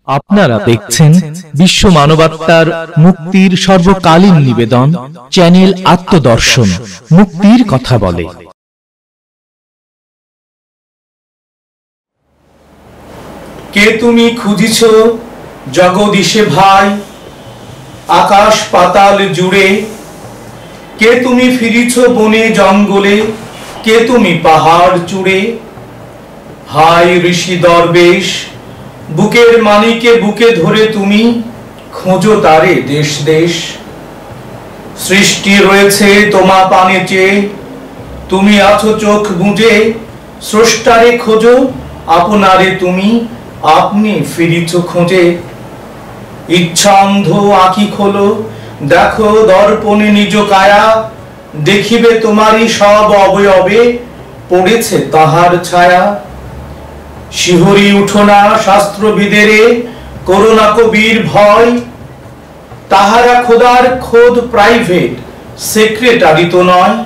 আপনারা দেখছেন বিশ্ব মানবাত্মার মুক্তির সর্বকালীন নিবেদন চ্যানেল আত্মদর্শন, মুক্তির কথা বলে। কে তুমি খুঁজিছ জগদীশে ভাই আকাশ পাতাল জুড়ে, কে তুমি ফিরিছ বনে জঙ্গলে, কে তুমি পাহাড় চূড়ে। হাই ঋষি দরবেশ বুকের মানিকে বুকে ধরে তুমি খোঁজো তারে দেশ দেশ। সৃষ্টি রয়েছে তোমা পানে চেয়ে, তুমি আছো চোখ বুঝে। স্রষ্টারে খোঁজো আপনারে তুমি, আপনি ফিরিছ খোঁজে। ইচ্ছা অন্ধ আঁখি খোলো, দেখো দর্পণে নিজ কায়া। দেখিবে তোমারই সব অবয়বে পড়েছে তাহার ছায়া। শিহরি উঠো না শাস্ত্রবিদেরে, করোনা কবির ভয়। তাহারা খোদার খোদ প্রাইভেট সেক্রেটারি তো নয়।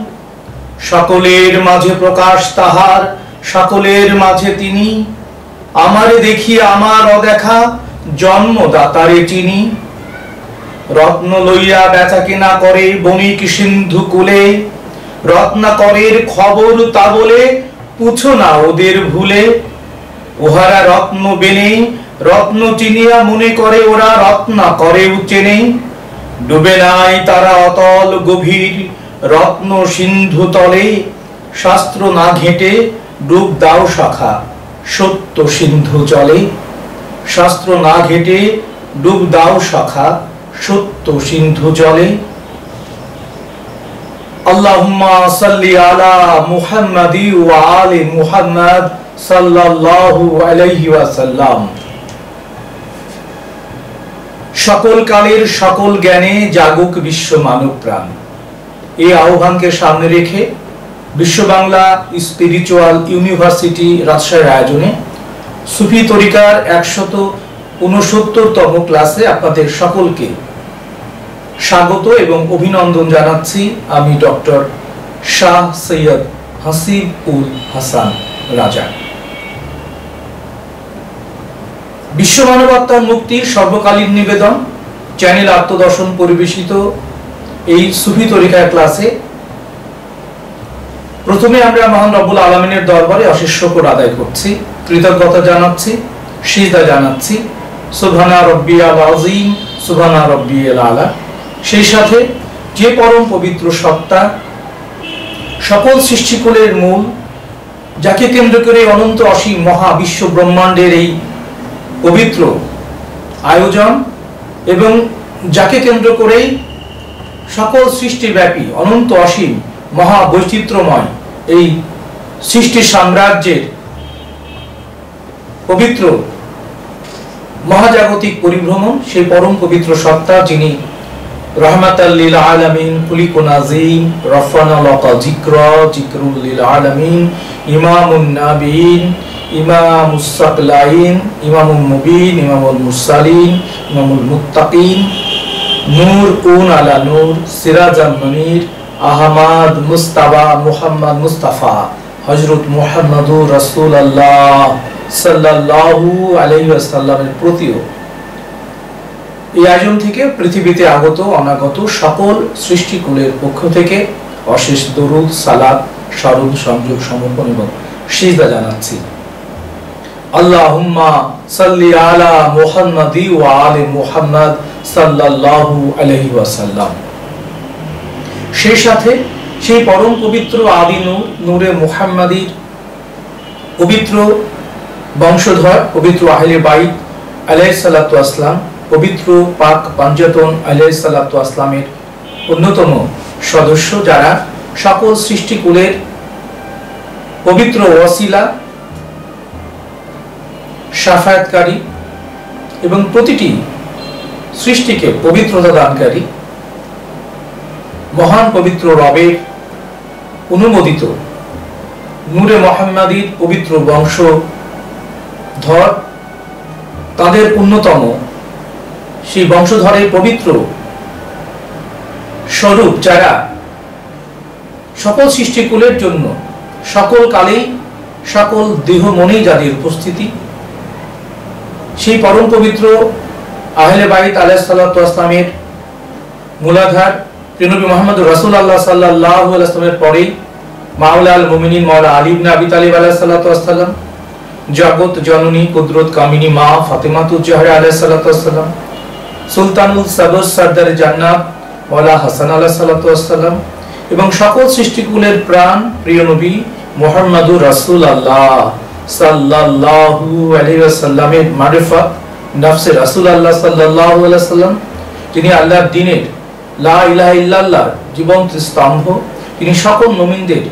সকলের মাঝে প্রকাশ তাহার, সকলের মাঝে তিনি। আমারে দেখি আমার অদেখা, জন্মদাতারে চিনি। রত্ন লইয়া বেচা কেনা করে বণিক সিন্ধু কুলে। রত্নাকরের খবর তা বলে পুছো না ওদের ভুলে। ওহারা রত্ন বেনে রত্ন চিনিয়া মনে করে ওরা রত্নাকরেও চেনে। ডুবে নাই তারা অতল গভীর রত্ন সিন্ধু তলে। শাস্ত্র না ঘেঁটে ডুব দাও শাখা, সত্য সিন্ধু চলে। শাস্ত্র না ঘেঁটে ডুব দাও শাখা, সত্য সিন্ধু চলে। আল্লাহুম্মা সাল্লি আলা মুহাম্মাদি ওয়া আলি মুহাম্মাদ সাল্লাল্লাহু আলাইহি ওয়াসাল্লাম। সকল কালের সকল জ্ঞানে জাগুক বিশ্ব মানব প্রাণ, এই আহ্বানকে সামনে রেখে বিশ্ব বাংলা স্পিরিচুয়াল ইউনিভার্সিটি রাজশাহীর আয়োজনে সুফি তরিকার 169তম ক্লাসে আপনাদের সকলকে স্বাগত এবং অভিনন্দন জানাচ্ছি। আমি ডক্টর শাহ সৈয়দ হাসিব উল হাসান রাজা। বিশ্ব মানবাত্মার মুক্তির সর্বকালীন নিবেদন চ্যানেল আত্মদর্শন পরিবেশিত এই সুফি তরিকার ক্লাসে প্রথমে আমরা মহান রব্বুল আলামিনের দরবারে অশেষ শুকর আদায় করছি, কৃতজ্ঞতা জানাচ্ছি, সিজদা জানাচ্ছি। সুবহানা রাব্বিয়াল আযীম, সুবহানা রাব্বিয়াল আলা। সেই সাথে যে পরম পবিত্র সত্তা, সকল সৃষ্টিকুলের মূল, যাকে কেন্দ্র করে অনন্ত অসীম মহা বিশ্ব ব্রহ্মাণ্ডের এই পবিত্র আয়োজন এবং যাকে কেন্দ্র করেই সকল সৃষ্টিব্যাপী অনন্ত অসীম মহা বৈচিত্র্যময় এই সৃষ্টি সাম্রাজ্যের পবিত্র মহাজাগতিক পরিভ্রমণ, সেই পরম পবিত্র সত্তা যিনি রহমাতাল লিল আলামিন, খুলিকুন আযীম, রফানা লাকা যিকরা, যিকরুল লিল আলামিন, ইমামুন নাবিয়িন, ইমামুস সাকলাইন, ইমামুল মুবিন, ইমামুল মুরসালিন, ইমামুল মুত্তাকিন, নূর উন আলা নূর, সিরাজান মুনীর, আহমদ মুস্তাফা মুহাম্মদ মুস্তাফা হযরত মুহাম্মদুর রাসূলুল্লাহ সাল্লাল্লাহু আলাইহি ওয়াসাল্লামের প্রতিও এই আয়োজন থেকে পৃথিবীতে আগত অনাগত সকল সৃষ্টিকুলের পক্ষ থেকে অশেষ দরুদ, সালাত, স্মরণ, সংযোগ, সমর্পণ এবং সিজদা জানাচ্ছি। আল্লাহুম্মা সাল্লি আলা মুহাম্মাদি ওয়া আলি মুহাম্মাদ সাল্লাল্লাহু আলাইহি ওয়াসাল্লাম। সেই সাথে সেই পরম পবিত্র আদি নূর, নূরে মুহাম্মাদির পবিত্র বংশধর, পবিত্র আহলে বাইত আলাইহিস সালাতু ওয়াসসালাম, পবিত্র পাক পাঞ্জাতন আলাইহিস সালাতু ওয়াসসালামের অন্যতম সদস্য, যারা সকল সৃষ্টিকুলের পবিত্র ওয়াসিলা, শাফায়াতকারী এবং প্রতিটি সৃষ্টিকে পবিত্রতা দানকারী, মহান পবিত্র রবের অনুমোদিত নূরে মুহাম্মাদির পবিত্র বংশধর, তাদের অন্যতম সেই বংশধরের পবিত্র স্বরূপ, যারা সকল সৃষ্টিকুলের জন্য সকল কালেই সকল দেহ মনেই যাদের উপস্থিতি, সেই পরম পবিত্র আহলে বাইত আলাইহিস সালাতু ওয়াস সালামের মূলাধার নবী মুহাম্মদ রাসূলুল্লাহ সাল্লাল্লাহু আলাইহি ওয়াসাল্লামের পরেই মাওলাল মুমিনিন মাওলা আলী ইবনে আবি তালিব আলাইহিস সালাতু ওয়াস সালাম, জগৎ জননী কুদরত কামিনী মা ফাতেমাতুজ জাহরা আলাইহিস সালাতু ওয়াস সালাম, সুলতানুল সাবস সরদারে জান্নাত মাওলা হাসান আলাইহিস সালাতু ওয়াস সালাম এবং সকল সৃষ্টিকুলের প্রাণ প্রিয় নবী মুহাম্মদুর রাসূলুল্লাহ সাল্লাল্লাহু আলাইহি ওয়াসাল্লামের মারিফাত নফসে রাসূলুল্লাহ সাল্লাল্লাহু আলাইহি ওয়াসাল্লাম, যিনি আল্লাহর দ্বীনের লা ইলাহা ইল্লাল্লাহ জীবন্ত স্তম্ভ, যিনি সকল মুমিনদের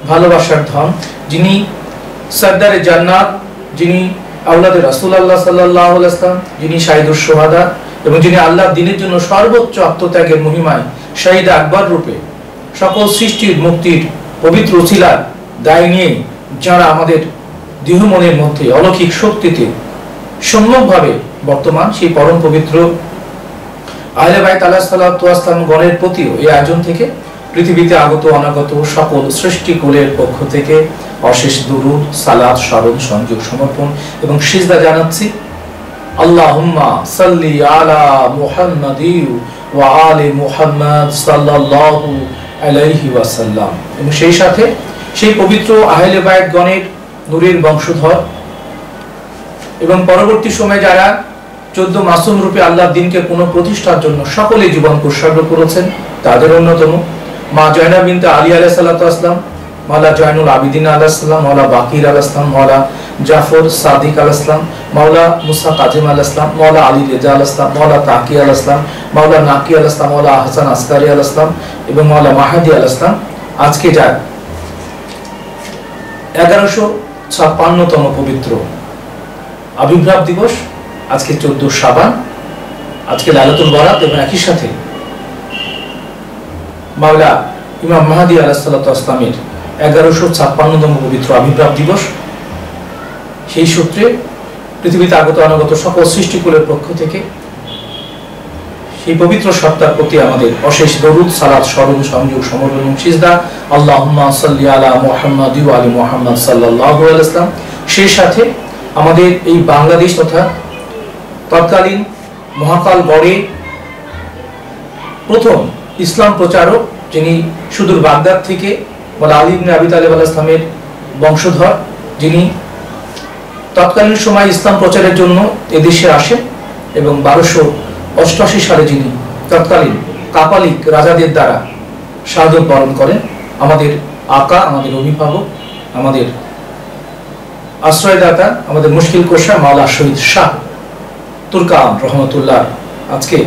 ভালোবাসার ধন, যিনি সরদারে জান্নাত, যিনি আওলাদে রাসূলুল্লাহ সাল্লাল্লাহু আলাইহি ওয়াসাল্লাম, যিনি শাহিদুশ শুহাদা এবং যিনি আল্লাহর দ্বীনের জন্য সর্বোচ্চ আত্মত্যাগের মহিমায় শহীদ আকবর রূপে সকল সৃষ্টির মুক্তির পবিত্র উসিলার দায় নিয়ে যারা আমাদের দেহ মনের মধ্যে অলৌকিক শক্তিতে সম্যকভাবে বর্তমান, সেই পরম পবিত্র আহলে বাইত আলাইহিস সালাতু ওয়াস সালাম গণের প্রতিও এই আয়োজন থেকে পৃথিবীতে আগত অনাগত সকল সৃষ্টিকুলের পক্ষ থেকে অশেষ দুরূদ সালাত স্মরণ সংযোগ সমর্পণ এবং সিজদা জানাচ্ছি। আল্লাহুম্মা সাল্লি আলা মুহাম্মাদি ওয়া আলি মুহাম্মাদ সাল্লাল্লাহু আলাইহি ওয়াসাল্লাম। এবং সেই সাথে সেই পবিত্র আহলে বাইত গণের নূরের বংশধর এবং পরবর্তী সময়ে যারা 14 মাসুম রূপে আল্লাহর দ্বীনকে পুনঃপ্রতিষ্ঠার জন্য সকলে জীবন উৎসর্গ করেছেন, তাদের অন্যতম মা জয়নাব বিনতে আলী আলাইহিস সালাতু ওয়াস সালাম, মাওলা জয়নুল আবিদিন আলাইহিস সালাম, মাওলা বাকির আলাইহিস সালাম, মাওলা জাফর সাদিক আলাইহিস সালাম, মাওলা মুসা কাজিম আলাইহিস সালাম, মাওলা আলী রেজা আলাইহিস সালাম, মাওলা তাকি আলাইহিস সালাম, মাওলা নাকি আলাইহিস সালাম, মাওলা হাসান আসকারি আলাইহিস সালাম এবং মাওলা মাহাদি আলাইহিস সালাম। আজকে যার 1156তম পবিত্র আবির্ভাব দিবস, আজকে 14 শাবান, আজকে লাইলাতুল বরাত এবং একই সাথে মাওলা ইমাম মাহদী আলাইহিস সালাতু ওয়াস সালামের 1156তম পবিত্র আবির্ভাব দিবস। সেই সূত্রে পৃথিবীতে আগত অনাগত সকল সৃষ্টিকুলের পক্ষ থেকে সেই পবিত্র সত্তার প্রতি আমাদের অশেষ দরুদ সালাত স্মরণ সংযোগ সমর্পণ এবং সিজদা। আল্লাহুম্মা সাল্লি আলা মুহাম্মাদি ওয়া আলি মুহাম্মাদ সাল্লাল্লাহু আলাইহি ওয়াসাল্লাম। সেই সাথে আমাদের এই বাংলাদেশ তথা তৎকালীন মহাকাল গড়ে প্রথম ইসলাম প্রচারক, যিনি সুদূর বাগদাদ থেকে মাওলানা আলী ইবনে আবি তালিব আলাইহিস সালামের বংশধর, যিনি তৎকালীন সময় ইসলাম প্রচারের জন্য এদেশে আসেন এবং 1288 সালে যিনি তৎকালীন কাপালিক রাজাদের দ্বারা শাহাদত বরণ করেন। আমাদের আকা, আমাদের অভিভাবক, আমাদের আশ্রয়দাতা, আমাদের মুশকিল কোষা মাওলা শহীদ শাহ তুরকান রহমতুল্লাহ আজকে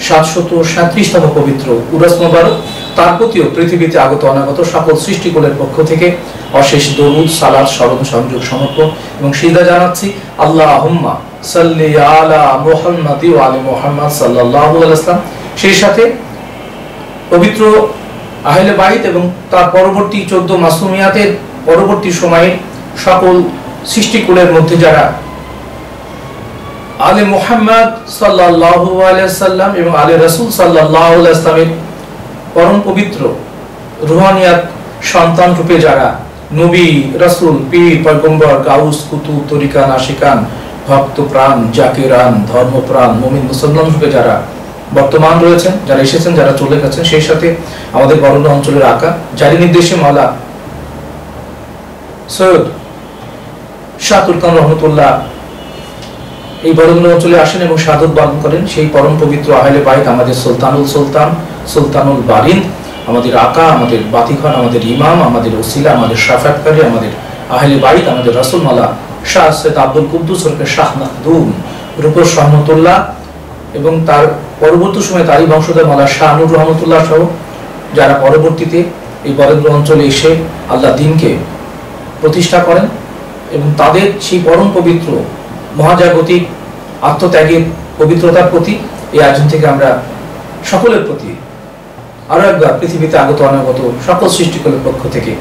737তম পবিত্র উরস মোবারক। তার প্রতিও পৃথিবীতে আগত অনাগত সকল সৃষ্টিকুলের পক্ষ থেকে অশেষ দরুদ সালাত স্মরণ সংযোগ সমর্পণ এবং সিজদা জানাচ্ছি। আল্লাহুম্মা সাল্লি আলা মুহাম্মাদি ওয়া আলি মুহাম্মাদ সাল্লাল্লাহু আলাইহি ওয়াসাল্লাম। সেই সাথে পবিত্র আহলে বাইত এবং তার পরবর্তী 14 মাসুমিয়াতের পরবর্তী সময়ে সকল সৃষ্টিকুলের মধ্যে যারা আলে মুহাম্মদ সাল্লাল্লাহু আলাইহি ওয়াসাল্লাম এবং আলে রাসূল সাল্লাল্লাহু আলাইহি ওয়াসাল্লামের পরম পবিত্র রুহানিয়াত সন্তান রূপে যারা নবী, রাসূল, পীর, পয়গম্বর, গাউস, কুতুব, তরিকান, আশিকান, ভক্ত প্রাণ, জাকিরান, ধর্মপ্রাণ, মুমিন, মুসলমান রূপে যারা বর্তমান রয়েছেন, যারা এসেছেন, যারা চলে গেছেন, সেই সাথে আমাদের বরেণ্য অঞ্চলের আকা, যারই নির্দেশে মাওলা সৈয়দ শাহ তুরকান রহমতুল্লাহ এই বরেণ্য অঞ্চলে আসেন এবং শাহাদত বরণ করেন, সেই পরম পবিত্র আহলে বাইত আমাদের সুলতানুল সুলতান, সুলতানুল বারিন, আমাদের আকা, আমাদের বাতিঘর, আমাদের ইমাম, আমাদের ওসিলা, আমাদের শাফায়াতকারী, আমাদের আহলে বাইত, আমাদের রাসূল মাওলা শাহ সৈয়দ আব্দুল কুদ্দুস ওরফে শাহ মাখদুম রূপস রহমতুল্লাহ এবং তার পরবর্তী সময়ে তারই বংশধর মাওলা শাহ নূর রহমতুল্লাহ সহ যারা পরবর্তীতে এই বরেণ্য অঞ্চলে এসে আল্লাহ দ্বীনকে প্রতিষ্ঠা করেন এবং তাদের সেই পরম পবিত্র মহাজাগতিক আত্মত্যাগের পবিত্রতার প্রতি এই আয়োজন থেকে আমরা সকলের প্রতি আরো একবার পৃথিবীতে আগত অনাগত সকল সৃষ্টিকুলের পক্ষ থেকে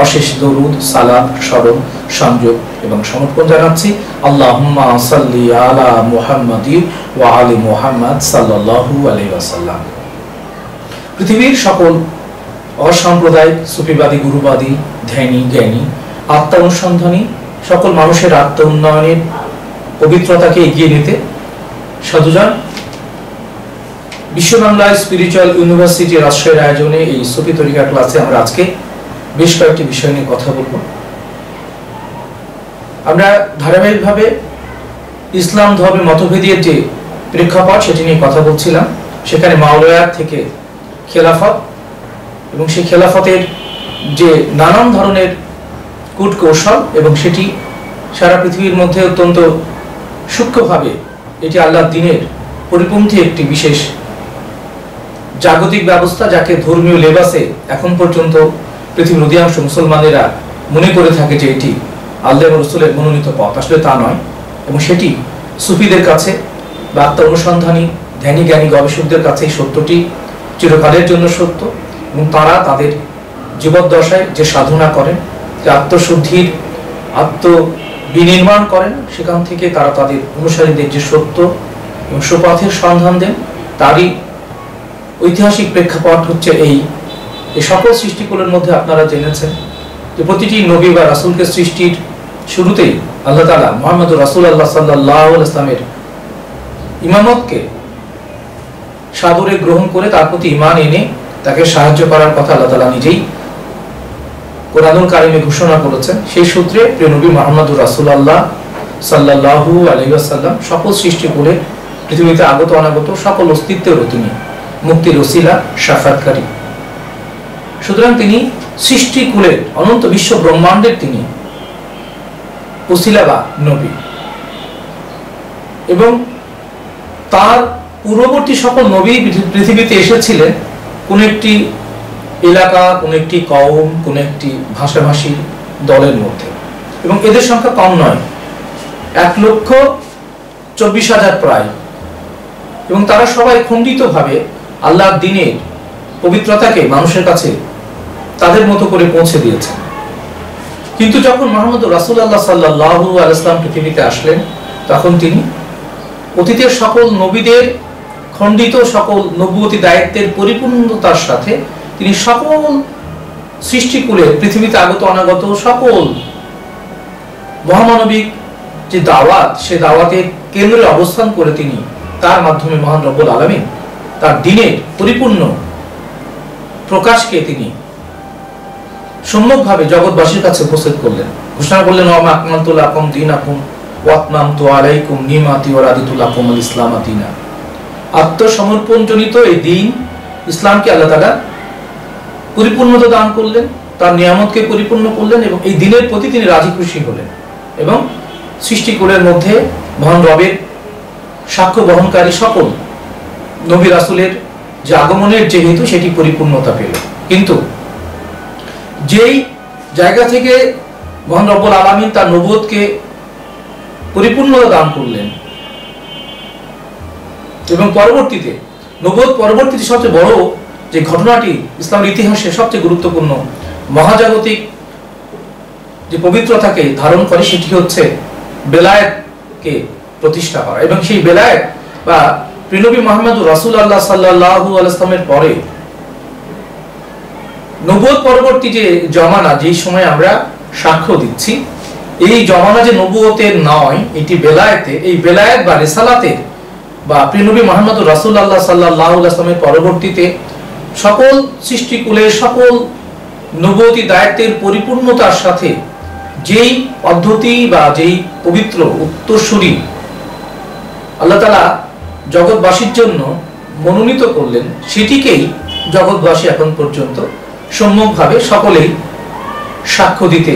অশেষ দরুদ সালাম স্মরণ সংযোগ এবং সমর্পণ জানাচ্ছি। আল্লাহুম্মা সাল্লি আলা মুহাম্মাদি ওয়া আলি মুহাম্মাদ সাল্লাল্লাহু আলাইহি ওয়াসাল্লাম। পৃথিবীর সকল অসাম্প্রদায়িক, সুফিবাদী, গুরুবাদী, ধ্যানী, জ্ঞানী, আত্মা অনুসন্ধানী, সকল মানুষের আত্ম উন্নয়নের পবিত্রতাকে এগিয়ে নিতে সাধুজান বিশ্ব বাংলায় স্পিরিচুয়াল ইউনিভার্সিটির রাষ্ট্রের আয়োজনে এই সুফি তরিকা ক্লাসে আমরা আজকে বেশ কয়েকটি বিষয় নিয়ে কথা বলবো। আমরা ধারাবাহিকভাবে ইসলাম ধর্মের মতভেদের যে প্রেক্ষাপট সেটি নিয়ে কথা বলছিলাম। সেখানে মাওলায়াত থেকে খেলাফত এবং সেই খেলাফতের যে নানান ধরনের কূট কৌশল এবং সেটি সারা পৃথিবীর মধ্যে অত্যন্ত সূক্ষ্মভাবে এটি আল্লাহর দ্বীনের পরিপন্থী একটি বিশেষ জাগতিক ব্যবস্থা, যাকে ধর্মীয় লেবাসে এখন পর্যন্ত পৃথিবীর অধিকাংশ মুসলমানেরা মনে করে থাকে যে এটি আল্লাহ এবং রাসূলের মনোনীত পথ। আসলে তা নয়, এবং সেটি সুফিদের কাছে বা আত্ম অনুসন্ধানী ধ্যানী জ্ঞানী গবেষকদের কাছে এই সত্যটি চিরকালের জন্য সত্য, এবং তারা তাদের জীবদ্দশায় যে সাধনা করেন, যে আত্মশুদ্ধির আত্মবিনির্মাণ করেন, সেখান থেকে তারা তাদের অনুসারীদের যে সত্য এবং সুপথের সন্ধান দেন, তারই ঐতিহাসিক প্রেক্ষাপট হচ্ছে এই সকল সৃষ্টিকুলের মধ্যে আপনারা জেনেছেন যে প্রতিটি নবী বা রাসূলকে সৃষ্টির শুরুতেই আল্লাহ তাআলা মুহাম্মদ রাসূলুল্লাহ সাল্লাল্লাহু আলাইহি ওয়াসাল্লামের ইমামতকে সাদরে গ্রহণ করে তার প্রতি ঈমান এনে তাকে সাহায্য করার কথা আল্লাহ তাআলা নিজেই কোরআনুল কারিমে ঘোষণা করেছেন। সেই সূত্রে প্রিয় নবী মুহাম্মদ রাসূলুল্লাহ সাল্লাল্লাহু আলাইহি ওয়াসাল্লাম সকল সৃষ্টিকুলে পৃথিবীতে আগত অনাগত সকল অস্তিত্বের তিনি মুক্তির ওসিলা, শাফাআতকারী। সুতরাং তিনি সৃষ্টিকুলের অনন্ত বিশ্ব ব্রহ্মাণ্ডের তিনি ওসিলা বা নবী, এবং তার পূর্ববর্তী সকল নবী পৃথিবীতে এসেছিলেন কোন একটি এলাকা, কোন একটি কওম, কোন একটি ভাষাভাষী দলের মধ্যে, এবং এদের সংখ্যা কম নয়, 1,24,000 প্রায়, এবং তারা সবাই খণ্ডিতভাবে আল্লাহর দ্বীনের পবিত্রতাকে মানুষের কাছে তাদের মতো করে পৌঁছে দিয়েছেন। কিন্তু যখন মুহাম্মদ রাসূলুল্লাহ সাল্লাল্লাহু আলাইহি ওয়াসাল্লাম পৃথিবীতে আসলেন, তখন তিনি অতীতের সকল নবীদের খণ্ডিত সকল নবুয়তি দায়িত্বের পরিপূর্ণতার সাথে তিনি সকল সৃষ্টিকুলে পৃথিবীতে আগত অনাগত সকল মহামানবিক যে দাওয়াত, সে দাওয়াতের কেন্দ্রে অবস্থান করে তিনি তার মাধ্যমে মহান রব্বুল আলামিন তার দ্বীনের পরিপূর্ণ প্রকাশকে তিনি সম্যকভাবে জগৎবাসীর কাছে উপস্থিত করলেন। ঘোষণা করলেন, ওয়া আকমালতু লাকুম দীনাকুম ওয়া আতমামতু আলাইকুম নিমাতি ওয়া রাদিতু লাকুমুল ইসলাম দীনা। আত্মসমর্পণজনিত এই দ্বীন ইসলামকে আল্লাহ তাআলা পরিপূর্ণতা দান করলেন, তার নিয়ামতকে পরিপূর্ণ করলেন, এবং এই দ্বীনের প্রতি তিনি রাজি খুশি হলেন, এবং সৃষ্টিকুলের মধ্যে মহান রবের সাক্ষ্য বহনকারী সকল নবী রাসূলের যে আগমনের যে হেতু, সেটি পরিপূর্ণতা পেল। কিন্তু যেই জায়গা থেকে মহান রব্বুল আলামিন তার নবুয়তকে পরিপূর্ণতা দান করলেন, এবং পরবর্তীতে নবুয়ত পরবর্তীতে সবচেয়ে বড় যে ঘটনাটি ইসলামের ইতিহাসে সবচেয়ে গুরুত্বপূর্ণ মহাজাগতিক যে পবিত্রতাকে ধারণ করে, সেটি হচ্ছে বেলায়েতকে প্রতিষ্ঠা করা। এবং সেই বেলায়েত বা প্রিয় নবী মুহাম্মদ রাসূলুল্লাহ সাল্লাল্লাহু আলাইহি ওয়াসাল্লামের পরে নবুয়ত পরবর্তী যে জমানা, যেই সময় আমরা সাক্ষ্য দিচ্ছি, এই জমানা যে নবুয়তের নয়, এটি বেলায়েতে, এই বেলায়েত বা রিসালাতের বা প্রিয় নবী মুহাম্মদ রাসূলুল্লাহ সাল্লাল্লাহু আলাইহি ওয়াসাল্লামের পরবর্তীতে সকল সৃষ্টিকুলের সকল নবুয়তি দায়িত্বের পরিপূর্ণতার সাথে যেই পদ্ধতি বা যেই পবিত্র উত্তরসূরি আল্লাহ তাআলা জগৎবাসীর জন্য মনোনীত করলেন, সেটিকেই জগৎবাসী এখন পর্যন্ত সম্যকভাবে সকলেই সাক্ষ্য দিতে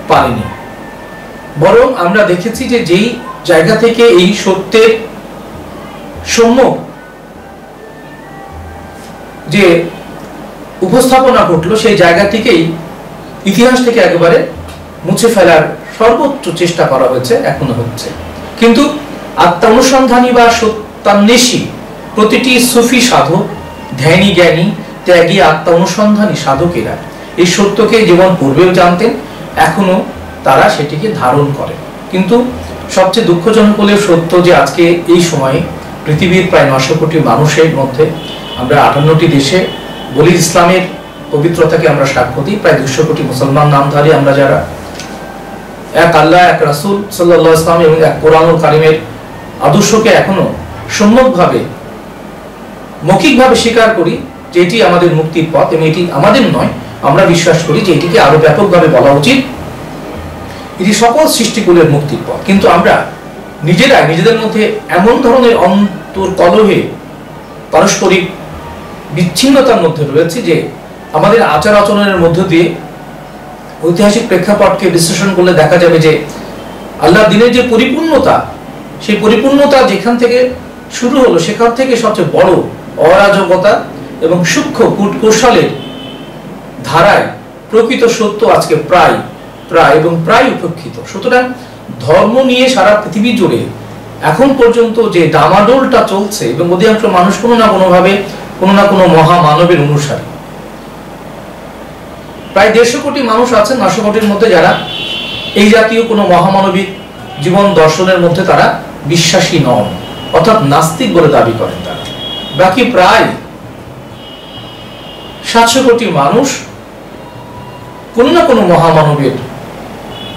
পারেনি। বরং আমরা দেখেছি যে যেই জায়গা থেকে এই সত্যের সম্যক যে উপস্থাপনা ঘটলো, সেই জায়গা থেকেই ইতিহাস থেকে একেবারে মুছে ফেলার সর্বোচ্চ চেষ্টা করা হয়েছে, এখনো হচ্ছে। কিন্তু আত্মা অনুসন্ধানী বা সত্যান্বেষী প্রতিটি সুফি সাধক, ধ্যানী জ্ঞানী ত্যাগী আত্মা অনুসন্ধানী সাধকেরা এই সত্যকে জীবন পূর্বেও জানতেন, এখনো তারা সেটিকে ধারণ করে। কিন্তু সবচেয়ে দুঃখজনক হলেও সত্য যে আজকে এই সময়ে পৃথিবীর প্রায় 900 কোটি মানুষের মধ্যে আমরা 58টি দেশে বলি ইসলামের পবিত্রতাকে আমরা সাক্ষ্য দিই। প্রায় 200 কোটি মুসলমান নামধারী আমরা যারা এক আল্লাহ, এক রাসূল সাল্লাল্লাহু আলাইহি ওয়াসাল্লাম এবং এক কোরআনুল কারীমের আদর্শকে এখনো সম্যকভাবে মৌখিকভাবে স্বীকার করি যে এটি আমাদের মুক্তির পথ, এবং এটি আমাদের নয়, আমরা বিশ্বাস করি যে এটিকে আরো ব্যাপকভাবে বলা উচিত, এটি সকল সৃষ্টিকুলের মুক্তির পথ। কিন্তু আমরা নিজেরাই নিজেদের মধ্যে এমন ধরনের অন্তর্কলহে, পারস্পরিক বিচ্ছিন্নতার মধ্যে রয়েছে যে আমাদের আচার আচরণের মধ্য দিয়ে ঐতিহাসিক প্রেক্ষাপটকে বিশ্লেষণ করলে দেখা যাবে যে আল্লাহর দ্বীনের যে পরিপূর্ণতা, সেই পরিপূর্ণতা যেখান থেকে শুরু হলো সেখান থেকে সবচেয়ে বড় অরাজকতা এবং সূক্ষ্ম কূটকৌশলের ধারায় প্রকৃত সত্য আজকে প্রায় উপেক্ষিত। সুতরাং ধর্ম নিয়ে সারা পৃথিবী জুড়ে এখন পর্যন্ত যে ডামাডোলটা চলছে, এবং অধিকাংশ মানুষ কোনো না কোনোভাবে কোনো না কোনো মহামানবের অনুসারী। প্রায় 150 কোটি মানুষ আছেন 900 কোটির মধ্যে যারা এই জাতীয় কোনো মহামানবিক জীবন দর্শনের মধ্যে তারা বিশ্বাসী নন, অর্থাৎ নাস্তিক বলে দাবি করেন তারা। বাকি প্রায় 700 কোটি মানুষ কোনো না কোনো মহামানবের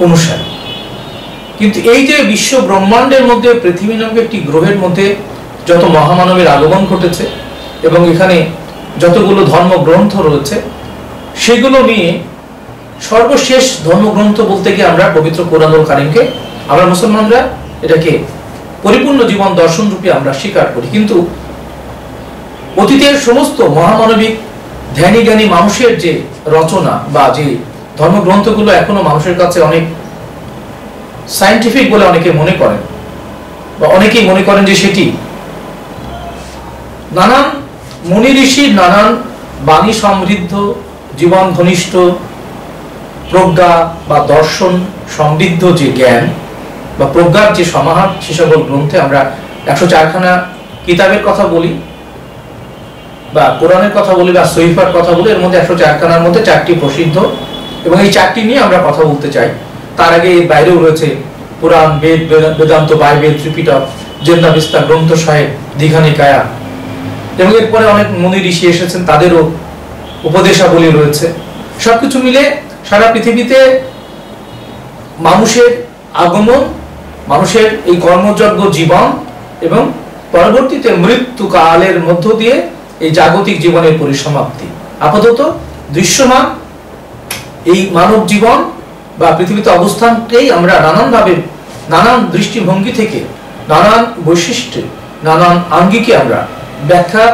অনুসারী। কিন্তু এই যে বিশ্ব ব্রহ্মাণ্ডের মধ্যে পৃথিবী নামক একটি গ্রহের মধ্যে যত মহামানবের আগমন ঘটেছে এবং এখানে যতগুলো ধর্মগ্রন্থ রয়েছে, সেগুলো নিয়ে সর্বশেষ ধর্মগ্রন্থ বলতে গিয়ে আমরা পবিত্র কোরআনুল কারীমকে, আমরা মুসলমানরা এটাকে পরিপূর্ণ জীবন দর্শন রূপে আমরা স্বীকার করি। কিন্তু অতীতের সমস্ত মহামানবিক ধ্যানী জ্ঞানী মানুষের যে রচনা বা যে ধর্মগ্রন্থগুলো এখনো মানুষের কাছে অনেক সায়েন্টিফিক বলে অনেকে মনে করেন, বা অনেকেই মনে করেন যে সেটি নানান মুনি ঋষির নানান বাণী সমৃদ্ধ, জীবন ঘনিষ্ঠ, প্রজ্ঞা বা দর্শন সমৃদ্ধ যে জ্ঞান বা প্রজ্ঞার যে সমাহার, সে সকল গ্রন্থে আমরা 104খানা কিতাবের কথা বলি বা কোরআনের কথা বলি বা সহিফার কথা বলি। এর মধ্যে 104খানার মধ্যে 4টি প্রসিদ্ধ, এবং এই 4টি নিয়ে আমরা কথা বলতে চাই। তার আগে এর বাইরেও রয়েছে পুরাণ, বেদ, বেদান্ত, বাইবেল, ত্রিপিটক, জেন্দাবিস্তা, গ্রন্থ সাহেব, দীঘানিকায়া, এবং এরপরে অনেক মুনি ঋষি এসেছেন, তাদেরও উপদেশাবলী রয়েছে। সবকিছু মিলে সারা পৃথিবীতে মানুষের আগমন, মানুষের এই কর্মযজ্ঞ জীবন এবং পরবর্তীতে মৃত্যুকালের মধ্য দিয়ে এই জাগতিক জীবনের পরিসমাপ্তি, আপাতত দৃশ্যমান এই মানব জীবন বা পৃথিবীতে অবস্থানকেই আমরা নানানভাবে, নানান দৃষ্টিভঙ্গি থেকে, নানান বৈশিষ্ট্যে, নানান আঙ্গিকে আমরা ব্যাখ্যা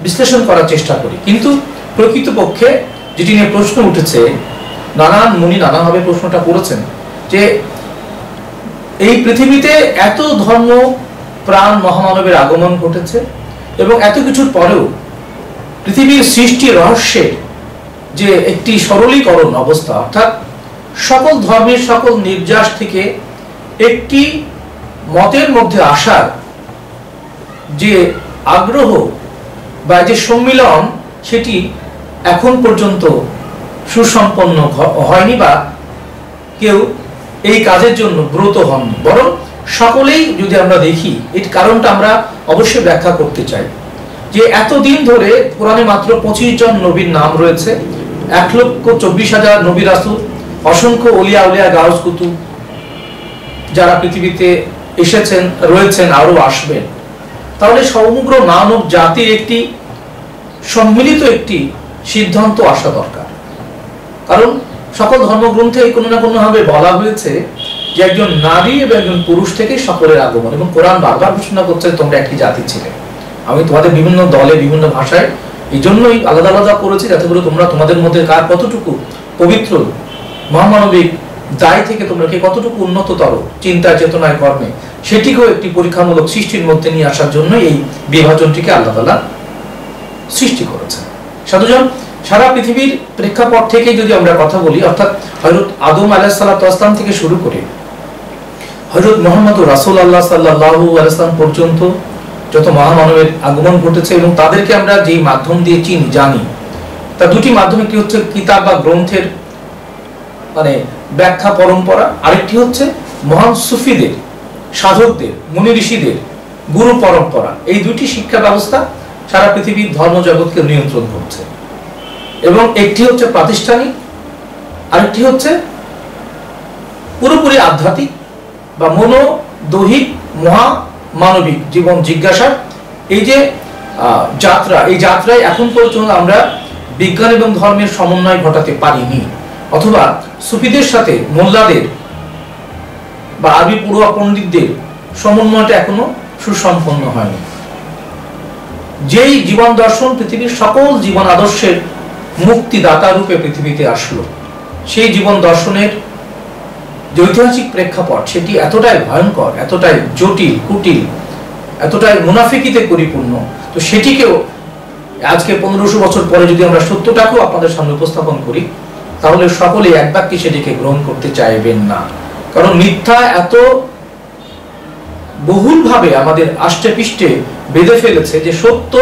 বিশ্লেষণ করার চেষ্টা করি। কিন্তু প্রকৃতপক্ষে যেটি নিয়ে প্রশ্ন উঠেছে, নানান মুনি নানাভাবে প্রশ্নটা করেছেন যে এই পৃথিবীতে এত ধর্ম প্রাণ মহামানবের আগমন ঘটেছে এবং এত কিছুর পরেও পৃথিবীর সৃষ্টি রহস্যের যে একটি সরলীকরণ অবস্থা, অর্থাৎ সকল ধর্মের সকল নির্যাস থেকে একটি মতের মধ্যে আসার যে আগ্রহ বা যে সম্মিলন, সেটি এখন পর্যন্ত সুসম্পন্ন হয়নি বা কেউ এই কাজের জন্য ব্রত হননি। বরং সকলেই, যদি আমরা দেখি এর কারণটা আমরা অবশ্যই ব্যাখ্যা করতে চাই যে এতদিন ধরে কোরআনে মাত্র 25 জন নবীর নাম রয়েছে, 1,24,000 নবী রাসূল, অসংখ্য ওলিয়া উলিয়া, গাউস কুতুব যারা পৃথিবীতে এসেছেন, রয়েছেন, আরো আসবেন। তাহলে সমগ্র মানব জাতির একটি সম্মিলিত একটি সিদ্ধান্ত আসা দরকার। কারণ সকল ধর্মগ্রন্থে কোনো না কোনোভাবে বলা হয়েছে যে একজন নারী এবং একজন পুরুষ থেকে সকলের আগমন, এবং কোরআন বারবার ঘোষণা করছে তোমরা একটি জাতি ছিলে, আমি তোমাদের বিভিন্ন দলে বিভিন্ন ভাষায় এই জন্যই আলাদা আলাদা করেছি, যাতে করে তোমরা তোমাদের মধ্যে কার কতটুকু পবিত্র মহামানবিক দায় থেকে তোমরা কে কতটুকু উন্নততর চিন্তায়, চেতনায়, কর্মে, সেটিকেও একটি পরীক্ষামূলক সৃষ্টির মধ্যে নিয়ে আসার জন্য এই বিভাজনটিকে আল্লাহ তাআলা সৃষ্টি করেছেন। সাধুজন, সারা পৃথিবীর প্রেক্ষাপট থেকে যদি আমরা কথা বলি, অর্থাৎ হযরত আদম আলাইহিস সালাতু ওয়াস সালাম থেকে শুরু করে হযরত মুহাম্মদ রাসূলুল্লাহ সাল্লাল্লাহু আলাইহি সাল্লাম পর্যন্ত যত মহামানবের আগমন ঘটেছে, এবং তাদেরকে আমরা যেই মাধ্যম দিয়ে চিনি, জানি, তা দুটি মাধ্যম। একটি হচ্ছে কিতাব বা গ্রন্থের মানে ব্যাখ্যা পরম্পরা, আরেকটি হচ্ছে মহান সুফিদের, সাধকদের, মুনি ঋষিদের গুরু পরম্পরা। এই দুটি শিক্ষা ব্যবস্থা সারা পৃথিবীর ধর্মজগৎকে নিয়ন্ত্রণ করছে। এবং একটি হচ্ছে প্রাতিষ্ঠানিক, আরেকটি হচ্ছে পুরোপুরি আধ্যাত্মিক বা মনোদৈহিক মহামানবিক জীবন জিজ্ঞাসা। এই যে যাত্রা, এই যাত্রায় এখন পর্যন্ত আমরা বিজ্ঞান এবং ধর্মের সমন্বয় ঘটাতে পারিনি, অথবা সুফিদের সাথে মোল্লাদের বা আরবি পড়ুয়া পণ্ডিতদের সমন্বয়টা এখনো সুসম্পন্ন হয়নি। যেই জীবন দর্শন পৃথিবীর সকল জীবন আদর্শের মুক্তিদাতা রূপে পৃথিবীতে আসলো, সেই জীবন দর্শনের যে ঐতিহাসিক প্রেক্ষাপট সেটি এতটাই ভয়ঙ্কর, এতটাই জটিল, কুটিল, এতটাই মুনাফিকিতে পরিপূর্ণ, তো সেটিকেও আজকে 1500 বছর পরে যদি আমরা সত্যটাকেও আপনাদের সামনে উপস্থাপন করি, তাহলে সকলে এক বাক্যে সেটিকে গ্রহণ করতে চাইবেন না। কারণ মিথ্যা এত বহুলভাবে আমাদের আষ্টে পৃষ্ঠে বেঁধে ফেলেছে যে সত্য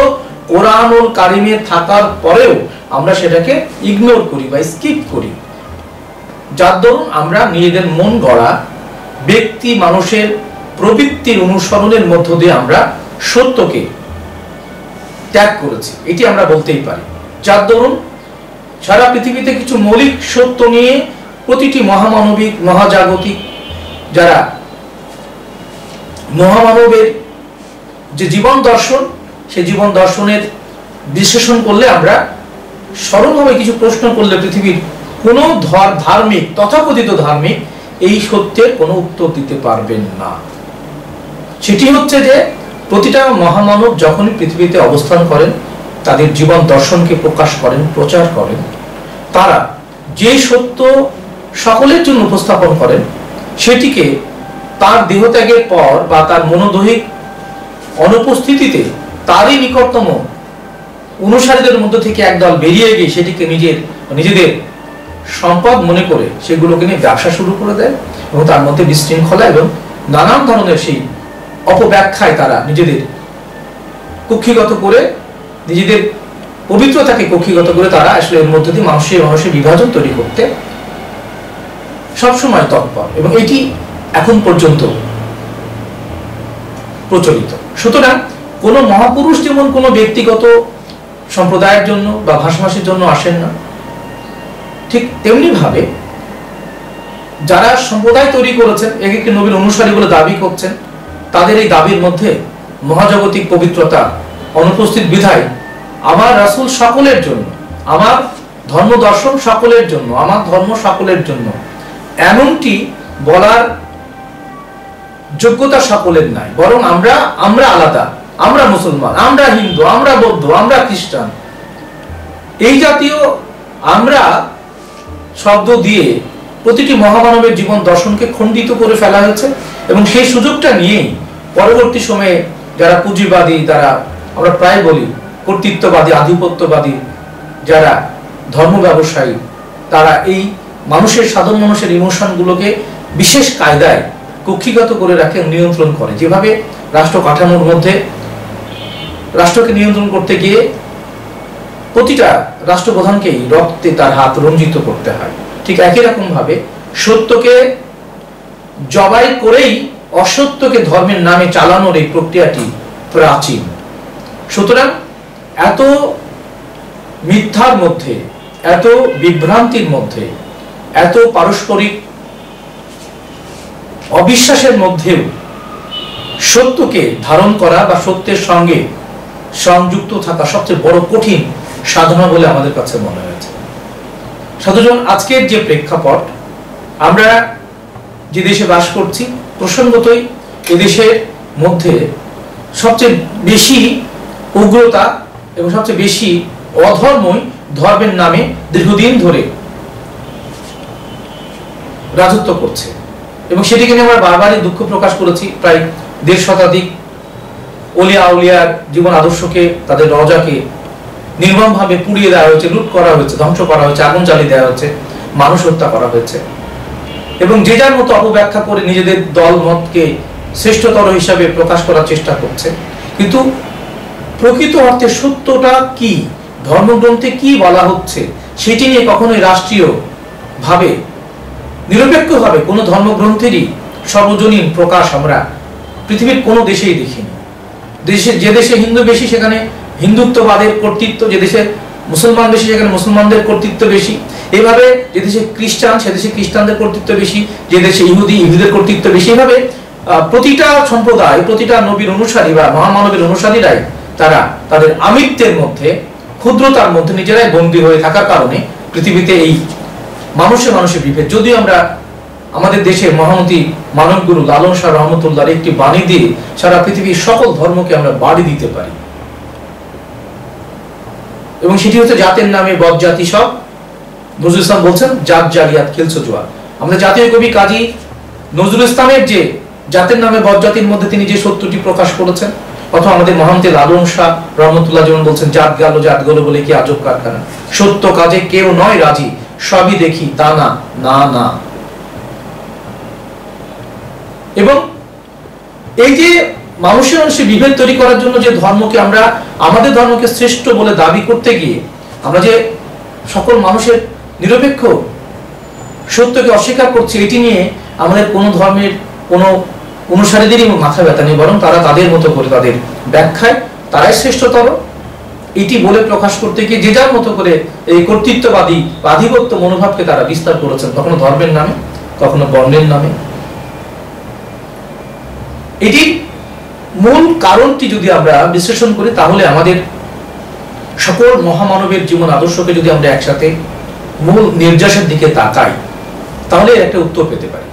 কোরআনুল কারিমে থাকার পরেও আমরা সেটাকে ইগনোর করি বা স্কিপ করি, যার দরুন আমরা নিজেদের মন গড়া ব্যক্তি মানুষের প্রবৃত্তির অনুসরণের মধ্য দিয়ে আমরা সত্যকে ত্যাগ করেছি, এটি আমরা বলতেই পারি। যার দরুন সারা পৃথিবীতে কিছু মৌলিক সত্য নিয়ে প্রতিটি মহামানবিক মহাজাগতিক যারা মহামানবের যে জীবন দর্শন, সেই জীবন দর্শনের বিশ্লেষণ করলে আমরা সরলভাবে কিছু প্রশ্ন করলে পৃথিবীর কোনো ধার্মিক তথাকথিত ধার্মিক এই সত্যের কোনো উত্তর দিতে পারবেন না। সেটি হচ্ছে যে প্রতিটা মহামানব যখনই পৃথিবীতে অবস্থান করেন, তাদের জীবন দর্শনকে প্রকাশ করেন, প্রচার করেন, তারা যে সত্য সকলের জন্য উপস্থাপন করেন সেটিকে তার দেহত্যাগের পর বা তার মনোদৈহিক অনুপস্থিতিতে তারই নিকটতম অনুসারীদের মধ্য থেকে একদল বেরিয়ে গিয়ে সেটিকে নিজেদের সম্পদ মনে করে সেগুলোকে নিয়ে ব্যবসা শুরু করে দেয় এবং তার মধ্যে বিশৃঙ্খলা এবং নানান ধরনের সেই অপব্যাখ্যায় তারা নিজেদের কক্ষিগত করে, নিজেদের পবিত্রতাকে কক্ষিগত করে তারা আসলে এর মধ্যে দিয়ে মানুষের বিভাজন তৈরি করতে সবসময় তৎপর, এবং এটি এখন পর্যন্ত প্রচলিত। সুতরাং কোন মহাপুরুষ যেমন কোনো ব্যক্তিগত সম্প্রদায়ের জন্য বা ভাষাভাষীর জন্য আসেন না, ঠিক তেমনি ভাবে যারা সম্প্রদায় তৈরি করেছেন, এক একটি নবীর অনুসারী বলে দাবি করছেন, তাদের এই দাবির মধ্যে মহাজাগতিক পবিত্রতা অনুপস্থিত বিধায় আমার রাসূল সকলের জন্য, আমার ধর্ম দর্শন সকলের জন্য, আমার ধর্ম সকলের জন্য, এমনটি বলার যোগ্যতা সকলের নাই। বরং আমরা আলাদা, আমরা মুসলমান, আমরা হিন্দু, আমরা বৌদ্ধ, আমরা খ্রিস্টান, এই জাতীয় আমরা শব্দ দিয়ে প্রতিটি মহামানবের জীবন দর্শনকে খণ্ডিত করে ফেলা হয়েছে। এবং সেই সুযোগটা নিয়েই পরবর্তী সময়ে যারা পুঁজিবাদী, তারা আমরা প্রায় বলি কর্তৃত্ববাদী, আধিপত্যবাদী যারা ধর্ম ব্যবসায়ী, তারা এই সাধারণ মানুষের ইমোশনগুলোকে বিশেষ কায়দায় কক্ষিগত করে রাখে, নিয়ন্ত্রণ করে। যেভাবে রাষ্ট্র কাঠামোর মধ্যে রাষ্ট্রকে নিয়ন্ত্রণ করতে গিয়ে প্রতিটা রাষ্ট্রপ্রধানকেই রক্তে তার হাত রঞ্জিত করতে হয়, ঠিক একই রকম ভাবে সত্যকে জবাই করেই অসত্যকে ধর্মের নামে চালানোর এই প্রক্রিয়াটি প্রাচীন। সুতরাং এত মিথ্যার মধ্যে, এত বিভ্রান্তির মধ্যে, এত পারস্পরিক অবিশ্বাসের মধ্যেও সত্যকে ধারণ করা বা সত্যের সঙ্গে সংযুক্ত থাকা সবচেয়ে বড় কঠিন সাধনা বলে আমাদের কাছে মনে হয়েছে। সাধুজন, আজকের যে প্রেক্ষাপট, আমরা যে দেশে বাস করছি, প্রসঙ্গতই এদেশের মধ্যে সবচেয়ে বেশি উগ্রতা এবং সবচেয়ে বেশি অধর্মই ধর্মের নামে দীর্ঘদিন ধরে রাজত্ব করছে, এবং সেটিকে নিয়ে আমরা বারবারই দুঃখ প্রকাশ করেছি। প্রায় 1.5 শতাধিক ওলিয়া আউলিয়ার জীবন আদর্শকে, তাদের রজাকে নির্মমভাবে পুড়িয়ে দেওয়া হয়েছে, লুট করা হয়েছে, ধ্বংস করা হয়েছে, আগুন জ্বালিয়ে দেওয়া হয়েছে, মানুষ হত্যা করা হয়েছে, এবং যে যার মতো অপব্যাখ্যা করে নিজেদের দল মতকে শ্রেষ্ঠতর হিসাবে প্রকাশ করার চেষ্টা করছে। কিন্তু প্রকৃত অর্থে সত্যটা কি, ধর্মগ্রন্থে কি বলা হচ্ছে, সেটি নিয়ে কখনোই রাষ্ট্রীয় ভাবে নিরপেক্ষভাবে কোনো ধর্মগ্রন্থেরই সর্বজনীন প্রকাশ আমরা পৃথিবীর কোনো দেশেই দেখিনি। যে দেশে হিন্দু বেশি, সেখানে হিন্দুত্ববাদের কর্তৃত্ব, যে দেশে মুসলমান বেশি সেখানে মুসলমানদের কর্তৃত্ব বেশি। এইভাবে যে দেশে খ্রিস্টান সে দেশে খ্রিস্টানদের কর্তৃত্ব বেশি, যে দেশে ইহুদিদের কর্তৃত্ব বেশি। এইভাবে প্রতিটা সম্প্রদায়, প্রতিটা নবীর অনুসারী বা মহামানবের অনুসারীরাই তারা তাদের আমিত্বের মধ্যে, ক্ষুদ্রতার মধ্যে নিজেরাই বন্দী হয়ে থাকার কারণে পৃথিবীতে এই মানুষে মানুষে বিভেদ। যদিও আমরা আমাদের দেশে মহামতি মানবগুরু লালন শাহ রহমতুল্লাহর একটি বাণী দিয়ে সারা পৃথিবীর সকল ধর্মকে আমরা বাড়ি দিতে পারি, এবং সেটি হচ্ছে জাতের নামে বদজাতি সব। নজরুল ইসলাম বলছেন জাত জালিয়াত খেলছো জোয়ার। আমাদের জাতীয় কবি কাজী নজরুল ইসলামের যে জাতের নামে বদজাতির মধ্যে তিনি যে সত্যটি প্রকাশ করেছেন, অথবা আমাদের মহামতি লালন শাহ রহমতুল্লাহ যেমন বলছেন জাত গেল বলে কি আজব কারখানা, সত্য কাজে কেউ নয় রাজি, সবই দেখি তা না না না। এবং এই যে মানুষের মানুষের বিভেদ তৈরি করার জন্য যে ধর্মকে আমরা আমাদের ধর্মকে শ্রেষ্ঠ বলে দাবি করতে গিয়ে আমরা যে সকল মানুষের নিরপেক্ষ সত্যকে অস্বীকার করছি, এটি নিয়ে আমাদের কোনো ধর্মের কোনো অনুসারীদেরই মাথা ব্যথা নেই, বরং তারা তাদের মতো করে তাদের ব্যাখ্যায় তারাই শ্রেষ্ঠতর এটি বলে প্রকাশ করতে গিয়ে যে যার মতো করে এই কর্তৃত্ববাদী বা আধিপত্য মনোভাবকে তারা বিস্তার করেছেন, কখনো ধর্মের নামে, কখনো বর্ণের নামে। এটি মূল কারণটি যদি আমরা বিশ্লেষণ করি, তাহলে আমাদের সকল মহামানবের জীবন আদর্শকে যদি আমরা একসাথে মূল নির্যাসের দিকে তাকাই, তাহলে একটা উত্তর পেতে পারি।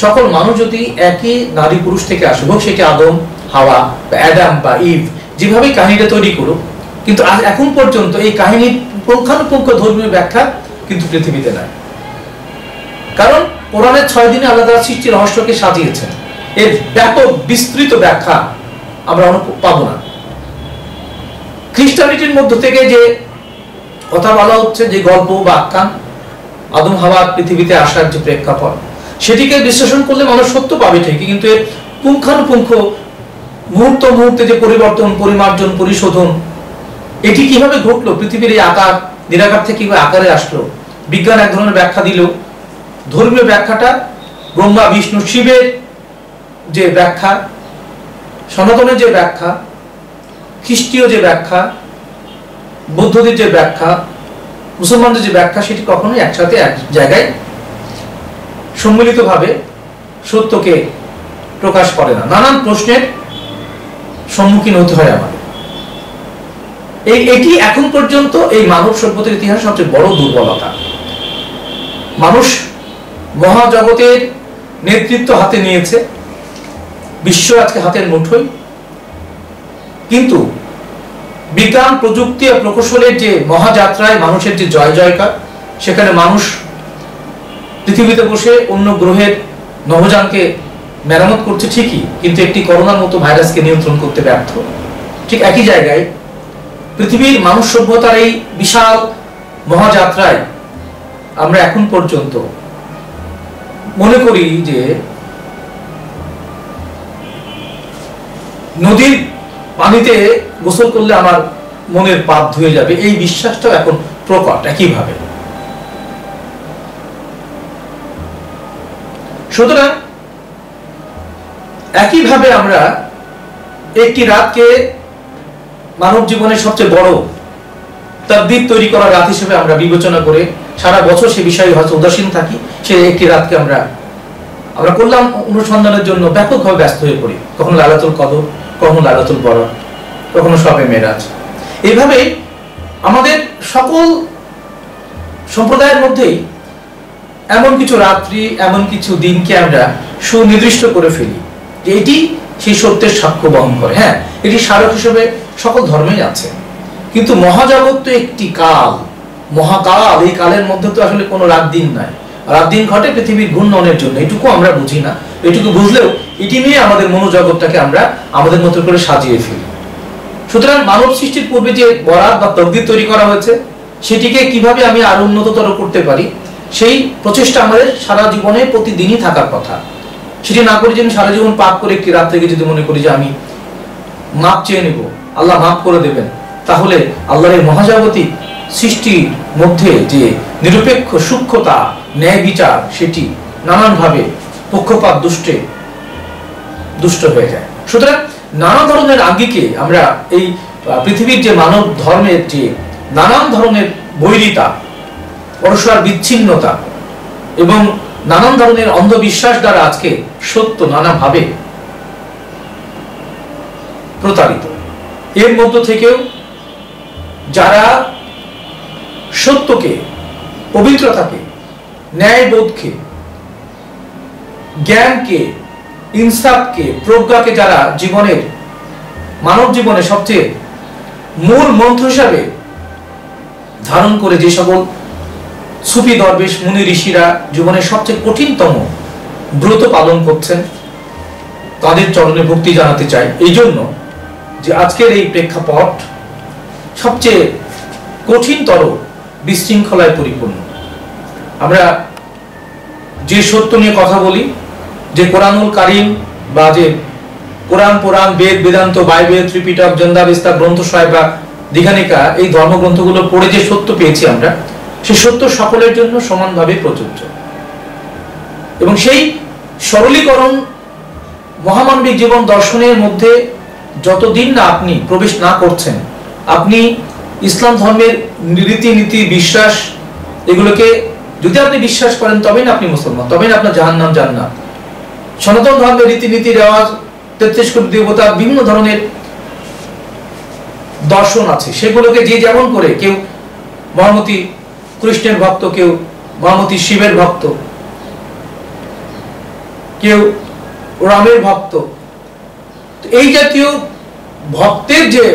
সকল মানুষ যদি একই নারী পুরুষ থেকে আসে, হোক সেটি আদম হাওয়া বা অ্যাডাম বা ইভ, যেভাবে কাহিনীটা তৈরি করুক, কিন্তু এখন পর্যন্ত এই কাহিনীর পুঙ্খানুপুঙ্খ ধর্মীয় ব্যাখ্যা কিন্তু পৃথিবীতে নাই। কারণ কোরআনের 6 দিনে আল্লাহ তাআলা সৃষ্টির রহস্যকে সাজিয়েছেন, এর ব্যাপক বিস্তৃত ব্যাখ্যা আমরা পাবো না। খ্রিস্টানিটির মধ্য থেকে যে কথা বলা হচ্ছে, যে গল্প বা আখ্যান আদম হাওয়ার পৃথিবীতে আসার যে প্রেক্ষাপট, সেটিকে বিশ্লেষণ করলে মানুষ সত্য পাবে ঠিকই, কিন্তু এর পুঙ্খানুপুঙ্খ মুহূর্তে যে পরিবর্তন, পরিমার্জন, পরিশোধন, এটি কিভাবে ঘটলো, পৃথিবীর এই আকার নিরাকার থেকে কিভাবে আকারে আসলো, বিজ্ঞান এক ধরনের ব্যাখ্যা দিল, ধর্মীয় ব্যাখ্যাটা ব্রহ্মা বিষ্ণু শিবের যে ব্যাখ্যা, সনাতনের যে ব্যাখ্যা, খ্রিস্টীয় যে ব্যাখ্যা, বৌদ্ধদের যে ব্যাখ্যা, মুসলমানদের যে ব্যাখ্যা, সেটি কখনোই একসাথে এক জায়গায় সম্মিলিতভাবে সত্যকে প্রকাশ করে না। নানান প্রশ্নের সম্মুখীন হতে হয় আমাদের। এটি এখন পর্যন্ত এই মানব সভ্যতার ইতিহাসে সবচেয়ে বড় দুর্বলতা। মানুষ মহাজগতের নেতৃত্ব হাতে নিয়েছে, বিশ্ব আজকে হাতের মুঠোয়, কিন্তু বিজ্ঞান প্রযুক্তি ও প্রকৌশলের যে মহাযাত্রায় মানুষের যে জয় জয়কার, সেখানে মানুষ পৃথিবীতে বসে অন্য গ্রহের নভোযানকে মেরামত করছে ঠিকই, কিন্তু একটি করোনার মতো ভাইরাসকে নিয়ন্ত্রণ করতে ব্যর্থ। ঠিক একই জায়গায় পৃথিবীর মানব সভ্যতার এই বিশাল মহাযাত্রায় আমরা এখন পর্যন্ত মনে করি যে নদীর পানিতে গোসল করলে আমার মনের পাপ ধুয়ে যাবে, এই বিশ্বাসটাও এখন প্রকট একইভাবে। সুতরাং একইভাবে আমরা একটি রাতকে মানব জীবনের সবচেয়ে বড় তাকদীর তৈরি করা রাত হিসেবে আমরা বিবেচনা করে সারা বছর সে বিষয়ে হয়তো উদাসীন থাকি। সে একটি রাতকে আমরা করলাম অনুসন্ধানের জন্য ব্যাপকভাবে ব্যস্ত হয়ে পড়ি, কখনো লাইলাতুল কদর, কখনো লাইলাতুল বরাত, কখনো শবে মেরাজ। এইভাবে আমাদের সকল সম্প্রদায়ের মধ্যেই এমন কিছু রাত্রি, এমন কিছু দিনকে আমরা সুনির্দিষ্ট করে ফেলি যে এটি সেই সত্যের সাক্ষ্য বহন করে। হ্যাঁ, এটি স্মারক হিসেবে সকল ধর্মেই আছে, কিন্তু মহাজগৎ তো একটি কাল, মহাকাল। এই কালের মধ্যে তো আসলে কোনো রাত দিন নাই। রাত দিন ঘটে পৃথিবীর ঘূর্ণনের জন্য, এটুকু আমরা বুঝি না। এটুকু বুঝলেও এটি নিয়ে আমাদের মনোজগৎটাকে আমরা আমাদের মতো করে সাজিয়ে ফেলি। সুতরাং মানব সৃষ্টির পূর্বে যে বরাত বা তাকদীর তৈরি করা হয়েছে, সেটিকে কিভাবে আমি আরো উন্নততর করতে পারি, সেই প্রচেষ্টা আমাদের সারা জীবনে প্রতিদিনই থাকার কথা। সেটি না করে যে আমি সারা জীবন পাপ করে একটি রাত থেকে যদি মনে করি যে আমি মাপ চেয়ে নেব, আল্লাহ মাফ করে দেবেন, তাহলে আল্লাহর এই মহাজাগতিক সৃষ্টির মধ্যে যে নিরপেক্ষ সূক্ষ্মতা, ন্যায় বিচার, সেটি নানানভাবে পক্ষপাত দুষ্ট হয়ে যায়। সুতরাং নানা ধরনের আঙ্গিকে আমরা এই পৃথিবীর যে মানব ধর্মের যে নানান ধরনের বৈরিতা, পরস্পর বিচ্ছিন্নতা এবং নানান ধরনের অন্ধবিশ্বাস দ্বারা আজকে সত্য নানাভাবে প্রতারিত। এর মধ্য থেকেও যারা সত্যকে, পবিত্রতাকে, ন্যায়বোধকে, জ্ঞানকে, ইনসাফকে, প্রজ্ঞাকে যারা জীবনের, মানব জীবনে সবচেয়ে মূল মন্ত্র হিসাবে ধারণ করে যে সকল সুফি দরবেশ মুনি ঋষিরা জীবনের সবচেয়ে কঠিনতম ব্রত পালন করছেন, তাদের চরণে ভক্তি জানাতে চাই। এই জন্য যে আজকের এই প্রেক্ষাপট সবচেয়ে কঠিনতর বিশৃঙ্খলায় পরিপূর্ণ। আমরা যে সত্য নিয়ে কথা বলি, যে কোরআনুল কারীম বা যে কোরআন, পুরাণ, বেদ, বেদান্ত, বাইবেল, ত্রিপিটক, জন্দাবিস্তা, গ্রন্থ সাহেব বা দীঘানিকা, এই ধর্মগ্রন্থগুলো পড়ে যে সত্য পেয়েছি আমরা, সেই সত্য সকলের জন্য সমানভাবে প্রযোজ্য। এবং সেই সরলীকরণ মহামানবিক জীবন দর্শনের মধ্যে যতদিন না আপনি প্রবেশ না করছেন, আপনি ইসলাম ধর্মের রীতিনীতি, বিশ্বাস, এগুলোকে যদি আপনি বিশ্বাস করেন তবেই না আপনি মুসলমান, তবেই না আপনার জাহান্নাম জান্নাত। সনাতন ধর্মের রীতিনীতি, রেওয়াজ, 33 কোটি দেবতা, বিভিন্ন ধরনের দর্শন আছে, সেগুলোকে যে যেমন করে, কেউ মহামতি কৃষ্ণের ভক্ত, কেউ মহামতি শিবের ভক্ত, কেউ রামের ভক্ত। এই জাতীয় ভক্তের যে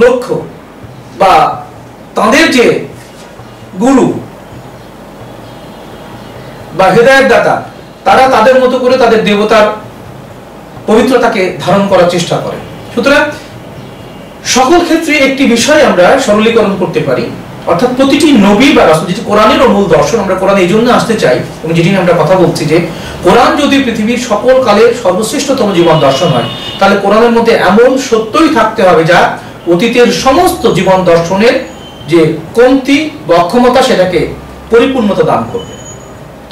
লক্ষ্য বা তাদের যে গুরু বা হেদায়েত দাতা, তারা তাদের মতো করে তাদের দেবতার পবিত্রতাকে ধারণ করার চেষ্টা করে। সুতরাং সকল ক্ষেত্রে একটি বিষয় আমরা সরলীকরণ করতে পারি, অর্থাৎ প্রতিটি নবী বা রাসূল, যেটি কোরআনের মূল দর্শন, আমরা কোরআন এই জন্য আসতে চাই এবং যেটি নিয়ে আমরা কথা বলছি, যে কোরআন যদি পৃথিবীর সকল কালের সর্বশ্রেষ্ঠতম জীবন দর্শন হয়, তাহলে কোরআনের মধ্যে এমন সত্যই থাকতে হবে যা অতীতের সমস্ত জীবন দর্শনের যে কমতি বা অক্ষমতা, সেটাকে পরিপূর্ণতা দান করবে।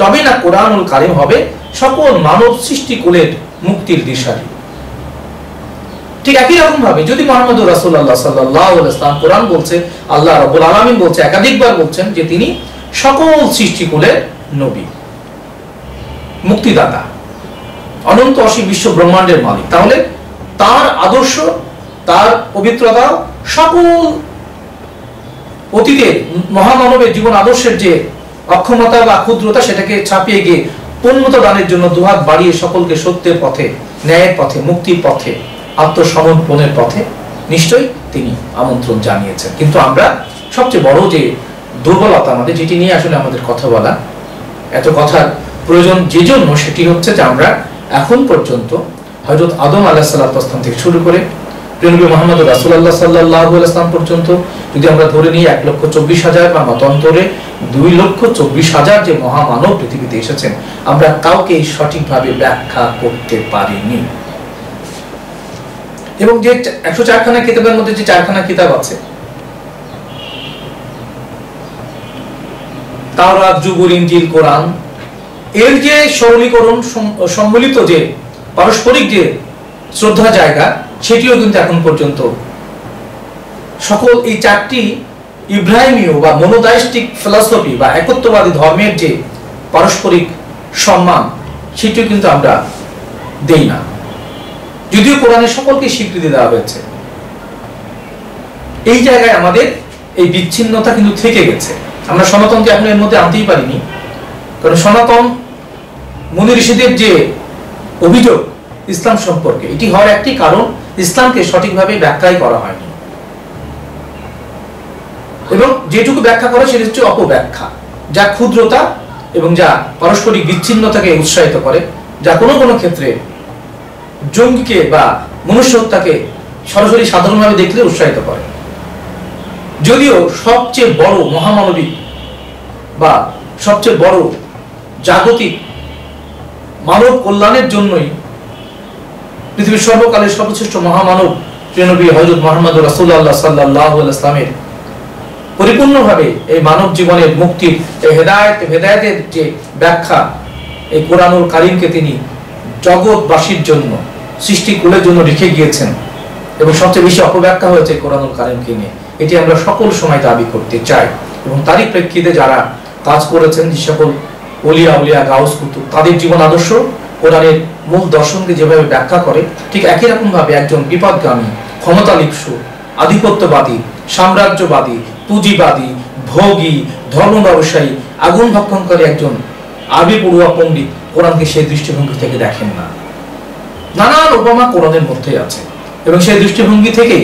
তবে না কোরআনুল কারীম হবে সকল মানব সৃষ্টিকুলের মুক্তির দিশারি। ঠিক একই রকম ভাবে যদি মুহাম্মদুর রাসূলুল্লাহ সাল্লাল্লাহু আলাইহি ওয়াসাল্লাম, কোরআন বলছে, আল্লাহ রাব্বুল আলামিন বলছে, একাধিকবার বলছেন যে তিনি সকল সৃষ্টিকুলের নবী, মুক্তিদাতা, অনন্ত অসীম বিশ্ব ব্রহ্মাণ্ডের মালিক, তাহলে তার আদর্শ, তার পবিত্রতা সকল অতীতের মহামানবের জীবন আদর্শের যে অক্ষমতা বা ক্ষুদ্রতা, সেটাকে ছাপিয়ে গিয়ে পূর্ণতা দানের জন্য দুহাত বাড়িয়ে সকলকে সত্যের পথে, ন্যায়ের পথে, মুক্তির পথে, আত্মসমর্পণের পথে নিশ্চয়ই তিনি আমন্ত্রণ জানিয়েছেন। কিন্তু আমরা সবচেয়ে বড় যে দুর্বলতা আমাদের, যেটি নিয়ে আসলে আমাদের কথা বলা, এত কথার প্রয়োজন যে জন্য, সেটি হচ্ছে যে আমরা এখন পর্যন্ত হযরত আদম আলাইহিস সালাম থেকে শুরু করে নবী মুহাম্মদ রাসূলুল্লাহ সাল্লাল্লাহু আলাইহি ওয়াসাল্লাম পর্যন্ত যদি আমরা ধরে নিই 1,24,000 বা মতান্তরে 2,24,000 যে মহামানব পৃথিবীতে এসেছেন, আমরা কাউকে সঠিকভাবে ব্যাখ্যা করতে পারিনি। এবং যে 104খানা কিতাবের মধ্যে যে 4খানা কিতাব আছে, তাওরাত, জবুর, ইনজিল, কোরআন, এর যে সরলীকরণ সম্মিলিত যে পারস্পরিক যে শ্রদ্ধা জায়গা, সেটিও কিন্তু এখন পর্যন্ত সকল এই 4টি ইব্রাহিমীয় বা মনোদাইস্টিক ফিলসফি বা একত্ববাদী ধর্মের যে পারস্পরিক সম্মান, সেটিও কিন্তু আমরা দেই না, যদিও কোরআনে সকলকে স্বীকৃতি দেওয়া হয়েছে। এই জায়গায় আমাদের এই বিচ্ছিন্নতা কিন্তু থেকে গেছে। আমরা সনাতনকে এখন এর মধ্যে আনতেই পারিনি, কারণ সনাতন মুনি ঋষিদের যে অভিযোগ ইসলাম সম্পর্কে, এটি হওয়ার একটি কারণ, ইসলামকে সঠিকভাবে ব্যাখ্যাই করা হয়নি, এবং যেটুকু ব্যাখ্যা করে সেটা হচ্ছে অপব্যাখ্যা, যা ক্ষুদ্রতা এবং যা পারস্পরিক বিচ্ছিন্নতাকে উৎসাহিত করে, যা কোনো কোনো ক্ষেত্রে জঙ্গিকে বা মনুষ্য হত্যাকে সরাসরি সাধারণভাবে দেখলে উৎসাহিত করে। যদিও সবচেয়ে বড় মহামানবিক বা সবচেয়ে বড় জাগতিক মানব কল্যাণের জন্যই পৃথিবীর সর্বকালের সর্বশ্রেষ্ঠ মহামানব নবী হযরত মুহাম্মদ রাসূলুল্লাহ সাল্লাল্লাহু আলাইহি ওয়াসাল্লামের পরিপূর্ণভাবে এই মানব জীবনের মুক্তির এই হেদায়েতের যে ব্যাখ্যা, এই কোরআনুল কারীমকে তিনি জগৎবাসীর জন্য, সৃষ্টিকুলের জন্য রেখে গিয়েছেন, এবং সবচেয়ে বেশি অপব্যাখ্যা হয়েছে কোরআনুল কারীমকে নিয়ে। এটি আমরা সকল সময় দাবি করতে চাই এবং তারই প্রেক্ষিতে যারা কাজ করেছেন, যে সকল ওলিয়া উলিয়া গাউস কুতুব, তাদের জীবন আদর্শ কোরআনের মূল দর্শনকে যেভাবে ব্যাখ্যা করে, ঠিক একই রকম ভাবে একজন বিপদগামী, ক্ষমতালিপ্সু, আধিপত্যবাদী, সাম্রাজ্যবাদী, পুঁজিবাদী, ভোগী, ধর্ম ব্যবসায়ী, আগুন ভক্ষণকারী একজন আরবি পড়ুয়া পণ্ডিত কোরআনকে সেই দৃষ্টিভঙ্গি থেকে দেখেন না। নানান উপমা কোরআনের মধ্যে আছে এবং সেই দৃষ্টিভঙ্গি থেকেই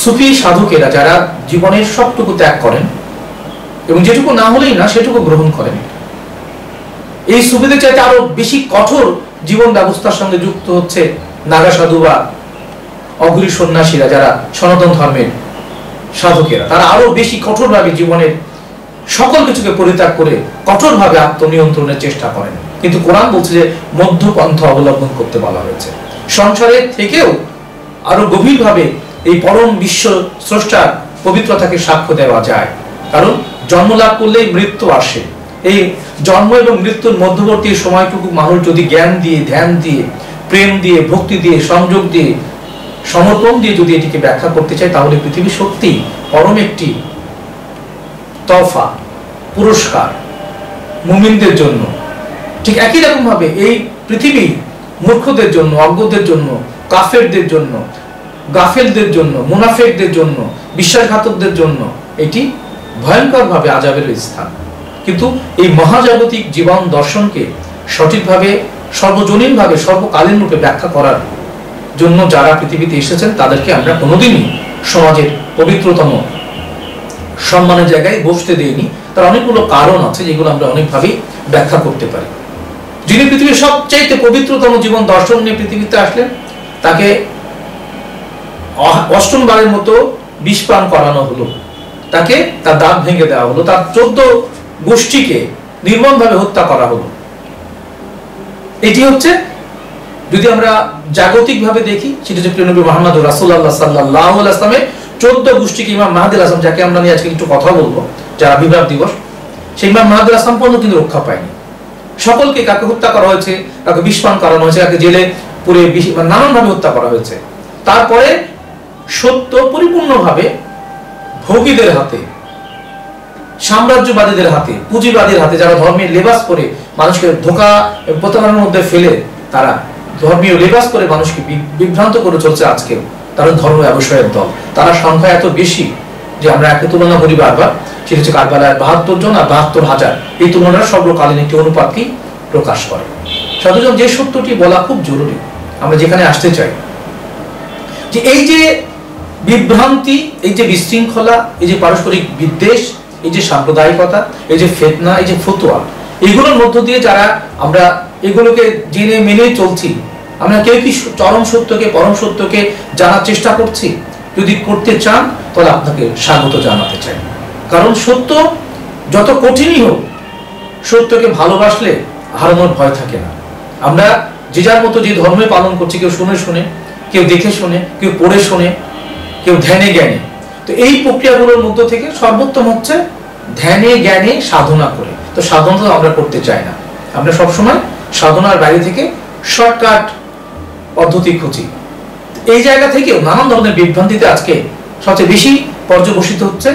সুফি সাধকেরা যারা জীবনের সবটুকু ত্যাগ করেন এবং যেটুকু না হলেই না সেটুকু গ্রহণ করেন, এই সুফিদের চাইতে আরো বেশি কঠোর জীবন ব্যবস্থার সঙ্গে যুক্ত হচ্ছে নাগা সাধু বা অঘরী সন্ন্যাসীরা, যারা সনাতন ধর্মের সাধকেরা। তারা আরো বেশি কঠোরভাবে জীবনের সকল কিছুকে পরিত্যাগ করে কঠোরভাবে আত্মনিয়ন্ত্রণের চেষ্টা করেন। কিন্তু কোরআন বলছে যে মধ্যপন্থা অবলম্বন করতে বলা হয়েছে। সংসারের থেকেও আরো গভীরভাবে এই পরম বিশ্ব স্রষ্টার পবিত্রতাকে সাক্ষ্য দেওয়া যায়, কারণ জন্ম লাভ করলেই মৃত্যু আসে। এই জন্ম এবং মৃত্যুর মধ্যবর্তী সময়টুকু মানুষ যদি জ্ঞান দিয়ে, ধ্যান দিয়ে, প্রেম দিয়ে, ভক্তি দিয়ে, সংযোগ দিয়ে, সমর্পণ দিয়ে যদি এটিকে ব্যাখ্যা করতে চায়, তাহলে পৃথিবী সত্যি পরম একটি তওফা, পুরস্কার মুমিনদের জন্য। ঠিক একই রকম ভাবে এই পৃথিবী মূর্খদের জন্য, অজ্ঞদের জন্য, কাফেরদের জন্য, গাফেলদের জন্য, মুনাফেকদের জন্য, বিশ্বাসঘাতকদের জন্য এটি ভয়ঙ্কর ভাবে আযাবের স্থান। কিন্তু এই মহাজাগতিক জীবন দর্শনকে সঠিকভাবে, সর্বজনীন ভাবে, সর্বকালীন রূপে ব্যাখ্যা করার জন্য যারা পৃথিবীতে এসেছেন, তাদেরকে আমরা কোনোদিনই সমাজের পবিত্রতম সম্মানের জায়গায় বসতে দেইনি। তার অনেকগুলো কারণ আছে যেগুলো আমরা অনেকভাবেই ব্যাখ্যা করতে পারি। যিনি পৃথিবীর সবচাইতে পবিত্রতম জীবন দর্শন নিয়ে পৃথিবীতে আসলেন, তাকে অষ্টমবারের মতো বিষ পান করানো হলো, তাকে তার দাঁত ভেঙে দেওয়া হলো, তার 14 গোষ্ঠীকে নির্মমভাবে হত্যা করা হলো। এটি হচ্ছে, যদি আমরা জাগতিক ভাবে দেখি, সেটা হচ্ছে প্রিয় নবী মুহাম্মদ রাসূলুল্লাহ সাল্লাল্লাহু আলাইহি ওয়াসাল্লামের 14 গোষ্ঠীকে ইমাম মাহদী আল-আসলাম, যাকে আমরা নিয়ে আজকে একটু কথা বলবো, যার আবির্ভাব দিবস, সেই ইমাম মাহদী আল-আসলাম পর্যন্ত কিন্তু রক্ষা পায়নি। সকলকে কাকে হত্যা করা হয়েছে, কাকে বিষ পান করানো হয়েছে, কাকে জেলে পুরে নানানভাবে হত্যা করা হয়েছে। তারপরে সত্য পরিপূর্ণভাবে ভোগীদের হাতে, সাম্রাজ্যবাদীদের হাতে, পুঁজিবাদীর হাতে, যারা ধর্মের লেবাস পরে মানুষকে ধোঁকা প্রতারণার মধ্যে ফেলে তারা ধর্মীয় লেবাস পরে মানুষকে বিভ্রান্ত করে চলছে আজকেও, তারা ধর্ম ব্যবসায়ের দল। তারা সংখ্যা এত বেশি যে আমরা একে তুলনা করি বারবার, সেটা হচ্ছে কারবালায় 72 জন আর 72,000, এই তুলনার সর্বকালীন একটি অনুপাতকেই প্রকাশ করে। সাধুজন, যে সত্যটি বলা খুব জরুরি, আমরা যেখানে আসতে চাই, যে এই যে বিভ্রান্তি, এই যে বিশৃঙ্খলা, এই যে পারস্পরিক বিদ্বেষ, এই যে সাম্প্রদায়িকতা, এই যে ফিতনা, এই যে ফতোয়া, এগুলোর মধ্য দিয়ে যারা আমরা এগুলোকে জেনে মেনে চলছি, আমরা কেউ কি চরম সত্যকে, পরম সত্যকে জানার চেষ্টা করছি? যদি করতে চান তাহলে আপনাকে স্বাগত জানাতে চাই, কারণ সত্য যত কঠিনই হোক, সত্যকে ভালোবাসলে হারানোর ভয় থাকে না। আমরা যে যার মতো যে ধর্মে পালন করছি, কেউ শুনে শুনে, কেউ দেখে শুনে, কেউ পড়ে শুনে, কেউ ধ্যানে জ্ঞানে। তো এই প্রক্রিয়াগুলোর মধ্য থেকে সর্বোত্তম হচ্ছে ধ্যানে জ্ঞানে সাধনা করে। তো সাধনা তো আমরা করতে চাই না, আমরা সবসময় সাধনার বাইরে থেকে শর্টকাট পদ্ধতি খুঁজি। এই জায়গা থেকেও নানান ধরনের বিভ্রান্তিতে আজকে সবচেয়ে বেশি পর্যবসিত হচ্ছে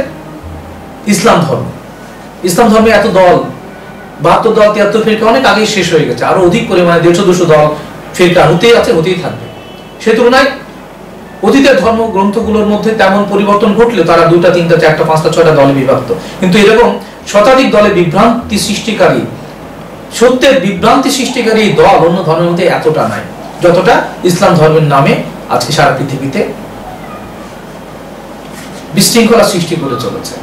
ইসলাম ধর্ম। ইসলাম ধর্মে এত দল, 72 দল, 73 ফিরকা অনেক আগেই শেষ হয়ে গেছে। আরো অধিক পরিমাণে 150-200 দল ফিরকা হতেই আছে, হতেই থাকবে। সে তুলনায় অতীতের ধর্ম গ্রন্থগুলোর মধ্যে তেমন পরিবর্তন ঘটলে তারা 2টা, 3টা, 4টা, 5টা, 6টা দলে বিভক্ত। কিন্তু এরকম শতাধিক দলে বিভ্রান্তি সৃষ্টিকারী, সত্যের বিভ্রান্তি সৃষ্টিকারী দল অন্য ধর্মের মধ্যে এতটা নাই, যতটা ইসলাম ধর্মের নামে আজকে সারা পৃথিবীতে বিশৃঙ্খলা সৃষ্টি করে চলেছে।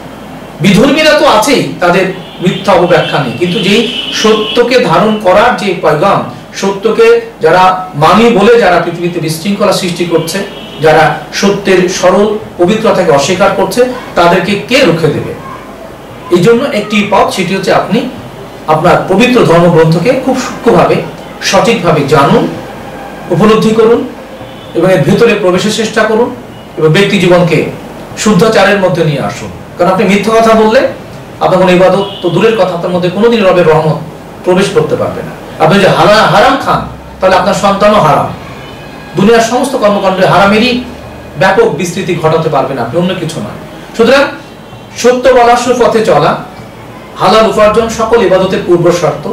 বিধর্মীরা তো আছেই, তাদের মিথ্যা অপব্যাখ্যা নেই, কিন্তু যেই সত্যকে ধারণ করার যে পয়গাম, সত্যকে যারা মানি বলে যারা পৃথিবীতে বিশৃঙ্খলা সৃষ্টি করছে, যারা সত্যের সরল পবিত্রতাকে অস্বীকার করছে, তাদেরকে কে রুখে দেবে? এই জন্য একটি পথ, সেটি হচ্ছে আপনি আপনার পবিত্র ধর্মগ্রন্থকে খুব সূক্ষ্মভাবে, সঠিকভাবে জানুন, উপলব্ধি করুন এবং এর ভেতরে প্রবেশের চেষ্টা করুন এবং ব্যক্তি জীবনকে শুদ্ধাচারের মধ্যে নিয়ে আসুন। কারণ আপনি মিথ্যা কথা বললে আপনার কোনো ইবাদত তো দূরের কথা, আপনার মধ্যে কোনোদিন রবের রহমত প্রবেশ করতে পারবে না। আপনি যদি হারাম খান, তাহলে আপনার সন্তানও হারাম। দুনিয়ার সমস্ত কর্মকাণ্ড হারামেরই ব্যাপক বিস্তৃতি ঘটাতে পারবেন আপনি, অন্য কিছু নয়। সুতরাং সত্য বলা, সুপথে চলা, হালাল উপার্জন সকল ইবাদতের পূর্ব শর্ত,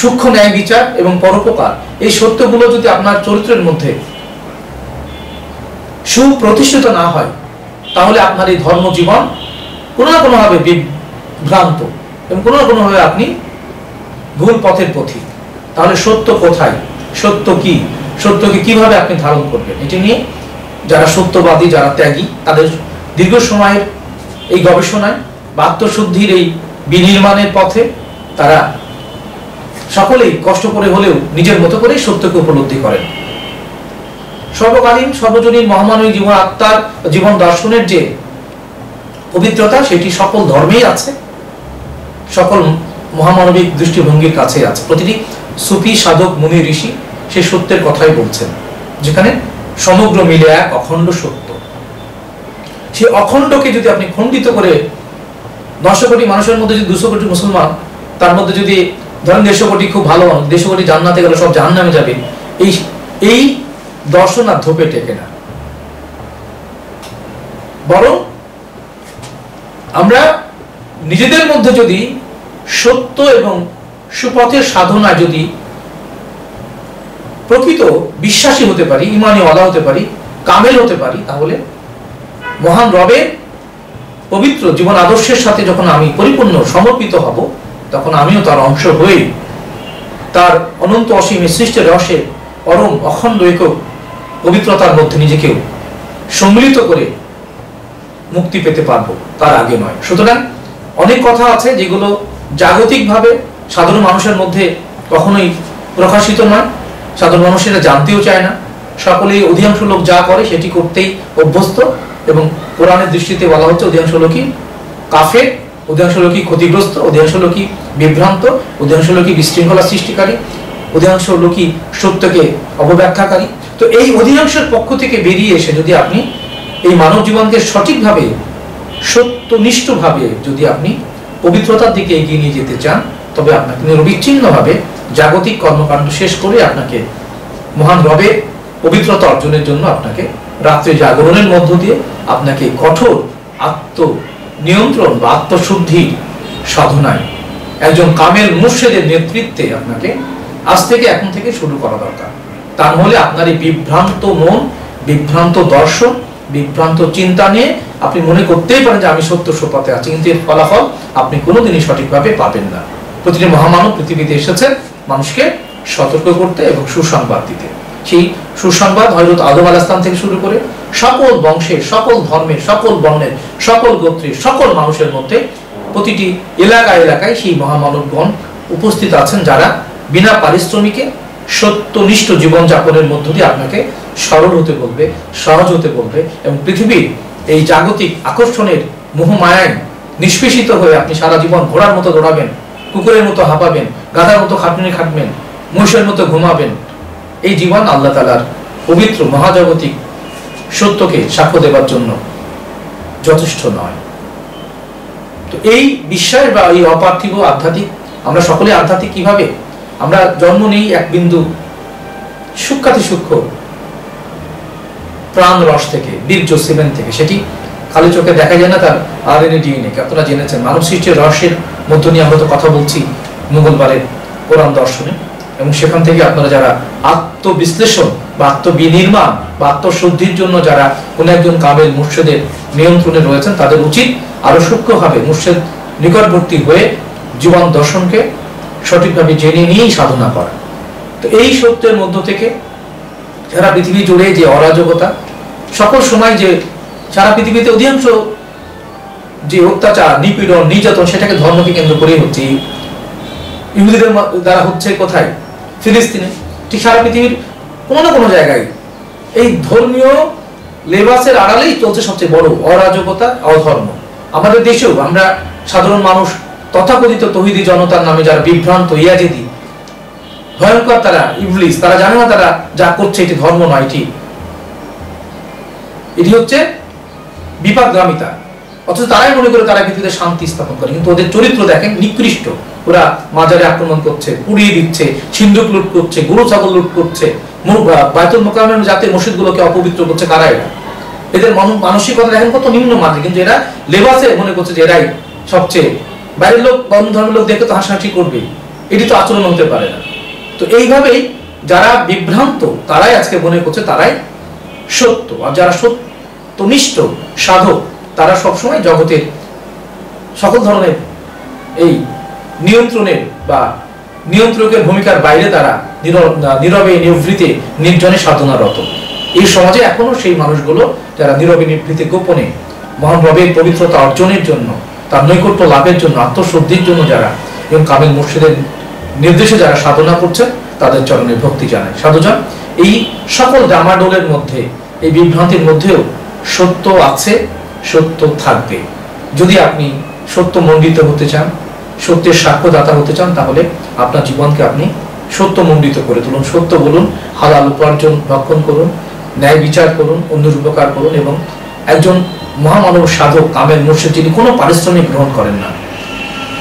সূক্ষ্ম ন্যায় বিচার এবং পরোপকার, এই সত্যগুলো যদি আপনার চরিত্রের মধ্যে সুপ্রতিষ্ঠিত না হয়, তাহলে আপনার এই ধর্ম জীবন কোনো না কোনোভাবে বিভ্রান্ত এবং কোনো না কোনোভাবে আপনি ভুল পথের পথিক। তাহলে সত্য কোথায়, সত্য কি, সত্যকে কিভাবে আপনি ধারণ করবেন, এটি নিয়ে যারা সত্যবাদী, যারা ত্যাগী, তাদের দীর্ঘ সময়ের এই গবেষণায় বা আত্মশুদ্ধির এই বিনির্মাণের পথে তারা সকলেই কষ্ট করে হলেও নিজের মতো করে সত্যকে উপলব্ধি করেন। সর্বকালীন সর্বজনীন মহামানবী জীবন আত্মার জীবন দর্শনের যে পবিত্রতা, সেটি সকল ধর্মেই আছে, সকল মহামানবিক দৃষ্টিভঙ্গির কাছে আছে। প্রতিটি সুফি, সাধক, মুনি, ঋষি সেই সত্যের কথাই বলছেন, যেখানে সমগ্র মিলে এক অখণ্ড সত্য। সেই অখণ্ডকে যদি আপনি খণ্ডিত করে 900 কোটি মানুষের মধ্যে যদি 200 কোটি মুসলমান, তার মধ্যে যদি ধরেন 150 কোটি খুব ভালো মানুষ, 150 কোটি জান্নাতে গেলে সব জাহান্নামে যাবে, এই দর্শন আর ধোপে টেকে না। বরং আমরা নিজেদের মধ্যে যদি সত্য এবং সুপথের সাধনা যদি প্রকৃত বিশ্বাসী হতে পারি, ইমানি ওয়ালা হতে পারি, কামেল হতে পারি, তাহলে মহান রবের পবিত্র জীবন আদর্শের সাথে যখন আমি পরিপূর্ণ সমর্পিত হব, তখন আমিও তার অংশ হয়ে তার অনন্ত অসীম সৃষ্টির রসে পরম অখণ্ড একক পবিত্রতার মধ্যে নিজেকেও সম্মিলিত করে মুক্তি পেতে পারবো, তার আগে নয়। সুতরাং অনেক কথা আছে যেগুলো জাগতিকভাবে সাধারণ মানুষের মধ্যে কখনোই প্রকাশিত নয়, সাধারণ মানুষ এটা জানতেও চায় না। সকলেই, অধিকাংশ লোক যা করে সেটি করতেই অভ্যস্ত, এবং কোরআনের দৃষ্টিতে বলা হচ্ছে অধিকাংশ লোকই কাফের, অধিকাংশ লোকই ক্ষতিগ্রস্ত, অধিকাংশ লোকই বিভ্রান্ত, অধিকাংশ লোকই বিশৃঙ্খলা সৃষ্টিকারী, অধিকাংশ লোকই সত্যকে অপব্যাখ্যাকারী। তো এই অধিকাংশের পক্ষ থেকে বেরিয়ে এসে যদি আপনি এই মানব জীবনকে সঠিকভাবে, সত্যনিষ্ঠভাবে যদি আপনি পবিত্রতার দিকে এগিয়ে নিয়ে যেতে চান, তবে আপনাকে নিরবিচ্ছিন্নভাবে জাগতিক কর্মকাণ্ড শেষ করে আপনাকে মহান রবের পবিত্রতা অর্জনের জন্য আপনাকে রাত্রে জাগরণের মধ্য দিয়ে আপনাকে কঠোর আত্মনিয়ন্ত্রণ বা আত্মশুদ্ধির সাধনায় একজন কামেল মুর্শিদের নেতৃত্বে আপনাকে আজ থেকে, এখন থেকে শুরু করা দরকার। তা নাহলে আপনার এই বিভ্রান্ত মন, বিভ্রান্ত দর্শন, বিভ্রান্ত চিন্তা নিয়ে আপনি মনে করতেই পারেন যে আমি সত্য সুপথে আছি, কিন্তু এর ফলাফল আপনি কোনোদিনই সঠিকভাবে পাবেন না। প্রতিটি মহামানব পৃথিবীতে এসেছেন মানুষকে সতর্ক করতে এবং সুসংবাদ দিতে। সেই সুসংবাদ হযরত আদম আলাইহিস সালাম থেকে শুরু করে সকল বংশের, সকল ধর্মের, সকল বর্ণের, সকল গোত্রের, সকল মানুষের মধ্যে প্রতিটি এলাকায় এলাকায় সেই মহামানবগণ উপস্থিত আছেন, যারা বিনা পারিশ্রমিকে সত্যনিষ্ঠ জীবনযাপনের মধ্য দিয়ে আপনাকে সরল হতে বলবে, সহজ হতে বলবে, এবং পৃথিবীর এই জাগতিক আকর্ষণের মোহমায়ায় নিষ্পেষিত হয়ে আপনি সারা জীবন ঘোড়ার মতো দৌড়াবেন, কুকুরের মতো হাঁপাবেন, গাধার মতো খাটুনি খাটবেন, মহিষের মতো ঘুমাবেন। এই জীবন আল্লাহ তাআলার পবিত্র মহাজাগতিক সত্যকে সাক্ষ্য দেবার জন্য যথেষ্ট নয়। তো এই বিশ্বাস বা এই অপার্থিব আধ্যাত্মিক, আমরা সকলে আধ্যাত্মিক কিভাবে? আমরা জন্ম নেই এক বিন্দু সূক্ষ্মাতি সূক্ষ্ম প্রাণ রস থেকে, বীর্য সিমেন থেকে। সেটি খালি চোখে দেখা যায় না, তার RNA DNA কে আপনারা জেনেছেন। মানব সৃষ্টির রহস্যের মধ্য নিয়ে আমরা তো কথা বলছি মঙ্গলবারের কোরআন দর্শনে, এবং সেখান থেকে আপনারা যারা আত্মবিশ্লেষণ বা আত্মবিনির্মাণ বা আত্মশুদ্ধির জন্য যারা কোন একজন কামেল মুর্শিদের নিয়ন্ত্রণে রয়েছেন, তাদের উচিত আরো সূক্ষ্মভাবে মুর্শিদ নিকটবর্তী হয়ে জীবন দর্শনকে সঠিকভাবে জেনে নিয়েই সাধনা করা। তো এই সত্যের মধ্য থেকে সারা পৃথিবী জুড়ে যে অরাজকতা, সকল সময় যে সারা পৃথিবীতে অধিকাংশ যে অত্যাচার, নিপীড়ন, নির্যাতন, সেটাকে ধর্মকে কেন্দ্র করেই হচ্ছে। ইহুদিদের দ্বারা হচ্ছে কোথায়? ফিলিস্তিনে। ঠিক সারা পৃথিবীর কোনো না কোনো জায়গায় এই ধর্মীয় লেবাসের আড়ালেই চলছে সবচেয়ে বড় অরাজকতা, অধর্ম। আমাদের দেশেও আমরা সাধারণ মানুষ, তথাকথিত তৌহিদি জনতার নামে যারা বিভ্রান্ত, ইয়াজিদি, ভয়ঙ্কর, তারা ইবলিস, তারা জানে না তারা যা করছে এটি ধর্ম নয়, এটি হচ্ছে বিপদগামিতা। অথচ তারাই মনে করে তারা পৃথিবীতে শান্তি স্থাপন করে, কিন্তু ওদের চরিত্র দেখেন নিকৃষ্ট। ওরা মাজারে আক্রমণ করছে, পুড়িয়ে দিচ্ছে, সিন্ধুক লুট করছে, গরু ছাগল লুট করছে, বায়তুল মোকাররমের যাতে মসজিদগুলোকে অপবিত্র করছে। কারা এরা? এদের মানসিকতা দেখেন কত নিম্ন মানের, কিন্তু এরা লেবাসে মনে করছে যে এরাই সবচেয়ে, বাইরের লোক অন্য ধর্মের লোক দেখে তো হাসাহাসি করবে, এটি তো আচরণ হতে পারে না। তো এইভাবেই যারা বিভ্রান্ত তারাই আজকে মনে করছে তারাই সত্য, আর যারা সত্যনিষ্ঠ সাধক তারা সবসময় জগতের সকল ধরনের এই নিয়ন্ত্রণের বা নিয়ন্ত্রকের ভূমিকার বাইরে তারা নীরবে নিভৃতে নির্জনে সাধনারত। এই সমাজে এখনো সেই মানুষগুলো যারা নীরবে নিভৃতে গোপনে মহান রবের পবিত্রতা অর্জনের জন্য, তার নৈকট্য লাভের জন্য, আত্মশুদ্ধির জন্য যারা এবং কামেল মুর্শিদের নির্দেশে যারা সাধনা করছেন তাদের চরণে ভক্তি জানায়। সাধুজন, এই সকল ডামাডোলের মধ্যে, এই বিভ্রান্তির মধ্যেও সত্য আছে, সত্য থাকবে। যদি আপনি সত্য মণ্ডিত হতে চান, সত্যের সাক্ষ্যদাতা হতে চান, তাহলে আপনার জীবনকে আপনি সত্য মণ্ডিত করে তুলুন। সত্য বলুন, হালাল উপার্জন ভক্ষণ করুন, ন্যায় বিচার করুন, অন্যের উপকার করুন, এবং একজন মহামানব সাধক কামেল মুর্শিদ যিনি কোনো পারিশ্রমিক গ্রহণ করেন না,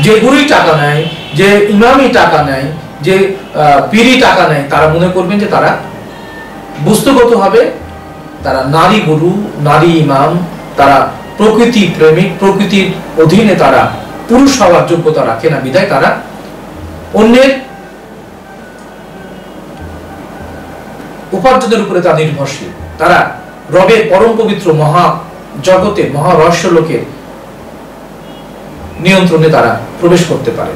যে গুরুই টাকা নেয়, যে ইমামই টাকা নেয়, যে পীরই টাকা নেয়, তারা মনে করবেন যে তারা বস্তুগতভাবে তারা নারী গুরু, নারী ইমাম, তারা প্রকৃতি প্রেমিক, প্রকৃতির অধীনে তারা পুরুষ হওয়ার যোগ্যতা রাখে না, বিধায় তারা অন্যের উপার্জনের উপরে তা নির্ভরশীল। তারা রবের পরম পবিত্র মহা জগতে, মহা রহস্য লোকের নিয়ন্ত্রণে তারা প্রবেশ করতে পারে,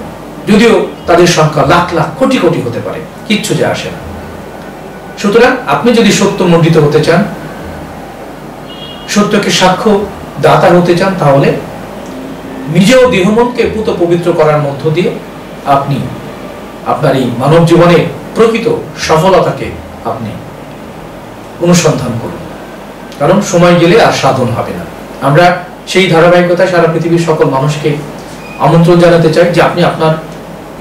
যদিও তাদের সংখ্যা লাখ লাখ কোটি কোটি হতে পারে, কিচ্ছু যে আসে না। সুতরাং আপনি যদি সত্য মণ্ডিত হতে চান, সত্যকে সাক্ষ্য দাতা হতে চান, তাহলে নিজেও দেহমনকে পুত পবিত্র করার মধ্য দিয়ে আপনি আপনার এই মানব জীবনের প্রকৃত সফলতাকে আপনি অনুসন্ধান করুন, কারণ সময় গেলে আর সাধন হবে না। আমরা সেই ধারাবাহিকতায় সারা পৃথিবীর সকল মানুষকে আমন্ত্রণ জানাতে চাই যে আপনি আপনার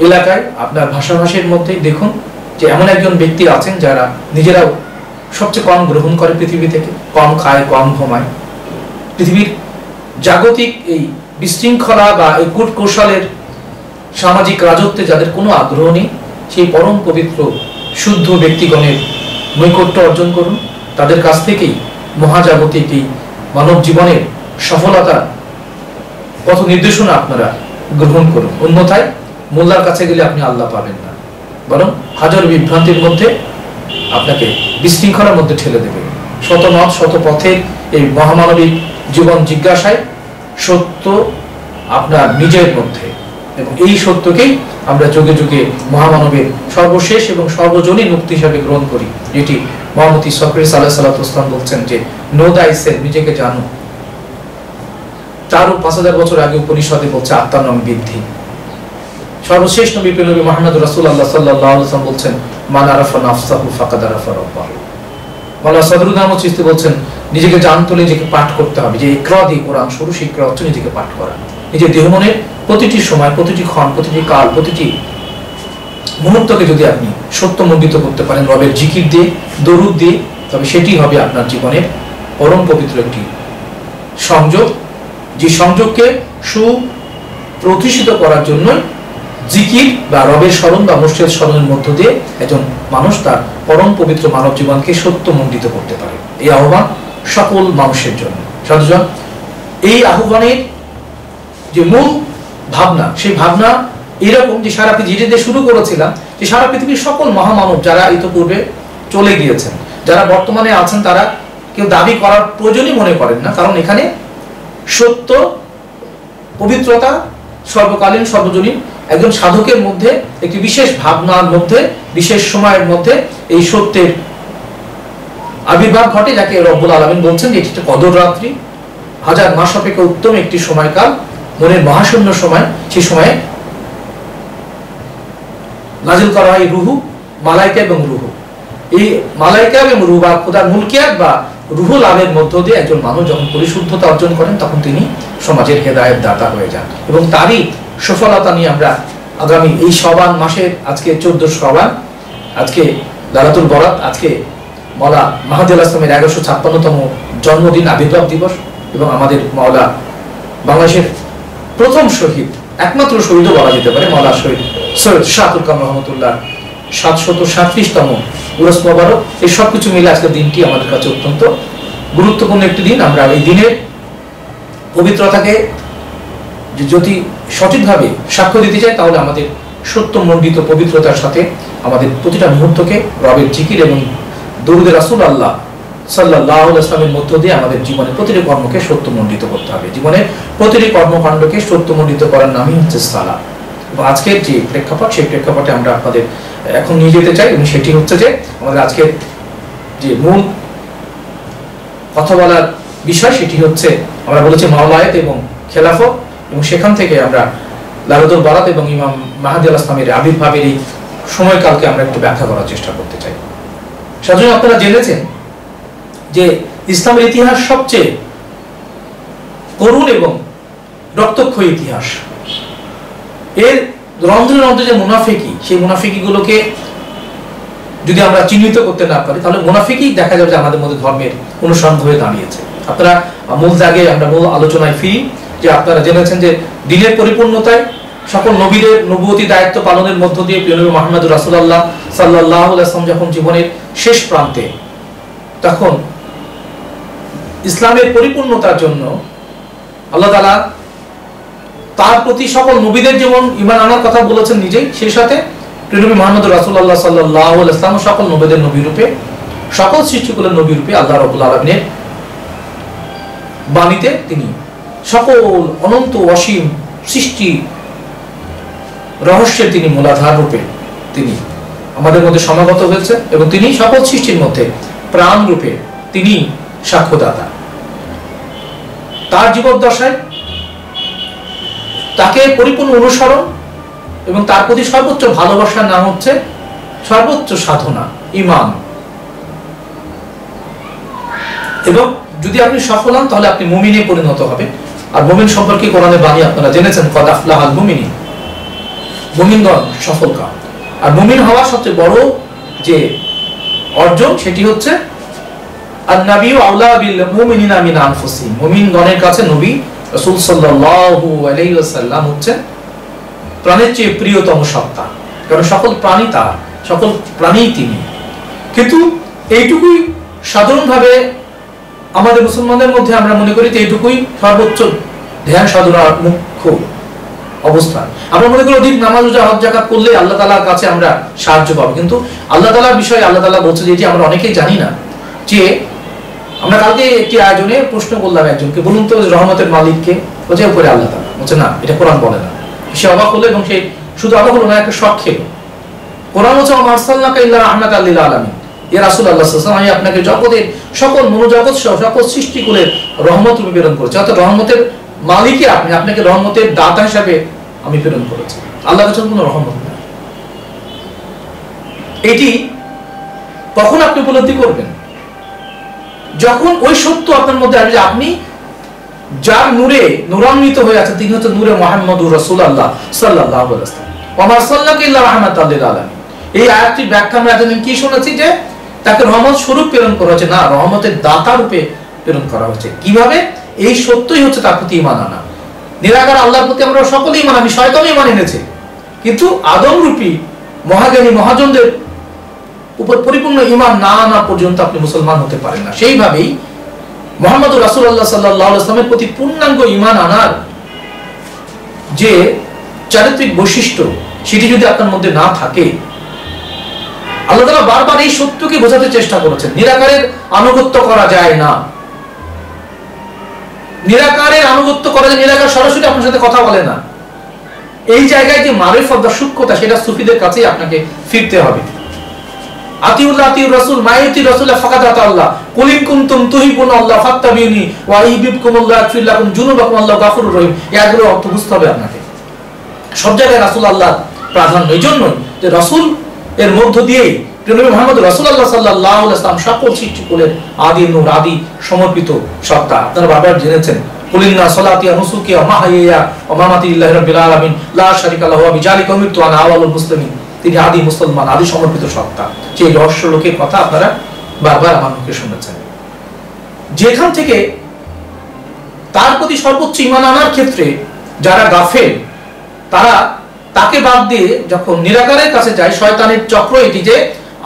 এলাকায়, আপনার ভাষাভাষীর মধ্যে দেখুন যে এমন একজন ব্যক্তি আছেন যারা নিজেরাও সবচেয়ে কম গ্রহণ করে পৃথিবী থেকে, কম খায়, কম ঘুমায়, পৃথিবীর জাগতিক এই বিশৃঙ্খলা বা এই কূট কৌশলের সামাজিক রাজত্বে যাদের কোনো আগ্রহ নেই, সেই পরম পবিত্র শুদ্ধ ব্যক্তিগণের নৈকট্য অর্জন করুন। তাদের কাছ থেকেই মহাজাগতিক এই মানব জীবনের সফলতা পথ নির্দেশনা আপনারা গ্রহণ করুন। অন্যথায় মোল্লার কাছে গেলে আপনি আল্লাহ পাবেন না, বরং হাজার বিভ্রান্তির মধ্যে আপনাকে বিশৃঙ্খলার মধ্যে ঠেলে দেবে। শত মত শত পথের এই মহামানবিক জীবন জিজ্ঞাসায় সত্য আপনার নিজের মধ্যে, এবং এই সত্যকেই আমরা যুগে যুগে মহামানবের সর্বশেষ এবং সর্বজনীন মুক্তি হিসাবে গ্রহণ করি, যেটি মহামতি সক্রেটিস আলাইহিস সালাতু ওয়াস সালাম বলছেন যে নো দাইসেলফ, নিজেকে জানো। তারও 5000 বছর আগে উপনিষদে বলছে আত্মার নাম বৃদ্ধি। সর্বশেষ নবী নবী মুহাম্মদ রাসূলুল্লাহ সাল্লাল্লাহু আলাইহি ওয়াসাল্লাম বলছেন মান আরাফা নাফসাহু ফাকাদ আরাফা রাব্বাহু। মাওলানা সদরুল আহমদ চিশতি বলছেন নিজেকে জানতে হলে নিজেকে পাঠ করতে হবে, যে ইকরা দিয়ে কোরআন শুরু, শিক্ষা হচ্ছে নিজেকে পাঠ করা। নিজের দেহ মনের প্রতিটি সময়, প্রতিটি ক্ষণ, প্রতিটি কাল, প্রতিটি মুহূর্তকে যদি আপনি সত্যমণ্ডিত করতে পারেন রবের জিকির দিয়ে, দরুদ দিয়ে, তবে সেটি হবে আপনার জীবনের পরম পবিত্র একটি সংযোগ, যে সংযোগকে সুপ্রতিষ্ঠিত করার জন্য জিকির বা রবের স্মরণ বা মুর্শিদ স্মরণের মধ্য দিয়ে একজন মানুষ তার পরম পবিত্র মানব জীবনকে সত্যমণ্ডিত করতে পারে। এই আহ্বান সকল মানুষের জন্য। সাধুজন, এই আহ্বানের যে মূল ভাবনা, সেই ভাবনা এরকম যে সারা পৃথিবী যেটা শুরু করেছিলাম, যে সারা পৃথিবীর সকল মহামানব যারা ইতিপূর্বে চলে গিয়েছেন, যারা বর্তমানে আছেন, তারা কেউ দাবি করার প্রয়োজনই মনে করেন না, কারণ এখানে সত্য, পবিত্রতা সর্বকালীন সর্বজনীন একজন সাধকের মধ্যে একটি বিশেষ ভাবনার মধ্যে, বিশেষ সময়ের মধ্যে এই সত্যের আবির্ভাব ঘটে, যাকে রব্বুল আলামিন বলছেন যে এটি একটা কদর রাত্রি, হাজার মাস অপেক্ষা উত্তম একটি সময়কাল, মনের মহাশূন্য সময়। সেই সময়ে নাজিল করা হয় রুহু, মালাইকা এবং রুহু। এই মালাইকা এবং রুহু বা খোদার মুলকিয়াত বা রুহু লাভের মধ্য দিয়ে একজন মানুষ যখন পরিশুদ্ধতা অর্জন করেন, তখন তিনি সমাজের হেদায়েত দাতা হয়ে যান, এবং তারই সফলতা নিয়ে আমরা আগামী এই শাবান মাসের আজকে 14 শাবান, আজকে লাইলাতুল বরাত, আজকে মাওলা মাহদী আলাইহিস সালামের 1156তম জন্মদিন, আবির্ভাব দিবস, এবং আমাদের মাওলা বাংলাদেশের প্রথম শহীদ, একমাত্র শহীদও বলা যেতে পারে, মাওলা শহীদ সৈয়দ শাহাতুল কাম রহমতুল্লাহ 737তম উরস মোবারক। এই সবকিছু মিলে আজকের দিনটি আমাদের কাছে অত্যন্ত গুরুত্বপূর্ণ একটি দিন। আমরা এই দিনের পবিত্রতাকে যদি সঠিকভাবে সাক্ষ্য দিতে চাই, তাহলে আমাদের সত্যমণ্ডিত পবিত্রতার সাথে আমাদের প্রতিটা মুহূর্তকে রবের জিকির এবং দরুদে রাসূলুল্লাহ সাল্লাল্লাহু আলাইহি ওয়াসাল্লামের মধ্য দিয়ে আমাদের জীবনের প্রতিটি কর্মকে সত্যমণ্ডিত করতে হবে। জীবনের প্রতিটি কর্মকাণ্ডকে সত্যমণ্ডিত করার নামই হচ্ছে সালাত। এবং আজকের যে প্রেক্ষাপট, সেই প্রেক্ষাপটে আমরা আপনাদের এখন নিয়ে যেতে চাই, এবং সেটি হচ্ছে যে আমাদের আজকের যে মূল কথা বলার বিষয়, সেটি হচ্ছে আমরা বলেছি মাওলায়াত এবং খেলাফত, এবং সেখান থেকে আমরা লারদুল বারাত এবং ইমাম মাহদী আলাইহিস সালামের আবির্ভাবের এই সময়কালকে আমরা একটু ব্যাখ্যা করার চেষ্টা করতে চাই। সাধারণত আপনারা জেনেছেন যে ইসলামের ইতিহাস সবচেয়ে করুণ এবং রক্তক্ষয়ী ইতিহাস। এর রন্ধ্রে রন্ধ্রে যে মুনাফিকি, সেই মুনাফিকিগুলোকে যদি আমরা চিহ্নিত করতে না পারি, তাহলে মুনাফিকি দেখা যাবে যে আমাদের মধ্যে ধর্মের অনুসরণ হয়ে দাঁড়িয়েছে। আপনারা মূল জায়গায় আমরা মূল আলোচনায় ফিরি, যে আপনারা জেনেছেন যে দিনের পরিপূর্ণতায় সকল নবীদের নবুয়তি দায়িত্ব পালনের মধ্য দিয়ে প্রিয় নবী মুহাম্মদ রাসূলুল্লাহ সাল্লাল্লাহু আলাইহি ওয়াসাল্লাম যখন জীবনের শেষ প্রান্তে, তখন ইসলামের পরিপূর্ণতার জন্য আল্লাহ তাআলা তার প্রতি সকল নবীদের যেমন ঈমান আনার কথা বলেছেন নিজেই, সেই সাথে প্রিয় নবী মুহাম্মদ রাসূলুল্লাহ সাল্লাল্লাহু আলাইহি ওয়াসাল্লাম সকল নবীদের নবী রূপে, সকল সৃষ্টিকুলের নবী রূপে আল্লাহ রাব্বুল আলামিনের বাণীতে তিনি সকল অনন্ত অসীম সৃষ্টি রহস্যের তিনি মূলাধার রূপে তিনি আমাদের মধ্যে সমাগত হয়েছে, এবং তিনি সকল সৃষ্টির মধ্যে প্রাণ রূপে তিনি সাক্ষ্যদাতা। তার জীবদ্দশায় তাকে পরিপূর্ণ অনুসরণ এবং তার প্রতি সর্বোচ্চ ভালোবাসার নাম হচ্ছে সর্বোচ্চ সাধনা, ঈমান। এবং যদি আপনি সফল হন, তাহলে আপনি মুমিনে পরিণত হবেন। আর মুমিন সম্পর্কে কোরআনের বাণী আপনারা জেনেছেন, কদ আফলাহাল মুমিনিন, মুমিনগণ সফল কাম। আর মুমিন হওয়া সবচেয়ে বড় যে অর্জন, সেটি হচ্ছে আন-নাবিয়্যু আওলা বিল মুমিনিনা মিন আনফুসিহিম, মুমিনগণের কাছে নবী রাসূল সাল্লাল্লাহু আলাইহি ওয়াসাল্লাম হচ্ছে প্রাণের চেয়ে প্রিয়তম সত্তা, কারণ সকল প্রাণী তার, সকল প্রাণী তিনি। কিন্তু এইটুকুই সাধারণভাবে আমাদের মুসলমানদের মধ্যে আমরা মনে করি যে এইটুকুই সর্বোচ্চ ধ্যান সাধনার মুখ্য অবস্থা। আমরা মনে করি অধিক নামাজ রোজা হজ যাকাত করলে আল্লাহ তাআলার কাছে আমরা সাহায্য পাবো, কিন্তু আল্লাহ তাআলার বিষয়ে আল্লাহ তাআলা বলছে যে আমরা অনেকেই জানি না। যে আমরা কালকে একটি আয়োজনে প্রশ্ন করলাম একজনকে, বলুন তো রহমতের মালিককে? বলছে উপরে আল্লাহ তাআলা। বলছে না, এটা কোরআন বলে না। সে অবাক হলো, এবং সে শুধু অবাক হলো না, একটা শক খেলো। কোরআন বলছে ওয়া আরসালনাকা ইল্লা রাহমাতাল লিল আলামিন, ইয়া রাসূলুল্লাহ সাল্লাল্লাহু আলাইহি ওয়াসাল্লাম, আমি আপনাকে জগতের সকল মনোজগৎ সহ সকল সৃষ্টিকুলের রহমত রূপে প্রেরণ করেছি। অর্থাৎ রহমতের মালিকই আপনি, আপনাকে রহমতের দাতা হিসাবে আমি প্রেরণ করেছি। আল্লাহর কাছে কোনো রহমত নেই। এটি কখন আপনি উপলব্ধি করবেন? যখন ওই সত্য আপনার মধ্যে আসবে যে আপনি যার নূরে নূরান্বিত হয়ে আছেন, তিনি হচ্ছেন নূরে মুহাম্মদুর রাসূলুল্লাহ সাল্লাল্লাহু আলাইহি ওয়াসাল্লাম। ওয়া মা আরসালনাকা ইল্লা রাহমাতাল লিল আলামিন, এই আয়াতটির ব্যাখ্যা আমরা এতদিন কি শুনেছি? যে তাকে রহমত স্বরূপ প্রেরণ করা হয়েছে, না, রহমতের দাতা রূপে প্রেরণ করা হয়েছে। কিভাবে? এই সত্যই হচ্ছে তার প্রতি ঈমান আনা। নিরাকার আল্লাহর প্রতি আমরা সকলেই ঈমান আনি, শয়তানও ঈমান এনেছে, কিন্তু আদম রূপী মহাজ্ঞানী মহাজনদের উপর পরিপূর্ণ ঈমান না আনা পর্যন্ত আপনি মুসলমান হতে পারেন না। সেইভাবেই মুহাম্মদুর রাসূলুল্লাহ সাল্লাল্লাহু আলাইহি ওয়াসাল্লামের প্রতি পূর্ণাঙ্গ ঈমান আনার যে চারিত্রিক বৈশিষ্ট্য, সেটি যদি আপনার মধ্যে না থাকে, আল্লাহ তাআলা বারবার এই সত্যকে বোঝাতে চেষ্টা করেছেন। নিরাকারের আনুগত্য করা যায় না, নিরাকারের আনুগত্য করা যায়, নিরাকার সরাসরি আপনার সাথে কথা বলে না। এই জায়গায় যে মারিফত বা সূক্ষ্মতা, সেটা সুফিদের কাছেই আপনাকে ফিরতে হবে। আতিউল্লাহ আতিউর রাসূল, মাইতি রাসূলা ফাকাত আতাল্লাহ, কুল ইন কুনতুম তুহিব্বুনাল্লাহ ফাত্তাবিউনি ওয়া ইউহিব্বুকুমুল্লাহ ইয়াগফির লাকুম যুনুবাকুম আল্লাহু গাফুরুর রহিম। এগুলো অর্থ বুঝতে হবে আপনাকে। সব জায়গায় রাসূল আল্লাহ প্রাধান্য, এইজন্যই যে রাসূল এর মধ্য দিয়েই প্রিয় নবী মুহাম্মদ রাসূলুল্লাহ সাল্লাল্লাহু আলাইহি ওয়াসাল্লাম সকল সৃষ্টিকুলের আদি নূর, আদি সমর্পিত সত্তা। আপনারা বারবার জেনেছেন, কুলিন্না সালাতি ওয়া নুসুকি ওয়া মাহইয়া ওয়া মামাতি লিল্লাহি রাব্বিল আলামিন লা শারিকা লাহু ওয়া বিযালিকা উমিরতু আনা আওয়ালুল মুসলিমিন। তিনি আদি মুসলমান, আদি সমর্পিত সত্তা। যে রহস্য লোকের কথা আপনারা বারবার আমার মুখে শুনেছেন। যেখান থেকে তার প্রতি সর্বোচ্চ ঈমান আনার ক্ষেত্রে যারা গাফেল, তারা তাকে বাদ দিয়ে যখন নিরাকারের কাছে যায়, শয়তানের চক্র এটি যে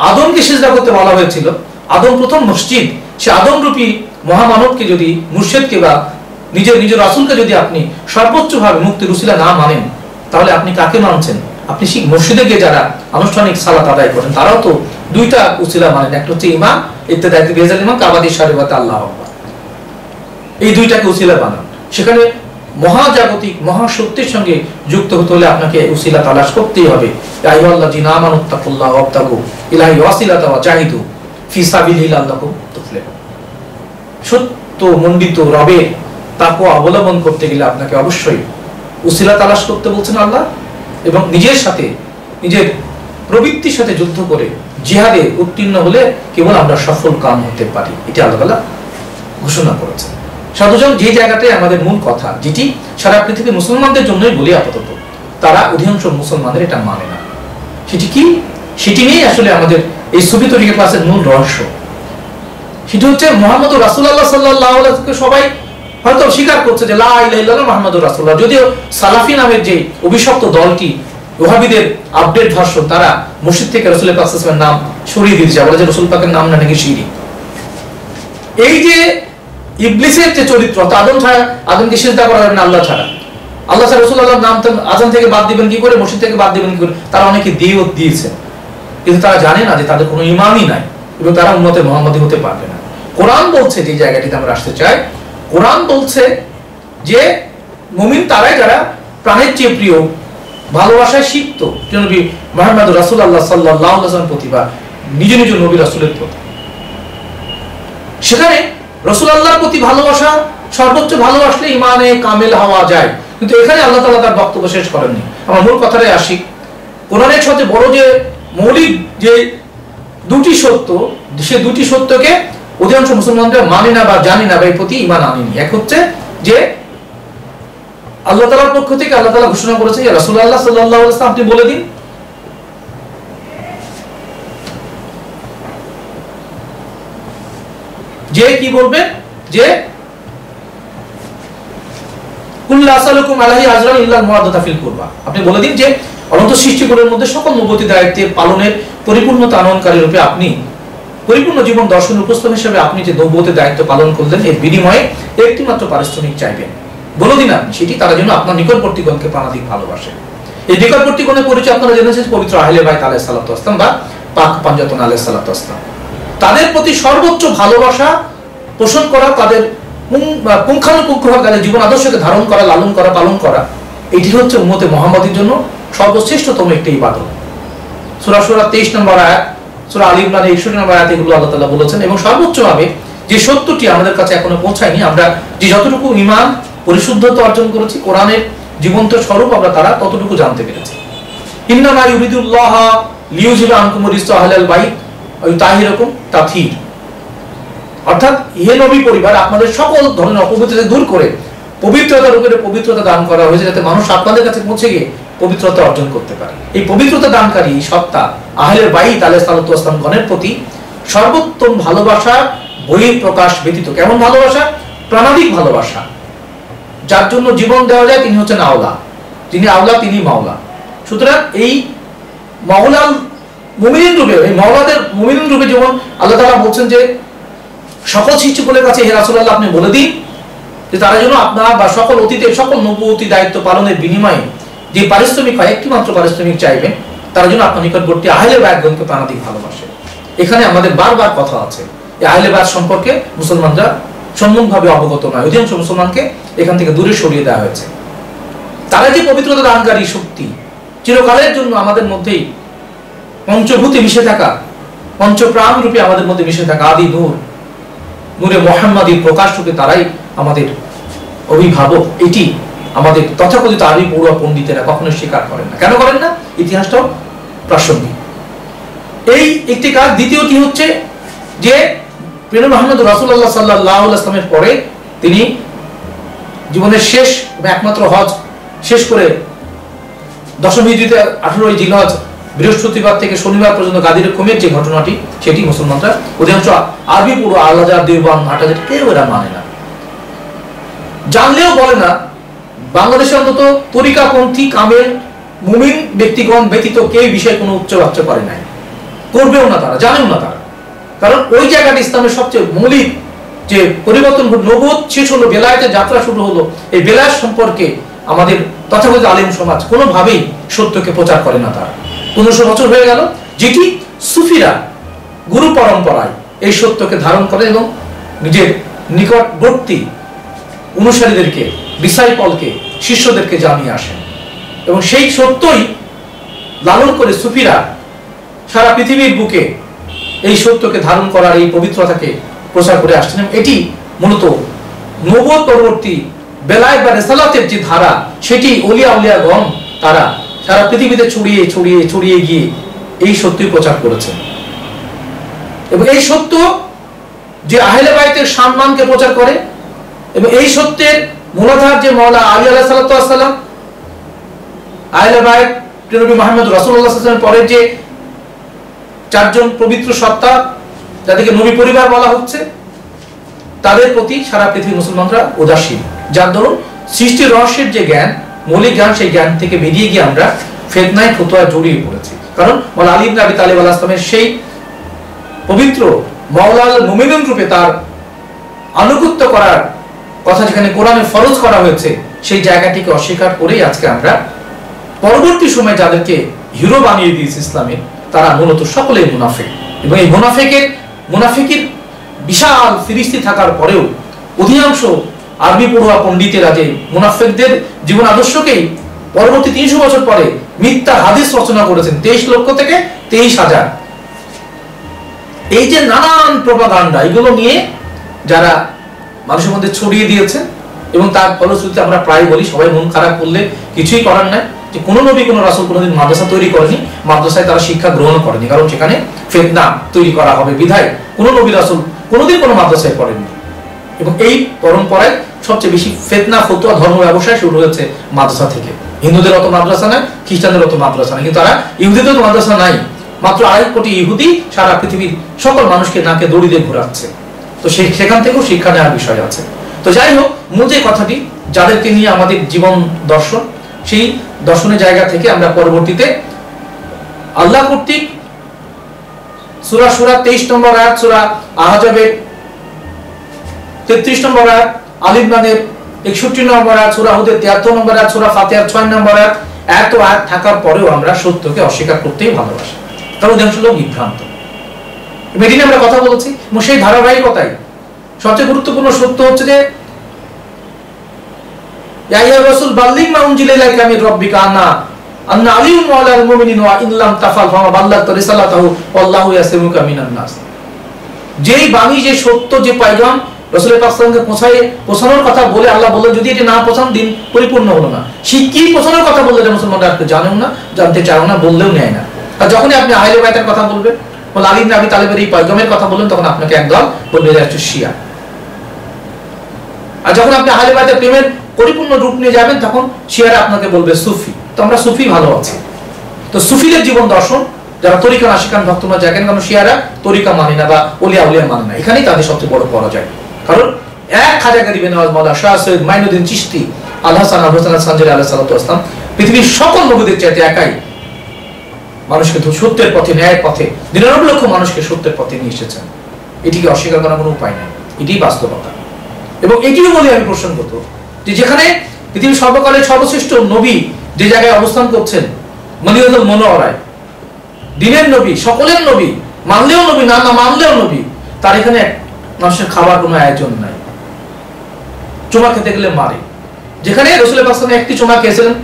আদমকে সিজদা করতে বলা হয়েছিল। আদম প্রথম মসজিদ, সে আদম রূপী মহামানবকে যদি, মুর্শিদকে বা নিজের রাসূলকে যদি আপনি সর্বোচ্চ ভাবে মুক্তির উসিলা না মানেন, তাহলে আপনি কাকে মানছেন? আপনি শিখ মসজিদে গিয়ে যারা আনুষ্ঠানিক সালাত আদায় করেন তারাও তো দুইটা উসিলা মানেন, একটা হচ্ছে ইমাম ইত্তেদায়ে বিহাজাল ইমাম কাবাদি শারিবাতে আল্লাহু আকবার, এই দুইটাকে উসিলা বানান। সেখানে মহাজাগতিক মহাশক্তির সঙ্গে যুক্ত হতে হলে আপনাকে উসিলা তালাশ করতেই হবে। ইয়া আইয়ুহাল্লাযীনা আমানুত্তাকুল্লাহ ওয়াবতাগু ইলাইহি ওয়াসিলাতা ওয়া জাহিদু ফি সাবিলিহি লাআল্লাকুম তুফলিহুন। সত্য মণ্ডিত রবের তাকওয়া অবলম্বন করতে গেলে আপনাকে অবশ্যই উসিলা তালাশ করতে বলছেন আল্লাহ, এবং নিজের সাথে নিজের প্রবৃত্তির সাথে যুদ্ধ করে জিহাদে উত্তীর্ণ হলে কেবল আমরা সফল কাম হতে পারি, এটা আল্লাহ তাআলা ঘোষণা করেছেন। সাধুজন যে জায়গাটায় আমাদের মূল কথা, যেটি সারা পৃথিবীর মুসলমানদের জন্যই বলি আপাতত, তারা অধিকাংশ মুসলমানদের এটা মানে না। সেটি কি? সেটি নিয়েই আসলে আমাদের এই সুফি তরিকা ক্লাসের মূল রহস্য। সেটি হচ্ছে মুহাম্মদুর রাসূলুল্লাহ সাল্লাল্লাহু আলাইহি ওয়াসাল্লাম সবাই হয়তো স্বীকার করছে যে লা ইলাহা ইল্লাল্লাহ মুহাম্মাদুর রাসূলুল্লাহ, যদিও সালাফি নামের যে অভিশপ্ত দলটি ওহাবীদের আপডেট ভার্সন, তারা মসজিদ থেকে রাসূল পাক সাল্লাল্লাহু আলাইহি ওয়াসাল্লামের নাম সরিয়ে দিয়েছে, বলে যে রাসূল পাকের নাম না নাকি শিরক। এই যে ইবলিসের যে চরিত্র, আদম ছাড়া, আদমকে সিজদা করা যাবে না আল্লাহ ছাড়া, আল্লাহ ছাড়া রাসূলুল্লাহর নাম আযান থেকে বাদ দিবেন কি করে, মসজিদ থেকে বাদ দিবেন কি করে, তারা অনেকে দিয়েও দিয়েছে, কিন্তু তারা জানে না যে তাদের কোনো ইমানই নাই এবং তারা উম্মতে মুহাম্মাদী হতে পারবে না। কোরআন বলছে, যে জায়গাটিতে আমরা আসতে চাই, কোরআন বলছে যে মুমিন তারাই যারা প্রাণের চেয়ে প্রিয়, ভালোবাসায় সিক্ত নবী মুহাম্মদ রাসূলুল্লাহ সাল্লাল্লাহু আলাইহি ওয়াসাল্লাম প্রতি বা নিজ নিজ নবী রাসূলের প্রতি। সেখানে রাসূলুল্লাহর প্রতি ভালোবাসা সর্বোচ্চ ভালোবাসলে ইমানে কামেল হওয়া যায়, কিন্তু এখানে আল্লাহ তাআলা তার বক্তব্য শেষ করেননি। আমরা মূল কথাটায় আসি। কোরআনের সাথে বড় যে মৌলিক যে দুটি সত্য, সে দুটি সত্যকে অধিকাংশ মুসলমানরা মানে না বা জানি না বা এর প্রতি ঈমান আনেনি। এক হচ্ছে যে আল্লাহ তাআলার পক্ষ থেকে আল্লাহ তাআলা ঘোষণা করেছে যে রাসূলুল্লাহ সাল্লাল্লাহু আলাইহি ওয়াসাল্লাম আপনি বলে দিন, যে কি বলবেন, যে কুল্লু আসালুকুম আলাইহি আজরান ইল্লা মুআদ্দাতা ফিল কুরবা, আপনি বলে দিন যে অনন্ত সৃষ্টিগুলোর মধ্যে সকল নবুয়তি দায়িত্ব পালনের পরিপূর্ণতা আনয়নকারী রূপে আপনি পরিপূর্ণ জীবন দর্শন উপস্থাপন হিসেবে আপনি যে নবুয়তের দায়িত্ব পালন করলেন, এর বিনিময়ে একটি মাত্র পারিশ্রমিক চাইবেন। বলে দিন আপনি সেটি তারা যেন আপনার নিকটবর্তীগণকে প্রাণাধিক ভালোবাসে। এই নিকটবর্তীগণের পরিচয় আপনারা জেনেছেন পবিত্র আহলে বাইত আলাইহিস সালাতু ওয়াস সালাম বা পাক পাঞ্জাতন আলাইহিস সালাতু ওয়াস সালাম। তাদের প্রতি সর্বোচ্চ ভালোবাসা পোষণ করা, তাদের পুঙ্খানুপুঙ্খভাবে তাদের জীবন আদর্শকে ধারণ করা, লালন করা, পালন করা, এটি হচ্ছে উম্মতে মুহাম্মাদীর জন্য সর্বশ্রেষ্ঠতম একটি ইবাদত। সূরা সূরা 23 নম্বর আয়াত, সূরা আলী ইমরান 61 নম্বর আয়াতে এগুলো আল্লাহ তাআলা বলেছেন। এবং সর্বোচ্চভাবে যে সত্যটি আমাদের কাছে এখনো পৌঁছায়নি, আমরা যে যতটুকু ঈমান পরিশুদ্ধতা অর্জন করেছি, কোরআনের জীবন্ত স্বরূপ আমরা তারা ততটুকু জানতে পেরেছি। ইন্নামা ইউরিদুল্লাহ লিইউযিবা আনকুম রিজসা আহলাল বাইত ওয়া ইউতাহিরাকুম তাতহীর, অর্থাৎ হে নবী পরিবার, আপনাদের সকল ধরনের অপবিত্রতা দূর করে পবিত্রতার উপরে পবিত্রতা দান করা হয়েছে, যাতে মানুষ আপনাদের কাছে পৌঁছে গিয়ে পবিত্রতা অর্জন করতে পারে। এই পবিত্রতা দানকারী সত্তা আহলে বাইত আলাইহিস সালাতু ওয়াস সালাম গণের প্রতি সর্বোত্তম ভালোবাসা বহিঃ প্রকাশ ব্যতীত, কেমন ভালোবাসা? প্রাণাধিক ভালোবাসা। যার জন্য জীবন দেওয়া যায় তিনি হচ্ছেন আওলা, যিনি আওলা তিনি মাওলা। সুতরাং এই মাওলা মুমিন রূপে, এই মাওলাদের মুমিন রূপে যেমন আল্লাহ তাআলা বলছেন যে সকল সৃষ্টিকুলের কাছে হে রাসূলুল্লাহ আপনি বলে দিন যে তারা যেন আপনার বা সকল অতীতের সকল নবুয়তি দায়িত্ব পালনের বিনিময়ে যে পারিশ্রমিক হয়, একটি মাত্র পারিশ্রমিক চাইবেন, তারা যেন আপনার নিকটবর্তী আহলে বাইতগণকে প্রাণাধিক ভালোবাসে। এখানে আমাদের বারবার কথা আছে, এই আহলে বাইত সম্পর্কে মুসলমানরা সম্যকভাবে অবগত নয়, অধিকাংশ মুসলমানকে এখান থেকে দূরে সরিয়ে দেওয়া হয়েছে। তারা যে পবিত্রতা দানকারী শক্তি, চিরকালের জন্য আমাদের মধ্যেই পঞ্চভূতে মিশে থাকা, পঞ্চপ্রাণ রূপে আমাদের মধ্যে মিশে থাকা আদি নূর, নূরে মুহাম্মাদী প্রকাশ রূপে তারাই আমাদের অভিভাবক। এটি আমাদের তথাকথিত আরবি পড়ুয়া পণ্ডিতেরা কখনো স্বীকার করেন না। কেন করেন না? ইতিহাসটাও প্রাসঙ্গিক। এই একটি কাজ। দ্বিতীয়টি হচ্ছে যে প্রিয় মুহাম্মদ রাসূলুল্লাহ সাল্লাল্লাহু আলাইহি ওয়াসাল্লামের পরে তিনি জীবনের শেষ একমাত্র হজ শেষ করে দশম হিজরিতে 18 জিলহজ বৃহস্পতিবার থেকে শনিবার পর্যন্ত গাদির কমের যে ঘটনাটি, সেটি মুসলমানরা অধিকাংশ আরবি পুরো আল্লাহ দেওবান হাটাজার কেউ এরা মানে না, জানলেও বলে না। বাংলাদেশে অন্তত তরিকাপন্থী কামেল মুমিন ব্যক্তিগণ ব্যতীত কেউ বিষয়ে কোনো উচ্চবাচ্য করে নাই, করবেও না, তারা জানেও না তারা। কারণ ওই জায়গাটা ইসলামের সবচেয়ে মৌলিক যে পরিবর্তন নবুয়ত শেষ হলো, বেলায়েতের যাত্রা শুরু হলো, এই বেলায়েত সম্পর্কে আমাদের তথাকথিত আলেম সমাজ কোনোভাবেই সত্যকে প্রচার করে না। তারা 1500 বছর হয়ে গেল, যেটি সুফিরা গুরু পরম্পরায় এই সত্যকে ধারণ করে এবং নিজের নিকটবর্তী অনুসারীদেরকে, ডিসাইপলকে, শিষ্যদেরকে জানিয়ে আসেন এবং সেই সত্যই লালন করে সুফিরা সারা পৃথিবীর বুকে এই সত্যকে ধারণ করার, এই পবিত্রতাকে প্রচার করে আসছেন। এটি মূলত নবুয়ত পরবর্তী বেলায়েত বা রিসালাতের যে ধারা, সেটি ওলিয়া উলিয়াগণ তারা সারা পৃথিবীতে ছড়িয়ে ছড়িয়ে ছড়িয়ে গিয়ে এই সত্যই প্রচার করেছেন। এবং এই সত্য যে আহলে বাইতের সম্মানকে প্রচার করে এবং এই সত্যের মূলাধার যে মাওলা আলী আলাইহিস সালাতু ওয়াস সালাম, আহলে বাইত নবী মুহাম্মদ রাসূলুল্লাহ সাল্লাল্লাহু আলাইহি ওয়াসাল্লামের পরে যে চারজন পবিত্র সত্তা যাদেরকে নবী পরিবার বলা হচ্ছে, তাদের প্রতি সারা পৃথিবীর মুসলমানরা উদাসীন, যার দরুন সৃষ্টির রহস্যের যে জ্ঞান, মৌলিক জ্ঞান, সেই জ্ঞান থেকে বেরিয়ে গিয়ে আমরা ফিতনায় ফতোয়া জড়িয়ে পড়েছি। কারণ মাওলানা আলী ইবনে আবি তালিব আলাইহিস সালামের সেই পবিত্র মাওলাল মুমিনুন রূপে তার আনুগত্য করার কথা যেখানে কোরআনে ফরজ করা হয়েছে, সেই জায়গাটিকে অস্বীকার করেই আজকে আমরা পরবর্তী সময় যাদেরকে হিরো বানিয়ে দিয়েছে ইসলামে, তারা মূলত সকলেই মুনাফিক। এবং এই মুনাফিকের বিশাল ফিরিস্তি থাকার পরেও অধিকাংশ আরবি পড়ুয়া পণ্ডিতেরা যে মুনাফিকদের জীবন আদর্শকেই পরবর্তী 300 বছর পরে মিথ্যা হাদিস রচনা করেছেন, 23 লক্ষ থেকে 23,000। এই যে নানান প্রপাগান্ডা, এগুলো নিয়ে যারা মানুষের মধ্যে ছড়িয়ে দিয়েছে এবং তার ফলশ্রুতিতে আমরা প্রায় বলি, সবাই মন খারাপ করলে কিছুই করার নাই, যে কোনো নবী কোনো রাসূল কোনোদিন মাদ্রাসা তৈরি করেনি, মাদ্রাসায় তারা শিক্ষা গ্রহণ করেনি, কারণ সেখানে ফিতনা তৈরি করা হবে বিধায় কোনো নবী রাসূল কোনোদিন কোনো মাদ্রাসায় পড়েননি। এবং এই পরম্পরায় সবচেয়ে বেশি ফিতনা, ফতোয়া, ধর্ম ব্যবসায় শুরু হয়েছে মাদ্রাসা থেকে। হিন্দুদের অত মাদ্রাসা নাই, খ্রিস্টানদের অত মাদ্রাসা নাই, কিন্তু তারা ইহুদিদের তো মাদ্রাসা নাই, মাত্র 2.5 কোটি ইহুদি সারা পৃথিবীর সকল মানুষকে নাকে দড়ি দিয়ে ঘোরাচ্ছে। তো সেখান থেকেও শিক্ষা নেওয়ার বিষয় আছে। তো যাই হোক, মূল যে কথাটি, যাদেরকে নিয়ে আমাদের জীবন দর্শন, সেই দর্শনের জায়গা থেকে আমরা পরবর্তীতে আল্লাহ কর্তৃক সূরা 23 নম্বর আয়াত, সূরা আহজাবের 33 নম্বর আয়াত, আলী ইমরানের 61 নম্বর আয়াত, সূরা হুদের 73 নম্বর আয়াত, সূরা ফাতিহার 6 নম্বর আয়াত, এত আয়াত থাকার পরেও আমরা সত্যকে অস্বীকার করতেই ভালোবাসি। কারণ অধিকাংশ লোক বিভ্রান্ত। এটি নিয়ে আমরা কথা বলছি এবং সেই ধারাবাহিকতায় সবচেয়ে গুরুত্বপূর্ণ সত্য হচ্ছে যে ইয়া আইয়ুহার রাসূল বাল্লিগ মা উনজিলা ইলাইকা মির রাব্বিকা আন্না আলিয়্যুম মাওলাল মুমিনিন ওয়া ইন লাম তাফআল ফামা বাল্লাগতা রিসালাতাহু ওয়াল্লাহু ইয়াসিমুকা মিনান নাস। যেই বাণী, যে সত্য, যে পয়গাম রাসূল পাক সাল্লাল্লাহু আলাইহি ওয়াসাল্লামকে পৌঁছানোর কথা বলে আল্লাহ বললেন, যদি এটা না পৌঁছান দিন পরিপূর্ণ হলো না। সেই কি পৌঁছানোর কথা বললে এটা মুসলমানরা জানেও না, জানতে চাও না, বললেও নেয় না। আর যখনই আপনি আহলে বাইতের কথা বলবেন, মাওলানা আলী ইবনে আবি তালিবের এই পয়গামের কথা বললেন, তখন আপনাকে একদল বলবে এটা হচ্ছে শিয়া। আর যখন আপনি আহলে বাইতের প্রেমের পরিপূর্ণ রূপ নিয়ে যাবেন, তখন শিয়ারা আপনাকে বলবে সুফি। তো আমরা সুফি ভালো আছি। তো সুফিদের জীবন দর্শন, যারা তরিকা আশিকান ভক্তরা জানেন, কারণ শিয়ারা তরিকা মানে না বা ওলিয়া উলিয়া মানে না, এখানেই তাদের সবচেয়ে বড় পরাজয়। কারণ এক খাজা গরিবে নওয়াজ মাওলানা শাহ সৈয়দ মাইনুদ্দিন চিশতি আল হাসান আল হোসেন সানজারি আলাইহিস সালাতু ওয়াস সালাম পৃথিবীর সকল নবীদের চাইতে একাই মানুষকে সত্যের পথে, ন্যায়ের পথে, 99 লক্ষ মানুষকে সত্যের পথে নিয়ে এসেছেন। এটিকে অস্বীকার করার কোনো উপায় নাই, এটিই বাস্তবতা। এবং এটিও বলি আমি প্রসঙ্গত যে যেখানে পৃথিবীর সর্বকালের সর্বশ্রেষ্ঠ নবী যে জায়গায় অবস্থান করছেন, মদিনাতুল মুনাওয়ারায়, দিনের নবী, সকলের নবী, মানলেও নবী, না মানলেও নবী, তার এখানে মানুষের খাবার কোনো আয়োজন নাই। চুমা খেতে গেলে মারে। যেখানে রাসূল পাক সাল্লাল্লাহু আলাইহি ওয়াসাল্লাম একটি চুমা খেয়েছিলেন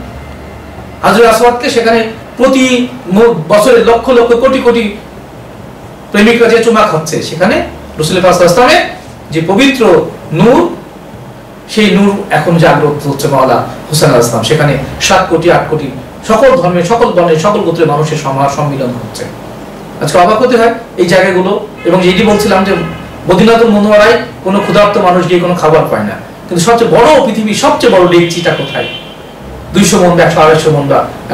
হাজরে আসওয়াদকে, সেখানে প্রতি বছরে লক্ষ লক্ষ কোটি কোটি প্রেমিকরা যে চুমা খাচ্ছে, সেখানে রাসূল পাক সাল্লাল্লাহু আলাইহি ওয়াসাল্লামের যে পবিত্র নূর, সেই নূর এখন জাগ্রত হচ্ছে মাওলানা হোসেন আলাইহিস সালাম। সেখানে 7 কোটি 8 কোটি সকল ধর্মের, সকল বর্ণের, সকল গোত্রের মানুষের সম্মিলন হচ্ছে। আজকে অবাক হতে হয় এই জায়গাগুলো। এবং যেটি বলছিলাম যে মদিনাতুল মুনাওয়ারায় কোনো ক্ষুধার্ত মানুষ গিয়ে কোনো খাবার পায় না, কিন্তু সবচেয়ে বড়, পৃথিবীর সবচেয়ে বড় ডেকচিটা কোথায়? 200 মন, 100, 250 মন,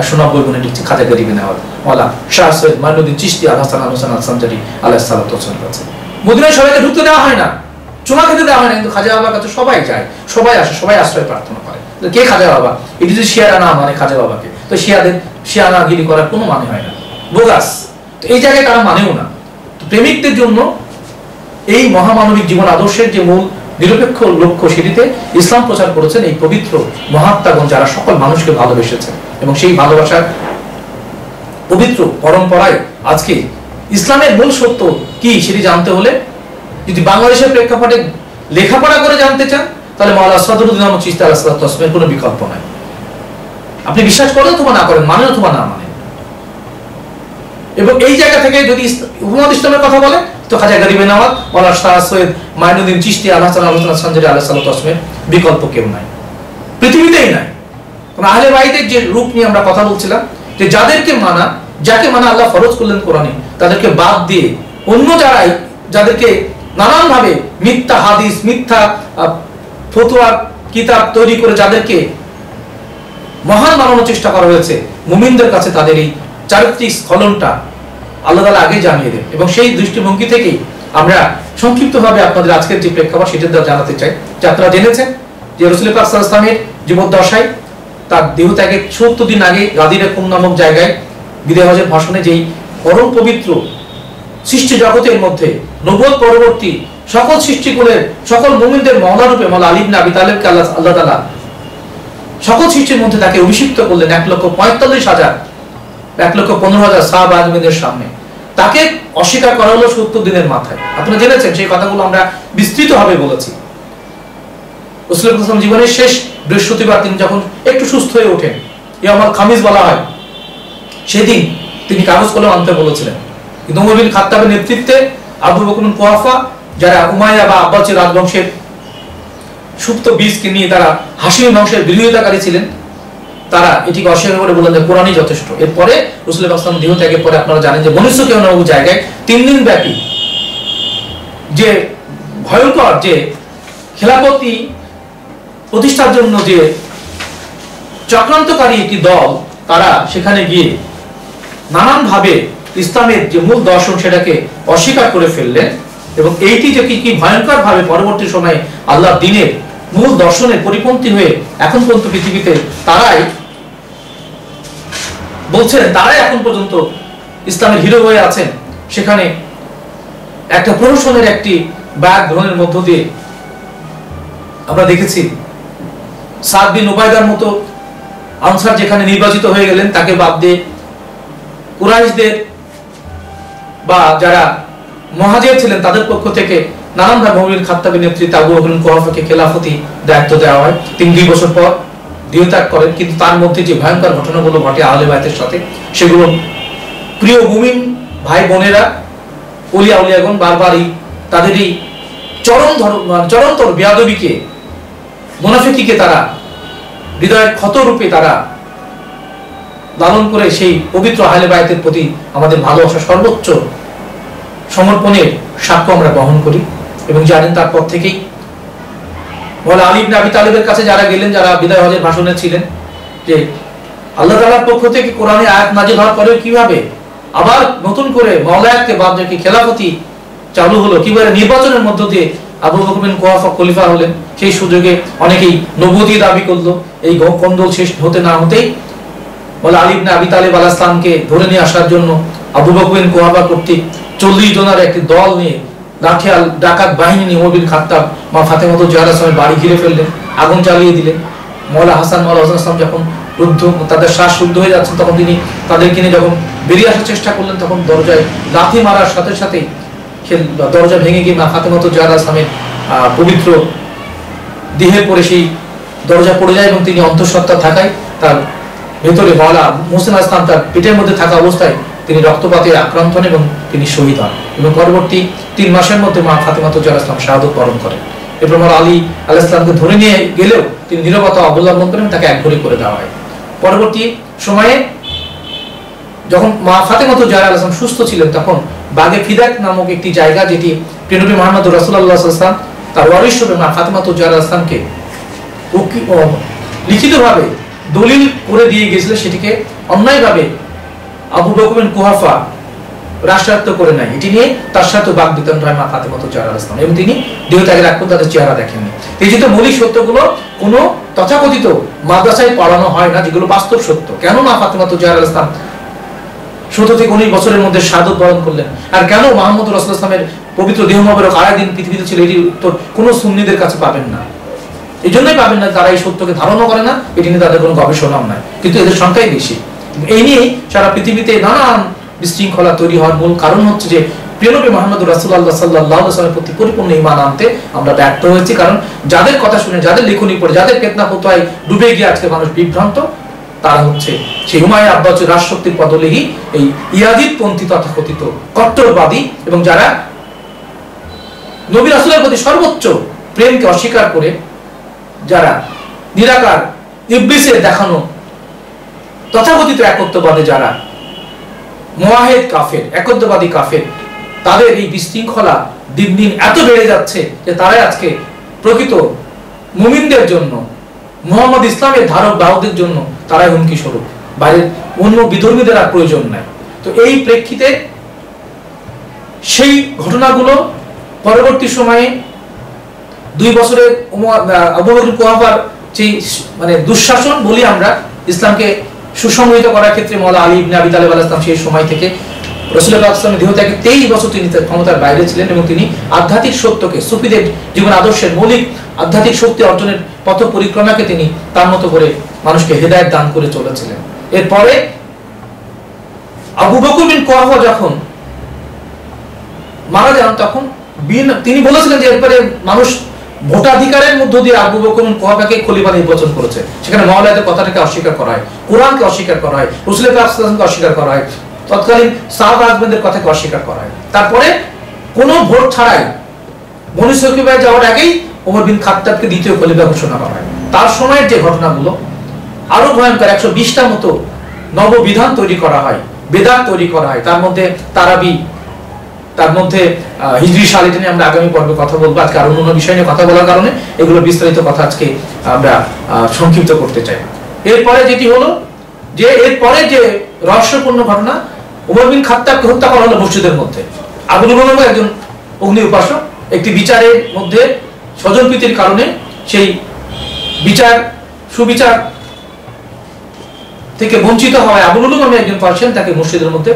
190 মনের ডেকচি খাজা গরিবে নওয়াজ মাওলানা শাহ সৈয়দ মাইনুদ্দিন চিশতি আল হাসান আল হোসেন আল সানজারি আলাইহিস সালাতু ওয়াস সালাম কাছে। মদিনায় সবাইকে ঢুকতে দেওয়া হয় না, চুমা খেতে দেওয়া হয় না, কিন্তু খাজা বাবার কাছে সবাই যায়, সবাই আসে, সবাই আশ্রয় প্রার্থনা করে। কে খাজা বাবা? এটি যদি শিয়ারা না মানে খাজা বাবাকে, তো শিয়ানাগিরি করার কোনো মানে হয় না, বোগাস। তো এই জায়গায় তারা মানেও না। তো প্রেমিকদের জন্য এই মহামানবিক জীবন আদর্শের যে মূল নিরপেক্ষ লক্ষ্য, সেটিতে ইসলাম প্রচার করেছেন এই পবিত্র মহাত্মাগণ, যারা সকল মানুষকে ভালোবেসেছেন। এবং সেই ভালোবাসার পবিত্র পরম্পরায় আজকে ইসলামের মূল সত্য কি সেটি জানতে হলে যদি বাংলাদেশের প্রেক্ষাপটে লেখাপড়া করে জানতে চান, তাহলে মাওলানা সদরুদ্দীন আহমদ চিশতি আলাইহিস সালামের কোনো বিকল্প নাই। আপনি বিশ্বাস করেন অথবা না করেন, মানেন অথবা না মানেন। এবং এই জায়গা থেকে যদি উপমত ইসলামের কথা বলে, তো খাজা গরিবে নওয়াজ, মাওলানা শাহ সৈয়দ মাইনুদ্দিন চিশতি আলাইহিস সালামের বিকল্প কেউ নাই, পৃথিবীতেই নাই। আহলে বাইতের যে রূপ নিয়ে আমরা কথা বলছিলাম, যে যাদেরকে মানা, যাকে মানা আল্লাহ ফরজ করলেন কোরআনে, তাদেরকে বাদ দিয়ে অন্য যারাই, যাদেরকে নানান ভাবে মিথ্যা হাদিস, মিথ্যা ফতোয়া কিতাব তৈরি করে যাদেরকে মহান বানানোর চেষ্টা করা হয়েছে, মুমিনদের কাছে তাদের এই চারিত্রিক স্খলনটা আল্লাহ তাআলা আগে জানিয়ে দেন। এবং সেই দৃষ্টিভঙ্গি থেকেই আমরা সংক্ষিপ্তভাবে আপনাদের আজকের যে প্রেক্ষাপট সেটা জানাতে চাই। যে আপনারা জেনেছেন যে রাসূল পাক সাল্লাল্লাহু আলাইহি ওয়াসাল্লামের জীবদ্দশায় তার দেহত্যাগের ৭৪ দিন আগে গাদিরে কুম নামক জায়গায় বিদায় হজের ভাষণে যেই পরম পবিত্র সৃষ্টি জগতের মধ্যে নবুয়ত পরবর্তী সকল সৃষ্টিকুলের সকল মুমিনদের মাওলা রূপে মাওলা আলী ইবনে আবি তালেবকে আল্লাহ তাআলা সকল সৃষ্টির মধ্যে তাকে অভিষিক্ত করলেন ১,৪৫,০০০, ১,১৫,০০০ সাহাবা আজমিনদের সামনে। তাকে অস্বীকার করা হলো ৭০ দিনের মাথায়। আপনারা জেনেছেন, সেই কথাগুলো আমরা বিস্তৃতভাবে বলেছি। রাসূল সাল্লাল্লাহু আলাইহি ওয়াসাল্লাম জীবনের শেষ বৃহস্পতিবার তিনি যখন একটু সুস্থ হয়ে ওঠেন, ইয়াউমুল খামিস বলা হয়, সেদিন তিনি কাগজ কলম আনতে বলেছিলেন। কিন্তু ওমর বিন খাত্তাবের নেতৃত্বে আবু বকর বিন কুহাফা, যারা উমাইয়া বা আব্বাসী রাজবংশের সুপ্ত বীজকে নিয়ে তারা হাশিম বংশের বিরোধিতাকারী ছিলেন, তারা এটিকে অস্বীকার করে বললেন যে কোরআনই যথেষ্ট। এরপরে রাসূল সাল্লাল্লাহু আলাইহি ওয়াসাল্লাম দেহত্যাগের পরে আপনারা জানেন যে বনু সুফিয়ান নামক জায়গায় ৩ দিন ব্যাপী যে ভয়ঙ্কর যে খেলাফতি প্রতিষ্ঠার জন্য যে চক্রান্তকারী একটি দল, তারা সেখানে গিয়ে নানান ভাবে ইসলামের যে মূল দর্শন সেটাকে অস্বীকার করে ফেললেন। এবং এইটি যে কি ভয়ঙ্কর ভাবে পরবর্তী সময়ে আল্লাহর দ্বীনের মূল দর্শনের পরিপন্থী হয়ে এখন পর্যন্ত পৃথিবীতে তারাই বলছেন, তারাই এখন পর্যন্ত ইসলামের হিরো হয়ে আছেন। সেখানে একটা প্রহসনের একটি বায়াত গ্রহণের মধ্য দিয়ে আমরা দেখেছি সাদ বিন উবাইদার মতো আনসার যেখানে নির্বাচিত হয়ে গেলেন, তাকে বাদ দিয়ে কুরাইশদের বা যারা মুহাজির ছিলেন তাদের পক্ষ থেকে নানানভাবে ওমর বিন খাত্তাবের নেতৃত্বে আবু বকর বিন কুহাফাকে খেলাফতি দায়িত্ব দেওয়া হয়। তিনি ২ বছর পর দেহত্যাগ করেন। কিন্তু তার মধ্যে যে ভয়ঙ্কর ঘটনাগুলো ঘটে আহলে বাইতের সাথে, সেগুলো প্রিয় মুমিন ভাই বোনেরা, ওলিয়া উলিয়াগণ বারবারই তাদের এই চরমতর বেয়াদবিকে, মুনাফিকিকে তারা হৃদয়ের ক্ষত রূপে তারা লালন করে সেই পবিত্র আহলে বাইতের প্রতি আমাদের ভালোবাসা সর্বোচ্চ সমর্পণের সাক্ষ্য আমরা বহন করি। এবং জানেন তারপর থেকেই মাওলানা আলী ইবনে আবি তালেবের কাছে যারা গেলেন, যারা বিদায় হজের ভাষণে ছিলেন, যে আল্লাহ তাআলার পক্ষ থেকে কোরআনে আয়াত নাযিল হওয়ার পরে কিভাবে আবার নতুন করে মাওলায়াতকে বাদ দিয়ে খেলাফতি চালু হলো, কিভাবে নির্বাচনের মধ্য দিয়ে আবু বকর বিন কুহাফা খলিফা হলেন, সেই সুযোগে অনেকেই নবুয়তি দাবি করলো। এই কন্দল শেষ হতে না হতেই মাওলানা আলী ইবনে আবি তালেব আলাইহিস সালামকে ধরে নিয়ে আসার জন্য আবু বকর বিন কুহাফা কর্তৃক ৪০ জনের একটি দল নিয়ে লাঠিয়াল ডাকাত বাহিনী নিয়ে ওমর বিন খাত্তাব মা ফাতেমাতুজ জাহরা সাহেবের বাড়ি ঘিরে ফেললেন, আগুন জ্বালিয়ে দিলেন। মাওলানা হাসান হাসান যখন রুদ্ধ, তাদের শ্বাস রুদ্ধ হয়ে যাচ্ছে, তখন তিনি তাদেরকে নিয়ে যখন বেরিয়ে আসার চেষ্টা করলেন, তখন দরজায় লাথি মারার সাথে সাথেই দরজা ভেঙে গিয়ে মা ফাতেমাতুজ জাহরা সাহেবের পবিত্র দেহের পরে সেই দরজা পড়ে যায় এবং তিনি অন্তঃসত্ত্বা থাকায় তার ভেতরে মাওলানা মুহসিন আসলাম তার পেটের মধ্যে থাকা অবস্থায় তিনি রক্তপাতে আক্রান্ত হন এবং তিনি শহীদ হন। এবং পরবর্তী ৩ মাসের মধ্যে মা ফাতেমাতুজ জাহরা ইসলাম শাহাদত বরণ করেন। এরপর মাওলানা আলী আলাইহিস সালামকে ধরে নিয়ে গেলেও তিনি নীরবতা অবলম্বন করেন, তাকে একঘরে করে দেওয়া হয়। পরবর্তী সময়ে যখন মা ফাতেমাতুজ জাহরা আলাইহিস সালাম সুস্থ ছিলেন, তখন বাগে ফিদাক নামক একটি জায়গা, যেটি প্রিয়নবী মুহাম্মদ রাসূলুল্লাহ সাল্লাল্লাহু আলাইহি ওয়াসাল্লাম তার ওয়ারিশ রূপে মা ফাতেমাতুজ জাহরা আলাইহিস সালামকে লিখিতভাবে দলিল করে দিয়ে গিয়েছিল, সেটিকে অন্যায়ভাবে আবু বকর বিন কুহাফা রাষ্ট্রায়ত্ত করে নেয়। এটি নিয়ে তার সাথে বাগবিতন হয় মা ফাতেমাতুজ জাহরা আলাইহিস সালাম, এবং তিনি দেহত্যাগের আগ পর্যন্ত তাদের চেহারা দেখেননি। এই যে মৌলিক সত্যগুলো কোনো তথাকথিত মাদ্রাসায় পড়ানো হয় না, যেগুলো বাস্তব সত্য। কেন মা ফাতেমাতুজ জাহরা আলাইহিস সালাম ১৭ থেকে ১৯ বছরের মধ্যে শাহাদত বরণ করলেন, আর কেন মুহাম্মদ রাসূলুল্লাহ সাল্লাল্লাহু আলাইহি ওয়াসাল্লামের পবিত্র দেহ মোবারক আরেকদিন পৃথিবীতে ছিল, এটি উত্তর কোনো সুন্নিদের কাছে পাবেন না। এই জন্যই পাবেন না তারা এই সত্যকে ধারণা করে না, এটি নিয়ে তাদের কোনো গবেষণাও নাই, কিন্তু এদের সংখ্যাই বেশি। এই নিয়েই সারা পৃথিবীতে নানান বিশৃঙ্খলা তৈরি হওয়ার মূল কারণ হচ্ছে যে প্রিয় নবী মুহাম্মদ রাসূলুল্লাহ সাল্লাল্লাহু আলাইহি ওয়াসাল্লামের প্রতি পরিপূর্ণ ঈমান আনতে আমরা ব্যর্থ হয়েছি। কারণ যাদের কথা শুনে, যাদের লেখনী পড়ে, যাদের ফিতনা ফতোয়ায় ডুবে গিয়ে আজকে মানুষ বিভ্রান্ত, তারা হচ্ছে সেই হুমায়ুন আব্বাস রাষ্ট্রশক্তির পদলেহী এই ইয়াজিদ পন্থী তথাকথিত কট্টরবাদী, এবং যারা নবী রাসূলের প্রতি সর্বোচ্চ প্রেমকে অস্বীকার করে, যারা নিরাকার ইবলিসের দেখানো তথাকথিত একত্ববাদী, যারা মুওয়াহিদ কাফের, একত্ববাদী কাফের, তাদের এই বিশৃঙ্খলা দিন দিন এত বেড়ে যাচ্ছে যে তারাই আজকে প্রকৃত মুমিনদের জন্য, মুহাম্মদ ইসলামের ধারক বাহকদের জন্য তারাই হুমকি স্বরূপ, বাইরের অন্য বিধর্মীদের আর প্রয়োজন নাই। তো এই প্রেক্ষিতে সেই ঘটনাগুলো পরবর্তী সময়ে 2 বছরের আবু বকর কুহাফার যে মানে দুঃশাসন বলি আমরা, ইসলামকে সুসংগঠিত করার ক্ষেত্রে মাওলানা আলী ইবনে আবি তালেব আলাইহিস সালাম সেই সময় থেকে রাসূলুল্লাহ সাল্লাল্লাহু আলাইহি ওয়াসাল্লামের দেহ থেকে 23 বছর তিনি ক্ষমতার বাইরে ছিলেন, এবং তিনি আধ্যাত্মিক সত্যকে, সুফিদের জীবন আদর্শের মৌলিক আধ্যাত্মিক শক্তি অর্জনের পথ পরিক্রমাকে তিনি তার মতো করে মানুষকে হেদায়েত দান করে চলেছিলেন। এরপরে আবু বকর বিন কুহাফা যখন মারা যান, তখন তিনি বলেছিলেন যে এরপরে মানুষ ভোটাধিকারের মধ্য দিয়ে আবু বকর বিন কুহাফাকে খলিফা নির্বাচন করেছে। সেখানে মাওলাদের কথাটাকে অস্বীকার করা হয়, কোরআনকে অস্বীকার করা হয়, রাসূলুল্লাহ সাল্লাল্লাহু আলাইহি ওয়াসাল্লামকে অস্বীকার করা হয়, তৎকালীন সাহাবা আজমানদের কথাকে অস্বীকার করা হয়। তারপরে কোনো ভোট ছাড়াই বনী সকিফায় যাওয়ার আগেই ওমর বিন খাত্তাবকে দ্বিতীয় খলিফা ঘোষণা করা হয়। তার সময়ের যে ঘটনাগুলো আরো ভয়ঙ্কর, 120টার মতো নববিধান তৈরি করা হয়, বেদাত তৈরি করা হয়, তার মধ্যে তারাবি, তার মধ্যে হিজরি সাল, এটা নিয়ে আমরা আগামী পর্বে কথা বলবো। আজকে আরো অন্য বিষয় নিয়ে কথা বলার কারণে এগুলো বিস্তারিত কথা আজকে আমরা সংক্ষিপ্ত করতে চাই। এরপরে যেটি হলো যে এরপরে যে রহস্যপূর্ণ ঘটনা, ওমর বিন খাত্তাবকে হত্যা করা হলো মসজিদের মধ্যে। আবু লুবাব একজন অগ্নি উপাসক, একটি বিচারের মধ্যে স্বজনপ্রীতির কারণে সেই সুবিচার থেকে বঞ্চিত হওয়ায় আবু লুবাব নামে একজন পার্সিয়ান তাকে মসজিদের মধ্যে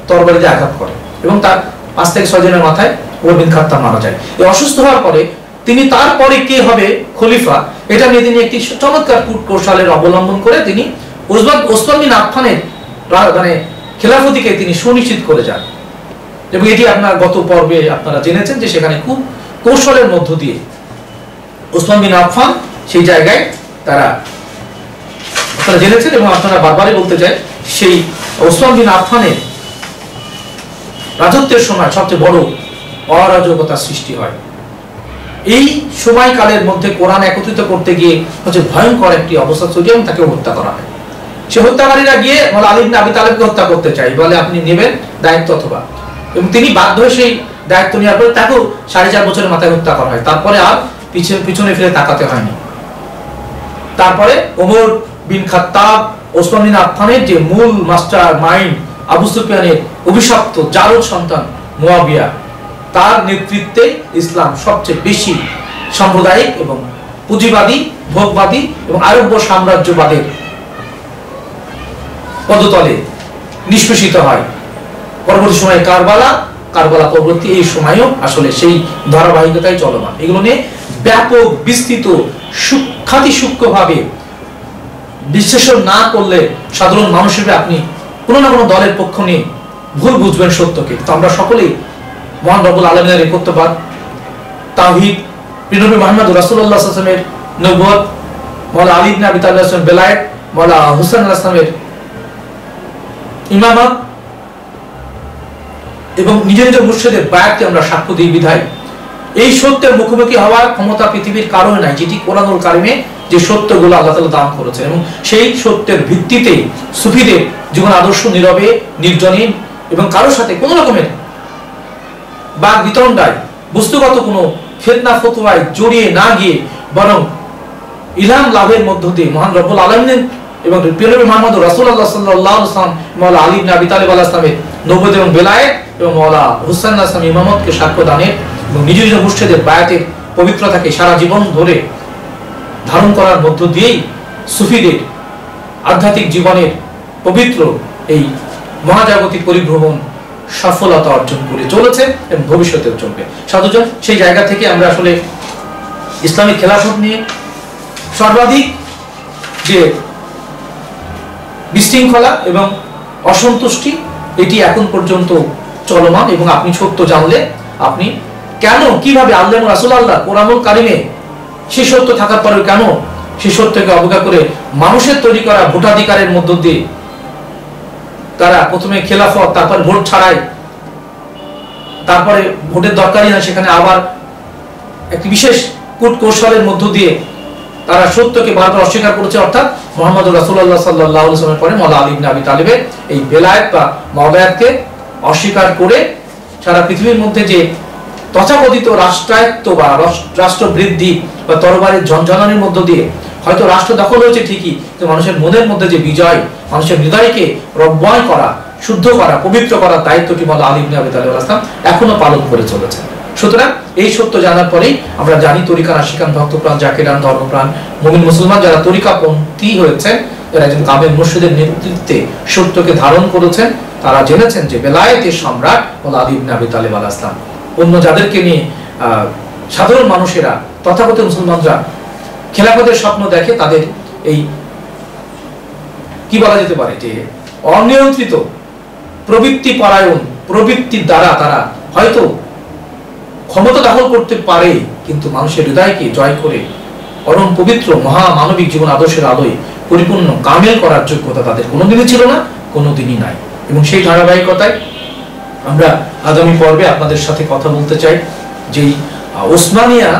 তরবারি দিয়ে আঘাত করে, এবং তার 5 থেকে 6 জনের মাথায় ওমর বিন খাত্তাব মারা যায়। এই অসুস্থ হওয়ার পরে তিনি তারপরে কে হবে খলিফা, এটা নিয়ে তিনি একটি চমৎকার কৌশলের অবলম্বন করে তিনি ওসমান বিন আফফানের মানে খেলাফতিকে তিনি সুনিশ্চিত করে যান। এবং এটি আপনার গত পর্বে আপনারা জেনেছেন যে সেখানে খুব কৌশলের মধ্য দিয়ে ওসমান বিন আফফান সেই জায়গায় আপনারা জেনেছেন, এবং আপনারা বারবারই বলতে চাই, সেই ওসমান বিন আফফানের রাজত্বের সময় সবচেয়ে বড় অরাজকতা সৃষ্টি হয়। এই সময়কালের মধ্যে কোরআন একত্রিত করতে গিয়ে হচ্ছে ভয়ঙ্কর একটি অবস্থা তৈরি, এবং তাকে হত্যা করা হয়। সে হত্যাকারীরা গিয়ে বলে আলী ইবনে আবি তালেবকে হত্যা করতে চাই, বলে আপনি নেবেন দায়িত্ব অথবা, এবং তিনি বাধ্য হয়ে সেই দায়িত্ব নেওয়ার পরে তাকেও 4.5 বছরের মাথায় হত্যা করা হয়। তারপরে আর পিছনে ফিরে তাকাতে হয়নি। তারপরে ওমর বিন খাত্তাব, ওসমান বিন আফফানের যে মূল মাস্টার মাইন্ড আবু সুফিয়ানের অভিশপ্ত জারদ সন্তান মুয়াবিয়া, তার নেতৃত্বে ইসলাম সবচেয়ে বেশি সাম্প্রদায়িক এবং পুঁজিবাদী, ভোগবাদী এবং আরব্য সাম্রাজ্যবাদের পদতলে নিষ্পেষিত হয়। পরবর্তী সময়ে কারবালা পরবর্তী এই সময়ও আসলে সেই ধারাবাহিকতাই চলমান। এগুলো নিয়ে ব্যাপক বিস্তৃত সূক্ষ্মভাবে বিশ্লেষণ না করলে সাধারণ মানুষ হিসেবে আপনি কোনো না কোনো দলের পক্ষ নিয়ে ভুল বুঝবেন সত্যকে। তো আমরা সকলেই মহান রব্বুল আলামিনের একত্ববাদ, তাওহীদ, নবী মুহাম্মদ রাসূলুল্লাহ সাল্লাল্লাহু আলাইহি ওয়াসাল্লামের নবুয়ত, মাওলানা আলী ইবনে আবি তালেব আলাইহিস সালামের বেলায়েত, মাওলানা হুসাইন আলাইহিস সালামের ইমামত, এবং নিজের মুর্শিদের বায়াতকে আমরা সাক্ষ্য দিই বিধায় এই সত্যের মুখোমুখি হওয়ার ক্ষমতা পৃথিবীর কারণে নাই, যেটি কোরআনুল কারিমে যে সত্যগুলো আল্লাহ তাআলা দান করেছেন, এবং সেই সত্যের ভিত্তিতে সুফিদের জীবন আদর্শ নীরবে, নির্জনে এবং কারোর সাথে কোনো রকমের বাদ বিতণ্ডায়, বস্তুগত কোনো ফিতনা ফতোয়ায় জড়িয়ে না গিয়ে বরং ইলহাম লাভের মধ্য দিয়ে মহান রব্বুল আলামিন এবং প্রিয় নবী মুহাম্মদ রাসূলুল্লাহ সাল্লাল্লাহু আলাইহি ওয়াসাল্লাম, মাওলানা আলী ইবনে আবি তালেব আলাইহিস সালামের নবুয়ত এবং বেলায়েত এবং মাওলানা হুসাইন আলাইহিস সালামের ইমামতকে সাক্ষ্য দানের এবং নিজ নিজ মুর্শিদের বায়াতের পবিত্রতাকে সারা জীবন ধরে ধারণ করার মধ্য দিয়েই সুফিদের আধ্যাত্মিক জীবনের পবিত্র এই মহাজাগতিক পরিভ্রমণ সফলতা অর্জন করে চলেছে। এবং ভবিষ্যতেও চলবে। সাধুজন, সেই জায়গা থেকে আমরা আসলে ইসলামিক খেলাফত নিয়ে সর্বাধিক যে বিশৃঙ্খলা এবং অসন্তুষ্টি, এটি এখন পর্যন্ত চলমান। এবং আপনি সত্য জানলে আপনি কেন, কিভাবে আল্লাহ এবং রাসূলুল্লাহ কোরআনুল কারিমে সেই সত্য থাকার পরেও কেন সেই সত্যকে অবজ্ঞা করে মানুষের তৈরি করা ভোটাধিকারের মধ্য দিয়ে তারা প্রথমে খেলাফত, তারপর ভোট ছাড়াই, তারপরে ভোটের দরকারই না, সেখানে আবার একটি বিশেষ কূট কৌশলের মধ্য দিয়ে তারা সত্যকে বারবার অস্বীকার করেছে। অর্থাৎ মুহাম্মদ রাসূলুল্লাহ সাল্লাল্লাহু আলাইহি ওয়াসাল্লামের পরে মাওলানা আলী ইবনে আবি তালিবের এই বেলায়েত বা মাওলায়াতকে অস্বীকার করে সারা পৃথিবীর মধ্যে যে তথাকথিত রাষ্ট্রায়ত্ত বা রাষ্ট্র বৃদ্ধি বা তরবারের ঝনঝনানির মধ্য দিয়ে হয়তো রাষ্ট্র দখল হয়েছে ঠিকই, কিন্তু মানুষের মনের মধ্যে যে বিজয়, মানুষের হৃদয়কে রব্বয় করা, শুদ্ধ করা, পবিত্র করার দায়িত্বটি মাওলানা আলী ইবনে আবি তালিব আলাইহিস সালাম এখনো পালন করে চলেছে। সুতরাং এই সত্য জানার পরেই আমরা জানি তরিকার আশিকান, ভক্তপ্রাণ, জাকিরান, ধর্মপ্রাণ মুমিন মুসলমান যারা তরিকাপন্থী হয়েছেন, যারা একজন কামেল মুর্শিদের নেতৃত্বে সত্যকে ধারণ করেছেন, তারা জেনেছেন যে বেলায়েতের সম্রাট মাওলানা আলী ইবনে আবি তালিব আলাইহিস সালাম। অন্য যাদেরকে নিয়ে সাধারণ মানুষেরা, তথাকথিত মুসলমানরা খেলাফতের স্বপ্ন দেখে, তাদের এই কি বলা যেতে পারে যে অনিয়ন্ত্রিত প্রবৃত্তি পরায়ণ প্রবৃত্তির দ্বারা তারা হয়তো ক্ষমতা দখল করতে পারে, কিন্তু মানুষের হৃদয়কে জয় করে পরম পবিত্র মহামানবিক জীবন আদর্শের আলোয় পরিপূর্ণ কামেল করার যোগ্যতা তাদের কোনোদিনই ছিল না, কোনোদিনই নাই। এবং সেই ধারাবাহিকতায় আমরা আগামী পর্বে আপনাদের সাথে কথা বলতে চাই যে ওসমানিয়া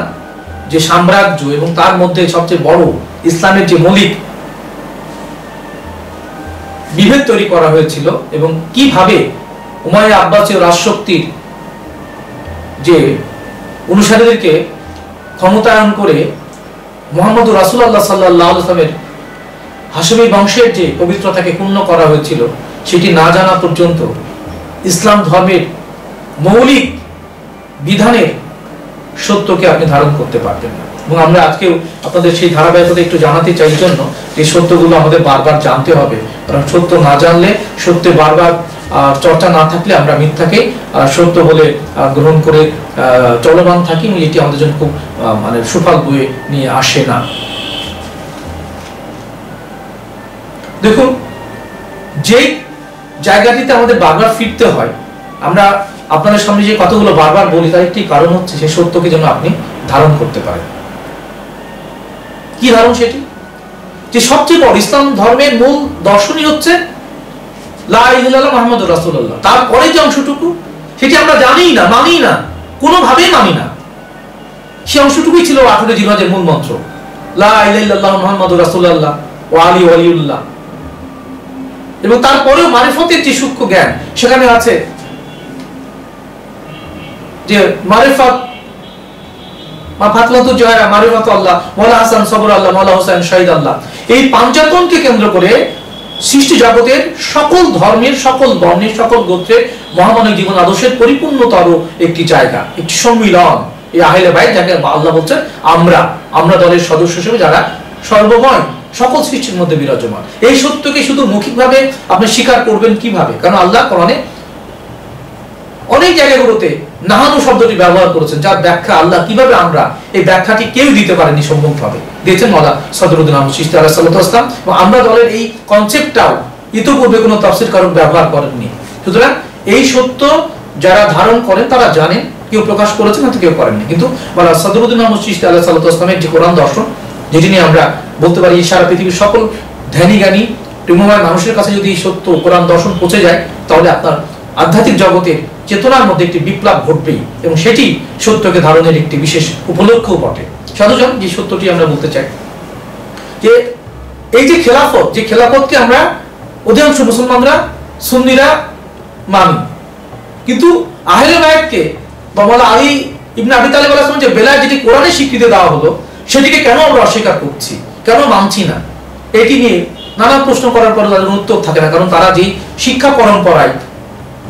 যে সাম্রাজ্য এবং তার মধ্যে সবচেয়ে বড় ইসলামের যে মৌলিক বিভেদ তৈরি করা হয়েছিল এবং কিভাবে উমাইয়া আব্বাসীয় রাজশক্তির যে অনুসারীদেরকে ক্ষমতায়ন করে মুহাম্মদ রাসূলুল্লাহ সাল্লাল্লাহু আলাইহি ওয়াসাল্লামের হাশমি বংশের যে পবিত্রতাকে ক্ষুণ্ণ করা হয়েছিল, সেটি না জানা পর্যন্ত ইসলাম ধর্মের মৌলিক বিধানের সত্যকে আপনি ধারণ করতে পারবেন না। এবং আমরা আজকেও আপনাদের সেই ধারাবাহিকতা একটু জানাতে চাই, জন্য এই সত্যগুলো আমাদের বারবার জানতে হবে। কারণ সত্য না জানলে, সত্যে বারবার চর্চা না থাকলে আমরা মিথ্যাকে সত্য বলে গ্রহণ করে চলমান থাকি, এটি আমাদের জন্য খুব মানে সুফল বয়ে নিয়ে আসে না। দেখুন, যে জায়গাটিতে আমাদের বারবার ফিরতে হয়, আমরা আপনাদের সামনে যে কথাগুলো বারবার বলি, তার একটি কারণ হচ্ছে সেই সত্যকে যেন আপনি ধারণ করতে পারেন। কি ধারণ? সেটি যে সবচেয়ে বড় ইসলাম ধর্মের মূল দর্শনই হচ্ছে লা ইলাহা ইল্লাল্লাহ মুহাম্মাদুর রাসূলুল্লাহ। তারপরে যে অংশটুকু, সেটি আমরা জানিই না, মানি না, কোনোভাবেই মানি না। সেই অংশটুকুই ছিল 18 জিলহজের মূল মন্ত্র, লা ইলাহা ইল্লাল্লাহ মুহাম্মাদুর রাসূলুল্লাহ ওয়া আলী ওয়ালিউল্লাহ। এবং তারপরেও মারিফতের যে সূক্ষ্ম জ্ঞান সেখানে আছে, যে মারিফত ফাতলাতুল জয়রা, মারিফত আল্লাহ, মাওলা হাসান সবর আল্লাহ, মাওলা হোসেন শহীদ আল্লাহ। এই পাঞ্চাতনকে কেন্দ্র করে সৃষ্টি জগতের সকল ধর্মের, সকল বর্ণের, সকল গোত্রের মহামানবিক জীবন আদর্শের পরিপূর্ণতর একটি জায়গা, একটি সম্মিলন, এই আহলে বাইত, যাকে আল্লাহ বলছেন আমরা দলের সদস্য হিসেবে যারা সর্বময় সকল সৃষ্টির মধ্যে বিরাজমান। এই সত্যকে শুধু মৌখিকভাবে আপনি স্বীকার করবেন কিভাবে? কারণ আল্লাহ কোরআনে অনেক জায়গাগুলোতে নাহানু শব্দটি ব্যবহার করেছেন, যার ব্যাখ্যা আল্লাহ কিভাবে আমরা, এই ব্যাখ্যাটি কেউ দিতে পারেনি সম্মুখভাবে, দিয়েছেন মাওলানা সদরুদ্দীন আহমদ চিশতি আলাইহিস সালাতু ওয়াস সালাম। এবং আমরা দলের এই কনসেপ্টটাও ইতিপূর্বে কোনো তাফসীরকারক ব্যবহার করেননি। সুতরাং এই সত্য যারা ধারণ করেন তারা জানেন, কেউ প্রকাশ করেছেন হয়তো কেউ করেননি। কিন্তু মাওলানা সদরুদ্দীন আহমদ চিশতি আলাইহিস সালাতু ওয়াস সালামের যে কোরআন দর্শন, যেটি নিয়ে আমরা বলতে পারি সারা পৃথিবীর সকল ধ্যানী জ্ঞানী প্রেমময় মানুষের কাছে যদি এই সত্য কোরআন দর্শন পৌঁছে যায়, তাহলে আপনার আধ্যাত্মিক জগতের চেতনার মধ্যে একটি বিপ্লব ঘটবেই, এবং সেটি সত্যকে ধারণের একটি বিশেষ উপলক্ষও বটে। সাধুজন, যে সত্যটি আমরা বলতে চাই যে এই যে খেলাফত, যে খেলাফতকে আমরা অধিকাংশ মুসলমানরা, সুন্নিরা মানি, কিন্তু আহলে বাইতকে বা মাওলানা আলী ইবনে আবি তালিব আলাইহিস সালাম যে বেলায়েত, যেটি কোরআনে স্বীকৃতি দেওয়া হলো, সেটিকে কেন আমরা অস্বীকার করছি, কেন মানছি না? এটি নিয়ে নানা প্রশ্ন করার পর তাদের উত্তর থাকে না। কারণ তারা যে শিক্ষা পরম্পরায়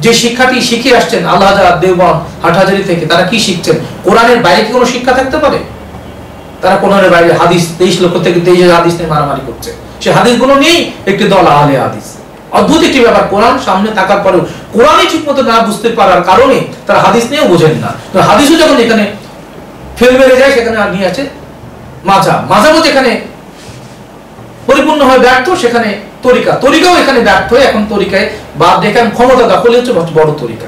যে শিক্ষাটি শিখে আসছেন আল্লাহ দেওবন্দ, হাটহাজারী থেকে, তারা কি শিখছেন? কোরআনের বাইরে কি কোনো শিক্ষা থাকতে পারে? তারা কোরআনের বাইরে হাদিস 23 লক্ষ থেকে 23,000 হাদিস নিয়ে মারামারি করছে। সে হাদিসগুলো নিয়েই একটি দল আহলে হাদিস, অদ্ভুত একটি ব্যাপার, কোরআন সামনে থাকার পরেও কোরআনই ঠিক মতো না বুঝতে পারার কারণে তারা হাদিস নিয়েও বোঝেন না। তো হাদিসও যখন এখানে ফেল মেরে যায়, সেখানে আর নিয়ে আছে মাঝাবও যেখানে পরিপূর্ণভাবে ব্যর্থ, সেখানে তরিকাও এখানে ব্যর্থ হয়ে এখন তরিকায় বাদ দেখে ক্ষমতা দখলই হচ্ছে বড় তরিকা,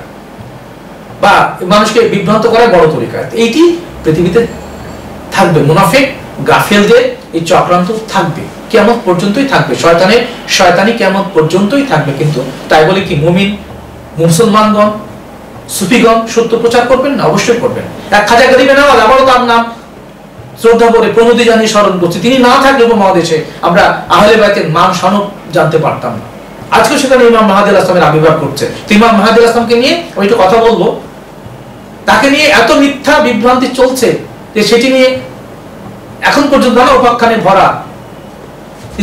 বা মানুষকে বিভ্রান্ত করার বড় তরিকা। এইটি পৃথিবীতে থাকবে, মুনাফিক গাফেলদের এই চক্রান্ত থাকবে, কিয়ামত পর্যন্তই থাকবে, শয়তানি কিয়ামত পর্যন্তই থাকবে। কিন্তু তাই বলে কি মুমিন মুসলমানগণ সুফিগণ সত্য প্রচার করবেন না? অবশ্যই করবেন। এক খাজা গরিবে নওয়াজ, আবারও তার নাম শ্রদ্ধা করে প্রণতি জানিয়ে স্মরণ করছি। তিনি না থাকলে উপমহাদেশে আমরা আহলে বাইতের মান শানও জানতে পারতাম না। আজকে সেখানে ইমাম মাহাদি আল ইসলামের আবির্ভাব করছে। ইমাম মাহাদি আল ইসলামকে নিয়ে আমি একটু কথা বলবো। তাকে নিয়ে এত মিথ্যা বিভ্রান্তি চলছে যে সেটি নিয়ে এখন পর্যন্ত নানা উপাখ্যানে ভরা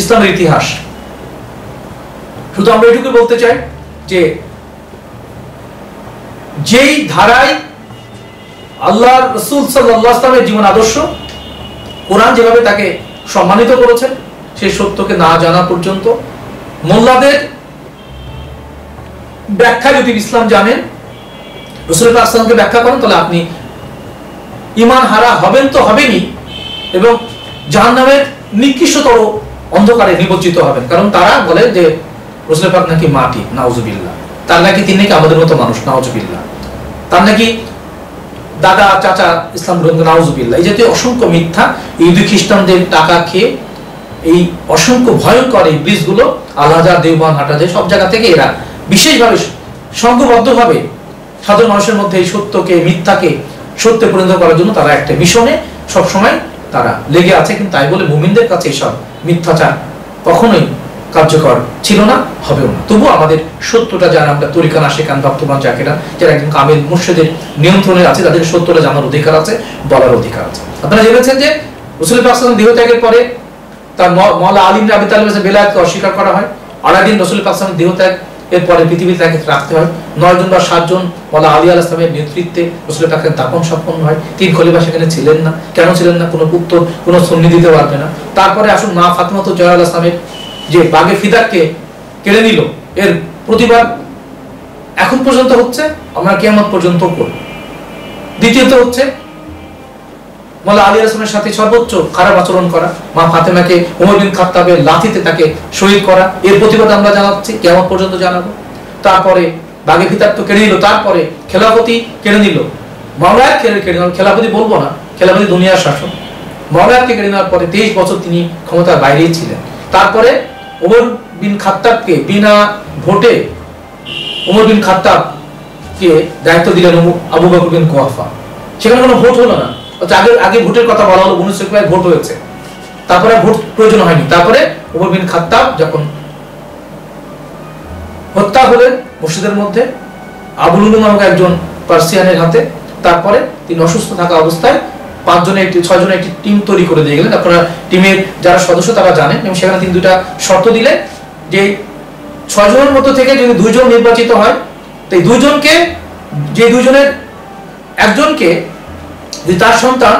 ইসলামের ইতিহাস। শুধু আমরা এটুকু বলতে চাই যে যেই ধারায় আল্লাহ রাসূল সাল্লাল্লাহু আলাইহি ওয়াসাল্লামের জীবন আদর্শ, কোরআন যেভাবে তাকে সম্মানিত করেছে, সেই সত্যকে না জানা পর্যন্ত মোল্লাদের ব্যাখ্যা যদি ইসলাম জানেন, রাসূল পাক সাল্লাল্লাহু ব্যাখ্যা করেন, তাহলে আপনি ঈমান হারা হবেন তো হবেনই, এবং জাহান্নামের নিকৃষ্টতর অন্ধকারে নিমজ্জিত হবেন। কারণ তারা বলে যে রাসূল পাক নাকি মাটি, নাউজুবিল্লাহ, তার নাকি তিনি নাকি আমাদের মতো মানুষ, নাউজুবিল্লাহ, তার নাকি দাদা চাচা ইসলাম গ্রহণ, নাউজুবিল্লাহ। এই জাতীয় অসংখ্য মিথ্যা ইহুদি খ্রিস্টানদের টাকা খেয়ে এই অসংখ্য ভয়ঙ্কর এই ব্রিজগুলো আল-আজহার, দেওবন্দ, হাটাজারি সব জায়গা থেকে এরা বিশেষভাবে সংঘবদ্ধভাবে সাধারণ মানুষের মধ্যে এই সত্যকে মিথ্যাকে সত্যে পরিণত করার জন্য তারা একটা মিশনে সবসময় তারা লেগে আছে। কিন্তু তাই বলে মুমিনদের কাছে এসব মিথ্যাচার কখনোই কার্যকর ছিল না, হবেও না। তবুও আমাদের সত্যটা যারা আমরা তরিকানা শেখান, ভক্তবান জাকেরা, যারা একজন কামেল মুর্শিদের নিয়ন্ত্রণে আছে, তাদের সত্যটা জানার অধিকার আছে, বলার অধিকার আছে। আপনারা জেনেছেন যে রাসূল পাক সাল্লাল্লাহু আলাইহি ওয়াসাল্লাম দেহত্যাগের পরে তার মওলা আলী ইবনে আবি তালিবের বেলায়েতকে অস্বীকার করা হয়। আড়াই দিন রাসূল পাক সাল্লাল্লাহু আলাইহি ওয়াসাল্লাম দেহত্যাগ এর পরে পৃথিবীতে তাকে রাখতে হয়। 9 জন বা 7 জন মওলা আলী আলাইহিস সালামের নেতৃত্বে রাসূল পাকের দাফন সম্পন্ন হয়। 3 খলিফা সেখানে ছিলেন না। কেন ছিলেন না? কোনো উত্তর, কোনো সুন্নি দিতে পারবে না। তারপরে আসুন মা ফাতেমা জোহরা আলাইহিস সালামের যে বাগে ফিদাককে কেড়ে নিল, এর প্রতিবাদ এখন পর্যন্ত হচ্ছে, আমরা কিয়ামত পর্যন্ত করব। দ্বিতীয়ত হচ্ছে মওলা আলী আলাইহিস সালামের সাথে সর্বোচ্চ খারাপ আচরণ করা, মা ফাতেমাকে ওমর বিন খাত্তাবের লাঠিতে তাকে শহীদ করা, এর প্রতিবাদ আমরা জানাচ্ছি, কিয়ামত পর্যন্ত জানাবো। তারপরে বাগে ফিদাক তো কেড়ে নিল, তারপরে খেলাফতি কেড়ে নিল, মাওলায়াত কেড়ে নিল, খেলাফতি বলবো না, খেলাফতি দুনিয়ার শাসন। মাওলায়াতকে কেড়ে নেওয়ার পরে 23 বছর তিনি ক্ষমতার বাইরেই ছিলেন। তারপরে ওমর বিন খাত্তাবকে বিনা ভোটে ওমর বিন খাত্তাবকে দায়িত্ব দিলেন আবু বকর বিন কুহাফা। সেখানে কোনো ভোট হলো না। আগে ভোটের কথা বলা হলো, 19 ভোট হয়েছে, তারপরে ভোট প্রয়োজন হয়নি। তারপরে ওমর বিন খাত্তাব যখন হত্যা হলেন মসজিদের মধ্যে আবু লুলু নামক একজন পার্সিয়ানের হাতে, তারপরে তিনি অসুস্থ থাকা অবস্থায় 6 জনের একটি টিম তৈরি করে দিয়ে গেলেন। আপনারা টিমের যারা সদস্য তারা জানেন, এবং সেখানে তিনি 2টা শর্ত দিলেন যে 6 জনের মধ্য থেকে যদি 2 জন নির্বাচিত হয়, তো এই 2 জনকে, যে 2 জনের একজনকে যদি তার সন্তান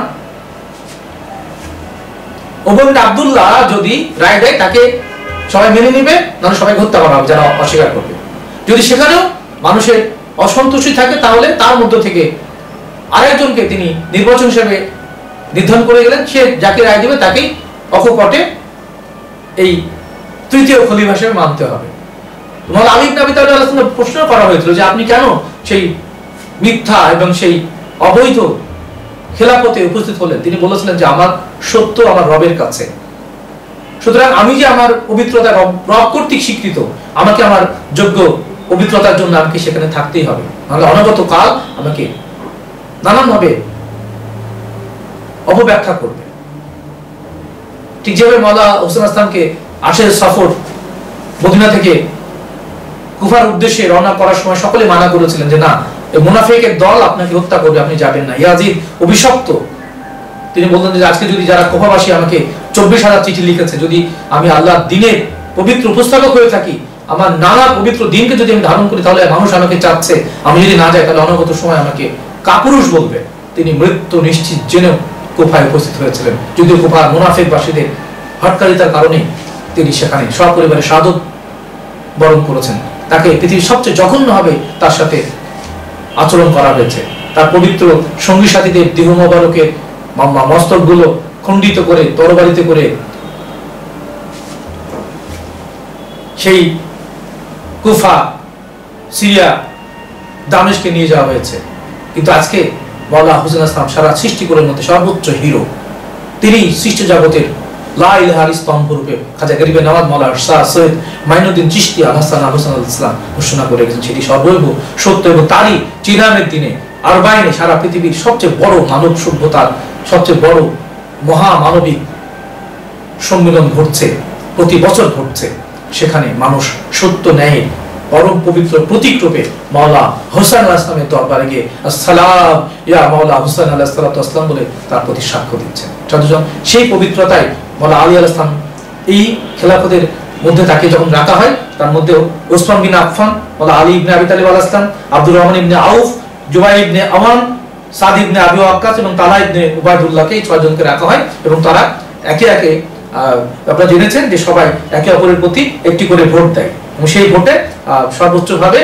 ওমর বিন আব্দুল্লাহ যদি রায় দেয়, তাকে সবাই মেনে নিবে, নাহলে সবাই হত্যা করা হবে যারা অস্বীকার করবে। যদি সেখানেও মানুষের অসন্তুষ্টি থাকে, তাহলে তার মধ্য থেকে আরেকজনকে তিনি নির্বাচন হিসেবে নির্ধারণ করে গেলেন, সে যাকে রায় দিবে তাকেই অকপটে এই তৃতীয় খলিফা হিসেবে মানতে হবে। মওলানা আলী ইবনে আবি তালিব আলাইহিস সালাম প্রশ্ন করা হয়েছিল যে আপনি কেন সেই মিথ্যা এবং সেই অবৈধ খেলাফতে উপস্থিত হলেন? তিনি বলেছিলেন যে আমার সত্য আমার রবের কাছে, সুতরাং আমি যে আমার পবিত্রতা রব কর্তৃক স্বীকৃত, আমাকে আমার যোগ্য পবিত্রতার জন্য আমাকে সেখানে থাকতেই হবে, নাহলে অনগত কাল আমাকে নানানভাবে অপব্যাখ্যা করবে। ঠিক যেভাবে মওলা হোসেন আসলামকে 8 সফর মদিনা থেকে কুফার উদ্দেশ্যে রওনা করার সময় সকলে মানা করেছিলেন যে না, এই মুনাফিকের দল আপনাকে হত্যা করবে, আপনি যাবেন না, ইয়াজিদ অভিশপ্ত। তিনি বললেন যে আজকে যদি যারা কুফাবাসী আমাকে 24,000 চিঠি লিখেছে, যদি আমি আল্লাহর দ্বীনের পবিত্র উপস্থাপক হয়ে থাকি, আমার নানা পবিত্র দিনকে যদি আমি ধারণ করি, তাহলে মানুষ আমাকে চাচ্ছে, আমি যদি না যাই তাহলে অনগত সময় আমাকে কাপুরুষ বলবে। তিনি মৃত্যু নিশ্চিত জেনেও কুফায় উপস্থিত হয়েছিলেন, যদিও কুফার মুনাফিকবাসীদের হটকারিতার কারণে তিনি সেখানে সপরিবারে শাহাদত বরণ করেছেন, তাকে পৃথিবীর সবচেয়ে জঘন্যভাবে তার সাথে আচরণ করা হয়েছে। তার পবিত্র সঙ্গী সাথীদের দেহ মোবারকের মস্তকগুলো খণ্ডিত করে তরবারিতে করে সেই কুফা, সিরিয়া, দামেশকে নিয়ে যাওয়া হয়েছে। কিন্তু আজকে মাওলানা হুসেইন আসলাম সারা সৃষ্টিকুলের মধ্যে সর্বোচ্চ হিরো, তিনি সৃষ্টি জগতের লা ইলাহা স্তম্ভ রূপে খাজা গরিবে নওয়াজ মাওলানা শাহ সৈয়দ মাইনুদ্দিন চিশতি আল হাসান আল হোসেন আল ইসলাম ঘোষণা করে গেছেন, সেটি সর্বৈব সত্য। এবং তারই চিরামের দিনে আরবাইনে সারা পৃথিবীর সবচেয়ে বড় মানব সভ্যতার সবচেয়ে বড় মহামানবিক সম্মেলন ঘটছে, প্রতি বছর ঘটছে। সেখানে মানুষ সত্য ন্যায়ের পরম পবিত্র প্রতীক রূপে মাওলানা হোসেন আল ইসলামের দরবারে গিয়ে আসসালাম ইয়া মাওলানা হোসেন আলাইহিস সালাতু ওয়াসসালাম বলে তার প্রতি সাক্ষ্য দিচ্ছেন। সেই পবিত্রতায় মাওলানা আলী আল ইসলাম এই খেলাফতের মধ্যে তাকে যখন রাখা হয়, তার মধ্যে ওসমান বিন আফফান, মাওলানা আলী ইবনে আবি তালিব আলাইহিস সালাম, আব্দুর রহমান ইবনে আউফ, জুবাইর ইবনে আওয়ান, সাদ ইবনে আবি ওয়াক্কাস এবং তালহা ইবনে উবাইদুল্লাহকে এই ছয়জনকে রাখা হয়। এবং তারা একে একে আপনারা জেনেছেন যে সবাই একে অপরের প্রতি একটি করে ভোট দেয় এবং সেই ভোটে সর্বোচ্চভাবে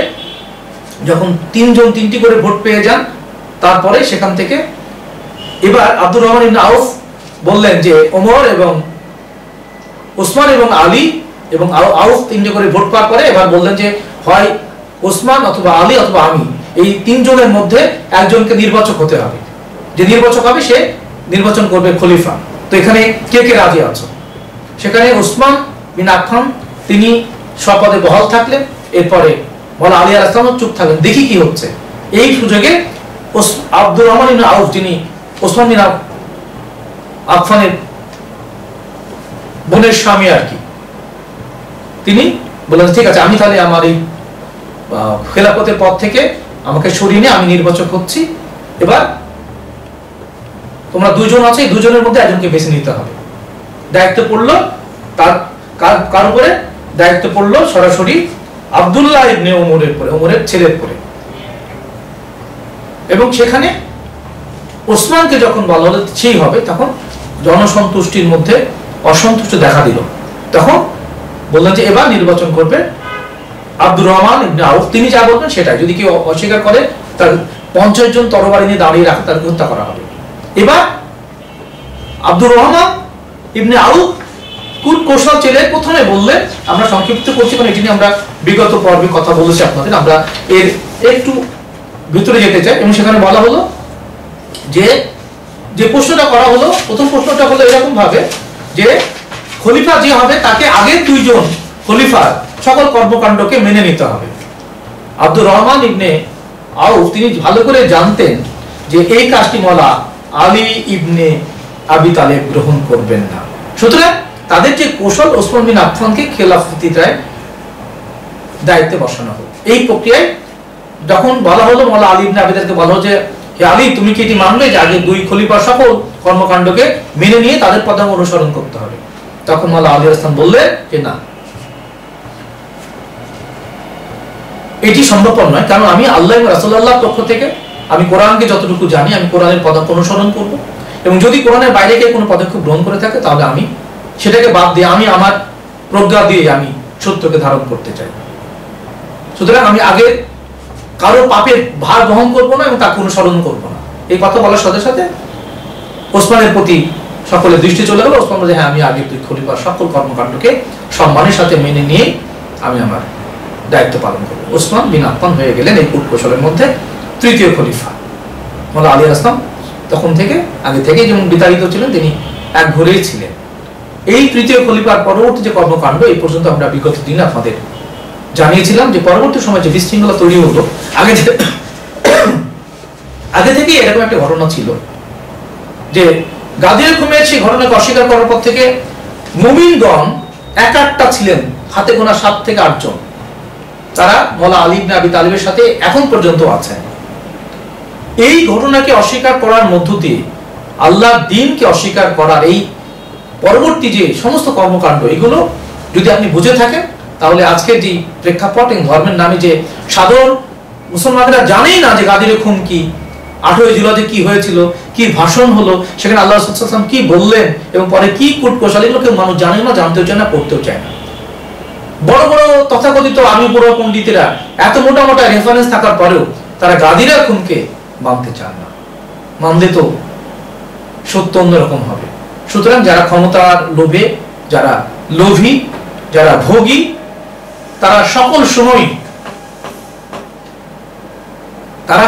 যখন তিনজন তিনটি করে ভোট পেয়ে যান, তারপরে সেখান থেকে এবার আব্দুর রহমান ইবনে আউফ বললেন যে ওমর এবং ওসমান এবং আলী এবং আউফ তিনটে করে ভোট পাওয়ার পরে এবার বললেন যে হয় ওসমান অথবা আলী অথবা আমি, এই তিনজনের মধ্যে একজনকে নির্বাচক হতে হবে, যে নির্বাচক হবে সে নির্বাচন করবে খলিফা। তো এখানে কে কে রাজি আছো? সেখানে ওসমান বিন আফফান তিনি স্বপদে বহাল থাকলেন, এরপরে মাওলানা আলী আলাইহিস সালাম চুপ থাকলেন, দেখি কি হচ্ছে। এই সুযোগে আব্দুর রহমান ইবনে আউফ, যিনি ওসমান বিন আফফানের বোনের স্বামী আর কি, তিনি বললেন ঠিক আছে, আমি তাহলে আমার এই খেলাফতের পদ থেকে আমাকে সরিয়ে নিয়ে আমি নির্বাচক হচ্ছি। এবার তোমরা দুজন আছে, এই দুজনের মধ্যে একজনকে বেছে নিতে হবে। দায়িত্ব পড়লো তার কার উপরে? দায়িত্ব পড়লো সরাসরি আব্দুল্লাহ ইবনে ওমরের পরে, ওমরের ছেলের পরে। এবং সেখানে ওসমানকে যখন বলা হলো সেই হবে, তখন জনসন্তুষ্টির মধ্যে অসন্তুষ্ট দেখা দিল। তখন বললেন যে এবার নির্বাচন করবে আব্দুর রহমান ইবনে আউফ, তিনি যা বলবেন সেটাই। যদি কেউ অস্বীকার করে তার 50 জন তরবারি নিয়ে দাঁড়িয়ে রাখে, তাকে হত্যা করা হবে। এবার আব্দুর রহমান ইবনে আউফ কৌশল চেলে প্রথমে বললেন, আমরা সংক্ষিপ্ত করছি কারণ এটি নিয়ে আমরা বিগত পর্বে কথা বলেছি আপনাদের, আমরা এর একটু ভিতরে যেতে চাই। এবং সেখানে বলা হলো যে প্রশ্নটা করা হলো, প্রথম প্রশ্নটা হলো এরকম ভাবে যে খলিফা যে হবে তাকে আগের দুইজন খলিফার সকল কর্মকাণ্ডকে মেনে নিতে হবে। আব্দুর রহমান ইবনে আউফ তিনি ভালো করে জানতেন যে এই কাজটি মাওলানা আলী ইবনে আবি তালেব গ্রহণ করবেন না। সুতরাং তাদের যে কৌশল, ওসমান বিন আফফানকে খেলাফতির দায়িত্বে বসানো হলো। এই প্রক্রিয়ায় যখন বলা হলো মাওলানা আলী ইবনে আবি তালেবকে বলা হলো যে হে আলী, তুমি কি এটি মানবে যে আগে দুই খলিফার সকল কর্মকাণ্ডকে মেনে নিয়ে তাদের পদাঙ্ক অনুসরণ করতে হবে? তখন মাওলানা আলী আলাইহিস সালাম বললেন যে না, এটি সম্ভবপর নয়, কারণ আমি আল্লাহ এবং রাসূলুল্লাহর পক্ষ থেকে আমি কোরআনকে যতটুকু জানি আমি কোরআনের পদাঙ্ক অনুসরণ করব, এবং যদি কোরআনের বাইরে গিয়ে কোনো পদক্ষেপ গ্রহণ করে থাকে তাহলে আমি সেটাকে বাদ দিয়ে আমি আমার প্রজ্ঞা দিয়ে আমি সত্যকে ধারণ করতে চাই। সুতরাং আমি আগে কারো পাপের ভার বহন করব না এবং তাকে অনুসরণ করব না। এই কথা বলার সাথে সাথে ওসমানের প্রতি সকলের দৃষ্টি চলে গেল। ওসমান বলে হ্যাঁ, আমি আগে দুই খলিফার সকল কর্মকাণ্ডকে সম্মানের সাথে মেনে নিয়ে আমি আমার দায়িত্ব পালন করব। ওসমান বিন আফফান হয়ে গেলেন এই কূটকৌশলের মধ্যে তৃতীয় খলিফা। মাওলানা আলী আসলাম তখন থেকে আগে থেকে যেমন বিতাড়িত ছিলেন, তিনি এক ঘরেই ছিলেন। এই তৃতীয় খলিফার পরবর্তী যে কর্মকাণ্ড এই পর্যন্ত আমরা বিগত দিন আপনাদের জানিয়েছিলাম যে পরবর্তী সময় যে বিশৃঙ্খলা তৈরি হলো, আগে থেকে এরকম একটা ঘটনা ছিল যে গাদির খুমের সেই ঘটনাকে অস্বীকার করার পর থেকে মুমিনগণ একটা ছিলেন, হাতে গোনা 7 থেকে 8 জন, তারা মাওলানা আলী ইবনে আবি তালেবের সাথে এখন পর্যন্ত আছেন। এই ঘটনাকে অস্বীকার করার মধ্য দিয়ে আল্লাহর দ্বীনকে অস্বীকার করার এই পরবর্তী যে সমস্ত কর্মকাণ্ড, এগুলো যদি আপনি বুঝে থাকেন তাহলে আজকের যে প্রেক্ষাপট এবং ধর্মের নামে যে সাধারণ মুসলমানরা জানেই না যে গাদির খুন কি, 8ই জুলাইতে কি হয়েছিল, কি ভাষণ হলো, সেখানে আল্লাহ রাসূল সাল্লাল্লাহু আলাইহি ওয়াসাল্লাম কি বললেন এবং পরে কি কূটকৌশল, এগুলো কেউ মানুষ জানে না, জানতেও চায় না, পড়তেও চায় না। বড় বড় তথাকথিত আরবি পড়ুয়া পণ্ডিতেরা এত মোটা মোটা রেফারেন্স থাকার পরেও তারা গাদিরা খুনকে মানতে চান না। মানলে তো সত্য অন্যরকম হবে। সুতরাং যারা ক্ষমতার লোভে, যারা লোভী, যারা ভোগী, তারা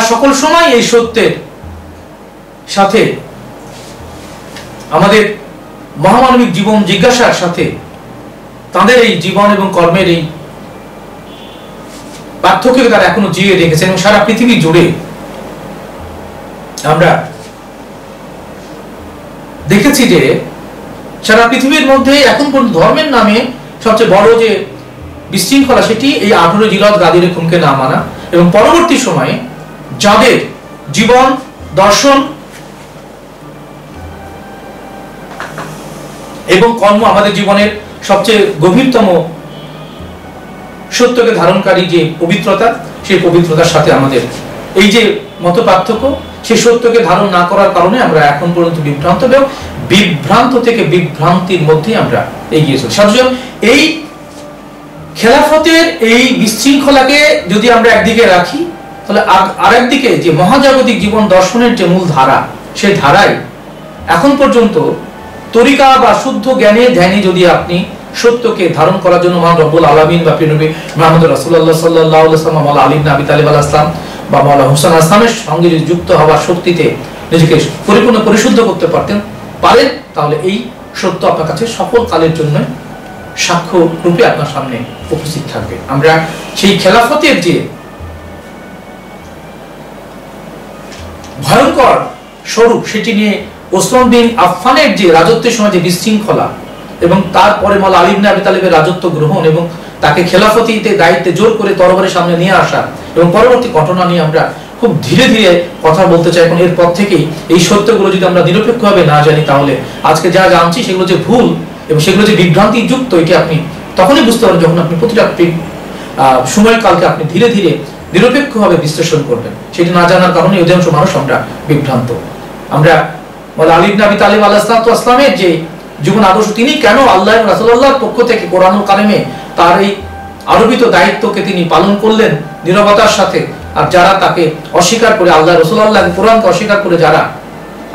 সকল সময় এই সত্যের সাথে আমাদের মহামানবিক জীবন জিজ্ঞাসার সাথে তাদের এই জীবন এবং কর্মের এই পার্থক্যকে তারা এখনো জিয়ে রেখেছেন। এবং সারা পৃথিবী জুড়ে আমরা দেখেছি যে সারা পৃথিবীর মধ্যে এখন পর্যন্ত ধর্মের নামে সবচেয়ে বড় যে বিশৃঙ্খলা, সেটি এই 18 জিলহজ গাদিরে খুনকে না মানা। এবং পরবর্তী সময়ে যাদের জীবন, দর্শন এবং কর্ম আমাদের জীবনের সবচেয়ে গভীরতম সত্যকে ধারণকারী যে পবিত্রতা, সেই পবিত্রতার সাথে আমাদের এই যে মত পার্থক্য, সেই সত্যকে ধারণ না করার কারণে আমরা এখন পর্যন্ত বিভ্রান্ত, এবং বিভ্রান্ত থেকে বিভ্রান্তির মধ্যে আমরা এগিয়ে চলছি। সাধারণ এই খেলাফতের এই বিশৃঙ্খলাকে যদি আমরা একদিকে রাখি, তাহলে আর একদিকে যে মহাজাগতিক জীবন দর্শনের যে মূল ধারা, সেই ধারায় এখন পর্যন্ত তরিকা বা শুদ্ধ জ্ঞানে ধ্যানে যদি আপনি সত্যকে ধারণ করার জন্য মহান রব্বুল আলামিন বা প্রিয় নবী মুহাম্মদ রাসূলুল্লাহ সাল্লাল্লাহু আলাইহি ওয়াসাল্লাম, মাওলানা আলী ইবনে আবি তালিব আলাইহিস সালাম বা মাওলানা হুসাইন আসলামের সঙ্গে যদি যুক্ত হওয়ার শক্তিতে নিজেকে পরিপূর্ণ পরিশুদ্ধ করতে পারেন, তাহলে এই সত্য আপনার কাছে সকল কালের জন্য সাক্ষ্য রূপে আপনার সামনে উপস্থিত থাকবে। আমরা সেই খেলাফতের যে ভয়ঙ্কর স্বরূপ, সেটি নিয়ে ওসমান বিন আফফানের যে রাজত্বের সময় যে বিশৃঙ্খলা, এবং তারপরে মাওলানা আলী ইবনে আবি তালিবের রাজত্ব গ্রহণ এবং তাকে খেলাফতিতে দায়িত্বে জোর করে তরবারের সামনে নিয়ে আসা এবং পরবর্তী ঘটনা নিয়ে আমরা খুব ধীরে ধীরে কথা বলতে চাই। এখন এরপর থেকেই এই সত্যগুলো যদি আমরা নিরপেক্ষভাবে না জানি, তাহলে আজকে যা জানছি সেগুলো যে ভুল এবং সেগুলো যে বিভ্রান্তি যুক্ত, এটি আপনি তখনই বুঝতে পারবেন যখন আপনি প্রতিটা সময়কালকে আপনি ধীরে ধীরে নিরপেক্ষভাবে বিশ্লেষণ করবেন। সেটি না জানার কারণে অধিকাংশ মানুষ আমরা বিভ্রান্ত। আমরা মাওলানা আলী ইবনে আবি তালিব আলাইহিস সালামের যে জীবন আদর্শ, তিনি কেন আল্লাহ এবং রাসূলুল্লাহর পক্ষ থেকে কোরআনুল কারিমে তার এই আরোপিত দায়িত্বকে তিনি পালন করলেন নীরবতার সাথে, আর যারা তাকে অস্বীকার করে, আল্লাহ রাসূলুল্লাহ কোরআনকে অস্বীকার করে যারা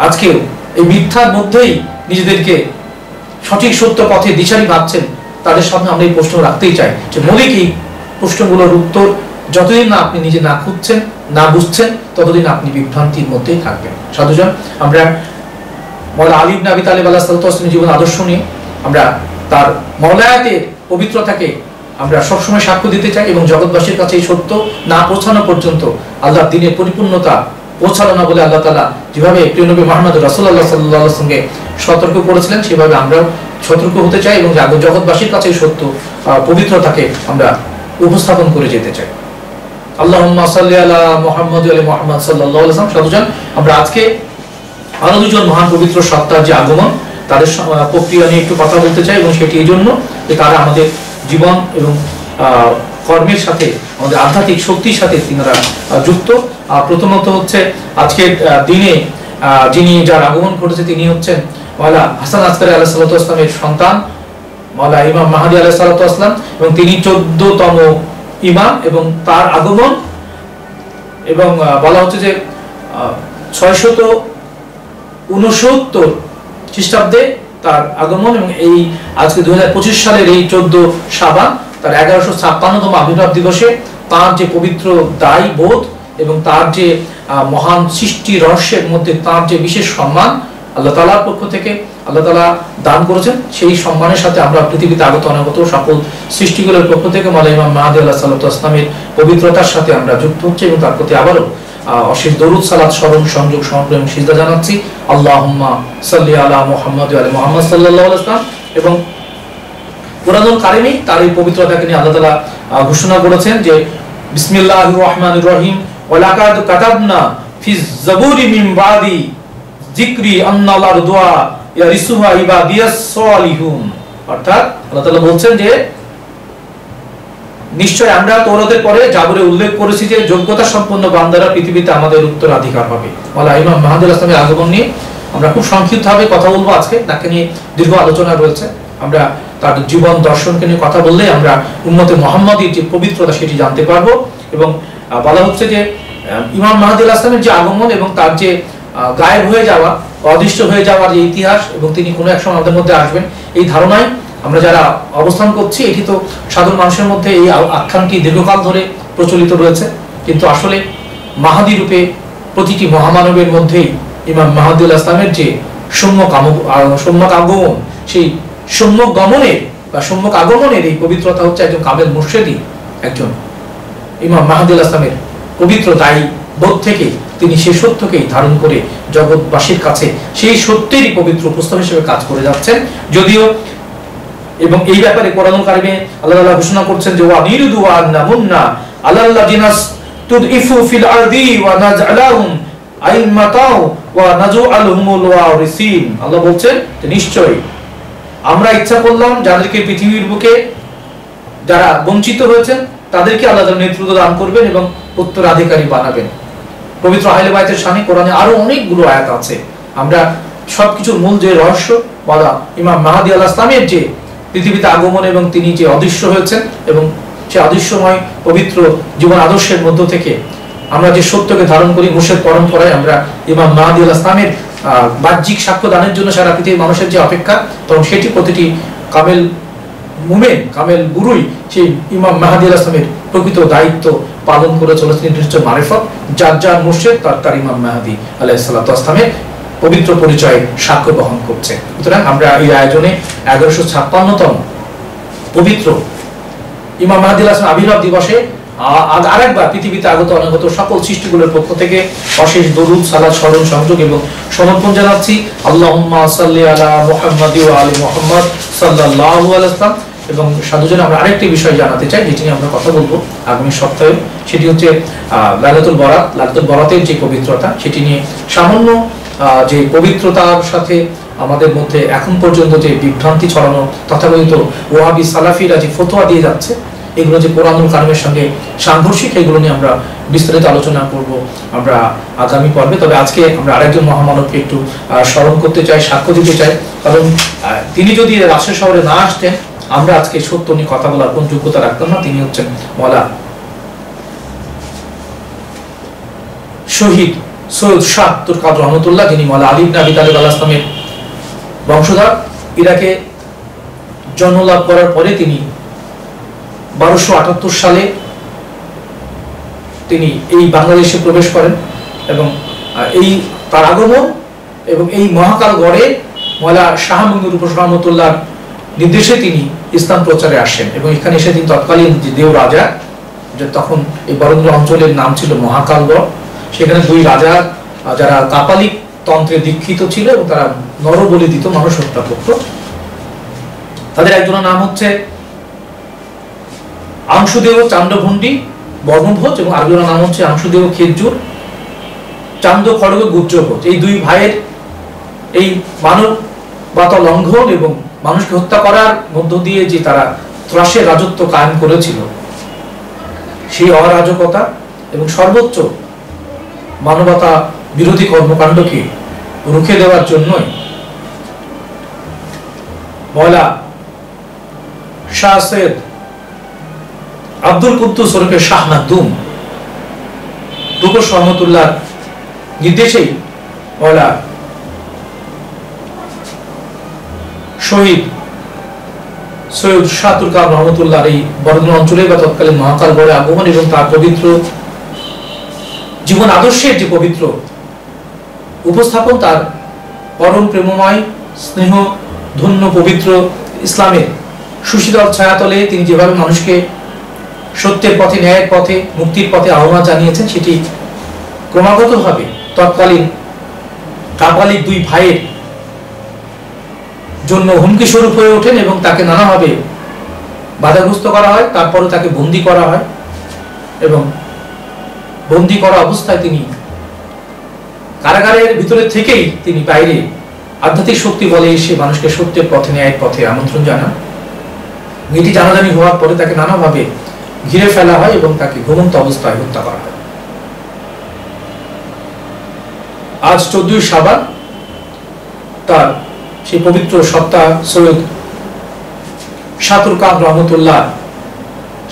আজকেও এই মিথ্যার মধ্যেই নিজেদেরকে সঠিক সত্য পথে দিশারি ভাবছেন, তাদের সামনে আমরা এই প্রশ্ন রাখতেই চাই যে মৌলিক এই প্রশ্নগুলোর উত্তর যতদিন না আপনি নিজে না খুঁজছেন, না বুঝছেন, ততদিন আপনি বিভ্রান্তির মধ্যেই থাকবেন। সাধুজন, আমরা মাওলানা আলী ইবনে আবি তালিব আলাইহিস সালামের জীবন আদর্শ নিয়ে আমরা তার মাওলায়াতের পবিত্রতাকে আমরা সবসময় সাক্ষ্য দিতে চাই, এবং জগৎবাসীর কাছে এই সত্য না পৌঁছানো পর্যন্ত আল্লাহর দ্বীনের পরিপূর্ণতা পৌঁছালো না বলে আল্লাহ তাআলা যেভাবে প্রিয় নবী মুহাম্মদ রাসূলুল্লাহ সাল্লাল্লাহু আলাইহি ওয়াসাল্লামকে সতর্ক করেছিলেন, সেভাবে আমরাও সতর্ক হতে চাই এবং জগৎবাসীর কাছে এই সত্য পবিত্রতাকে আমরা উপস্থাপন করে যেতে চাই। আল্লাহুম্মা সাল্লি আলা মুহাম্মাদ ওয়া আলি মুহাম্মাদ সাল্লাল্লাহু আলাইহি ওয়াসাল্লাম। সাধুজন, আমরা আজকে আরো দুজন মহান পবিত্র সত্তার যে আগমন, তাদের প্রক্রিয়া নিয়ে একটু কথা বলতে চাই, এবং সেটি এই জন্য যে তারা আমাদের জীবন এবং কর্মের সাথে, আমাদের আধ্যাত্মিক শক্তির সাথে তিনারা যুক্ত। প্রথমত হচ্ছে আজকের দিনে যার আগমন ঘটেছে, তিনি হচ্ছেন মাওলানা হাসান আসকারী আলাইহিস সালাতু ওয়াস সালামের সন্তান মাওলানা ইমাম মাহদী আলাইহিস সালাতু ওয়াস সালাম, এবং তিনি 14তম ইমাম, এবং তার আগমন এবং বলা হচ্ছে যে 669 খ্রিস্টাব্দে তার আগমন, এবং এই আজকে 2025 সালের এই 14 শাবান তার 1156তম আবির্ভাব দিবসে তার যে পবিত্র দায় বোধ এবং তার যে মহান সৃষ্টি রহস্যের মধ্যে তার যে বিশেষ সম্মান আল্লাহ তাআলার পক্ষ থেকে আল্লাহ তাআলা দান করেছেন, সেই সম্মানের সাথে আমরা পৃথিবীতে আগত অনাগত সকল সৃষ্টিগুলোর পক্ষ থেকে মাওলানা ইমাম মাহদী আলাইহিস সালাতু ওয়াস সালামের পবিত্রতার সাথে আমরা যুক্ত হচ্ছি, এবং তার প্রতি আবারও অশেষ দরুদ সালাত স্মরণ সংযোগ সমর্পণ এবং সিজদা জানাচ্ছি। আল্লাহুম্মা সাল্লি আলা মুহাম্মাদ ওয়া আলি মুহাম্মাদ সাল্লাল্লাহু আলাইহি ওয়াসাল্লাম। এবং কুরআনুল কারিমে তার এই পবিত্রতাকে নিয়ে আল্লাহ তাআলা ঘোষণা করেছেন যে বিসমিল্লাহির রহমানির রহিম ওয়া লাকাদ কাতাবনা ফিজ যাবুরি মিন বাদি যিকরি আন্নাল আরদুয়া ইয়ারিসুহা ইবাদিয়াস সালিহুন। অর্থাৎ আল্লাহ তাআলা বলছেন যে নিশ্চয় আমরা তৌরাতের পরে জাবরে উল্লেখ করেছি যে যোগ্যতা সম্পন্ন বান্দারা পৃথিবীতে আমাদের উত্তরাধিকার হবে। মাওলানা ইমাম মাহদী আলাইহিস সালামের আগমন নিয়ে আমরা খুব সংক্ষিপ্তভাবে কথা বলবো আজকে, তাকে নিয়ে দীর্ঘ আলোচনা রয়েছে। আমরা তার জীবন দর্শনকে নিয়ে কথা বললে আমরা উম্মতে মুহাম্মাদীর যে পবিত্রতা সেটি জানতে পারবো। এবং বলা হচ্ছে যে ইমাম মাহদী আলাইহিস সালামের যে আগমন এবং তার যে গায়েব হয়ে যাওয়া, অদৃশ্য হয়ে যাওয়ার যে ইতিহাস, এবং তিনি কোনো এক সময় আমাদের মধ্যে আসবেন, এই ধারণায় আমরা যারা অবস্থান করছি, এটি তো সাধারণ মানুষের মধ্যে এই আখ্যানটি দীর্ঘকাল ধরে প্রচলিত রয়েছে। কিন্তু আসলে মাহদী রূপে প্রতিটি মহামানবের মধ্যেই ইমাম মাহদী আলাইহিস সালামের যে সম্যক আগমন, সেই সম্যক গমনের বা সম্যক আগমনের এই পবিত্রতা হচ্ছে একজন কামেল মুর্শিদি, একজন ইমাম মাহদী আলাইহিস সালামের পবিত্র দায়ী বোধ থেকে তিনি সেই সত্যকেই ধারণ করে জগৎবাসীর কাছে সেই সত্যেরই পবিত্র উপস্থাপন হিসেবে কাজ করে যাচ্ছেন। যদিও এবং এই ব্যাপারে কোরআনুল কারিমে আল্লাহ তাআলা ঘোষণা করছেন যে ওয়া নিরুদু ওয়া নামুন্না আলাল্লাযিনা তুদইফু ফিল আরদি ওয়া নাজআলাহুম আইম্মাতাও ওয়া নাজআলহুমুল ওয়ারিসিন। আল্লাহ বলছেন যে নিশ্চয়ই আমরা ইচ্ছা করলাম যাদেরকে পৃথিবীর বুকে যারা বঞ্চিত হয়েছেন তাদেরকে আল্লাহ তাআলা নেতৃত্ব দান করবেন এবং উত্তরাধিকারী বানাবেন। পবিত্র আহলে বাইতের শানে কোরআনে আরো অনেকগুলো আয়াত আছে। আমরা সবকিছুর মূল যে রহস্য বলা ইমাম মাহদী আলাইহিস সালামের যে পৃথিবীতে আগমন এবং তিনি যে অদৃশ্য হয়েছেন এবং সে অদৃশ্যময় পবিত্র জীবন আদর্শের মধ্য থেকে আমরা যে সত্যকে ধারণ করি, মুর্শিদ পরম্পরায় আমরা ইমাম মাহদী আলাইহিস সালামের বাহ্যিক সাক্ষ্য দানের জন্য সারা পৃথিবীর মানুষের যে অপেক্ষা, তখন সেটি প্রতিটি কামেল মুমিন, কামেল গুরুই সেই ইমাম মাহদী আলাইহিস সালামের প্রকৃত দায়িত্ব পালন করে চলেছেন। নির্দিষ্ট মারিফত যার যার মুর্শিদ তার ইমাম মাহদী আলাইহিস সালামের পবিত্র পরিচয় সাক্ষ্য বহন করছে। সুতরাং আমরা এই আয়োজনে 1156তম পবিত্র ইমাম মাহদী আলাইহিস সালাম আবির্ভাব দিবসে আরেকবার পৃথিবীতে আগত অনাগত সকল সৃষ্টিগুলোর পক্ষ থেকে অশেষ দরুদ, সালাত, স্মরণ, সংযোগ এবং সমর্পণ জানাচ্ছি। আল্লাহুম্মা সাল্লি আলা মুহাম্মাদি ওয়া আলি মুহাম্মাদ সাল্লাল্লাহু আলাইহি ওয়াসাল্লাম। এবং সাধুজন আমরা আরেকটি বিষয় জানাতে চাই, যেটি নিয়ে আমরা কথা বলবো আগামী সপ্তাহে, সেটি হচ্ছে লাইলাতুল বরাত। লাইলাতুল বরাতের যে পবিত্রতা, সেটি নিয়ে সামান্য যে পবিত্রতার সাথে আমাদের মধ্যে এখন পর্যন্ত যে বিভ্রান্তি ছড়ানো তথাকথিত ওয়াহাবি সালাফিরা যে ফতোয়া দিয়ে যাচ্ছে, এগুলো যে কোরআনুল কারিমের সঙ্গে সাংঘর্ষিক, এগুলো নিয়ে আমরা বিস্তারিত আলোচনা করব আমরা আগামী পর্বে। তবে আজকে আমরা আরেকজন মহামানবকে একটু স্মরণ করতে চাই, সাক্ষ্য দিতে চাই, কারণ তিনি যদি রাজশাহী শহরে না আসতেন আমরা আজকে সত্য নিয়ে কথা বলার কোন যোগ্যতা রাখতাম না। তিনি হচ্ছেন মওলা শহীদ সৈয়দ শাহ আব্দুল কাদের রহমতুল্লাহ, যিনি মওলা আলী ইবনে আবি তালিব আলাইহিস সালামের বংশধর। ইরাকে জন্ম লাভ করার পরে তিনি 1278 সালে তিনি এই বাংলাদেশে প্রবেশ করেন এবং এই তার আগমন এবং এই মহাকাল গড়ে মওলা শাহ মুহিউদ্দিন রূপসী রহমতুল্লাহর নির্দেশে তিনি ইসলাম প্রচারে আসেন। এবং এখানে এসে তিনি তৎকালীন যে দেও রাজা, যে তখন এই বরেন্দ্র অঞ্চলের নাম ছিল মহাকালগড়, সেখানে দুই রাজা যারা কাপালিক তন্ত্রে দীক্ষিত ছিল এবং তারা নরবলি দিত, মানুষ হত্যা করত। তাদের একজনের নাম হচ্ছে আংশুদেব চান্দ্রভণ্ডী বর্মভোজ এবং আরেকজনের নাম হচ্ছে আংশুদেব খেজুর চান্দ খড়গ গুজ্জভোজ। এই দুই ভাইয়ের এই মানবতা লঙ্ঘন এবং মানুষকে হত্যা করার মধ্য দিয়ে যে তারা ত্রাসের রাজত্ব কায়েম করেছিল, সেই অরাজকতা এবং সর্বোচ্চ মানবতা বিরোধী কর্মকাণ্ডকে রুখে দেওয়ার জন্যই মওলা শাহ সৈয়দ আব্দুল কুদ্দুস ওরফে শাহ মাকদুম রূপসী রহমতুল্লাহর নির্দেশেই মওলা শহীদ সৈয়দ শাহ আব্দুল কাদের রহমতুল্লাহর এই বরেন্দ্র অঞ্চলে বা তৎকালীন মহাকাল গড়ে আগমন এবং তার পবিত্র জীবন আদর্শের যে পবিত্র উপস্থাপন, তার পরম প্রেমময় স্নেহ ধন্য পবিত্র ইসলামের সুশীতল ছায়াতলে তিনি যেভাবে মানুষকে সত্যের পথে, ন্যায়ের পথে, মুক্তির পথে আহ্বান জানিয়েছেন, সেটি ক্রমাগতভাবে তৎকালীন কাপালিক দুই ভাইয়ের জন্য হুমকি স্বরূপ হয়ে ওঠেন এবং তাকে নানাভাবে বাধাগ্রস্ত করা হয়। তারপরে তাকে বন্দী করা হয় এবং বন্দী করা অবস্থায় তিনি কারাগারের ভিতরে থেকেই তিনি বাইরে আধ্যাত্মিক শক্তি বলে এসে মানুষকে সত্যের পথে, ন্যায়ের পথে আমন্ত্রণ জানান। এটি জানাজানি হওয়ার পরে তাকে নানাভাবে ঘিরে ফেলা হয় এবং তাকে ঘুমন্ত অবস্থায় হত্যা করা হয়। আজ 14 শাবান তার সেই পবিত্র সত্তা সৈয়দ শাতুরকান রহমতুল্লাহ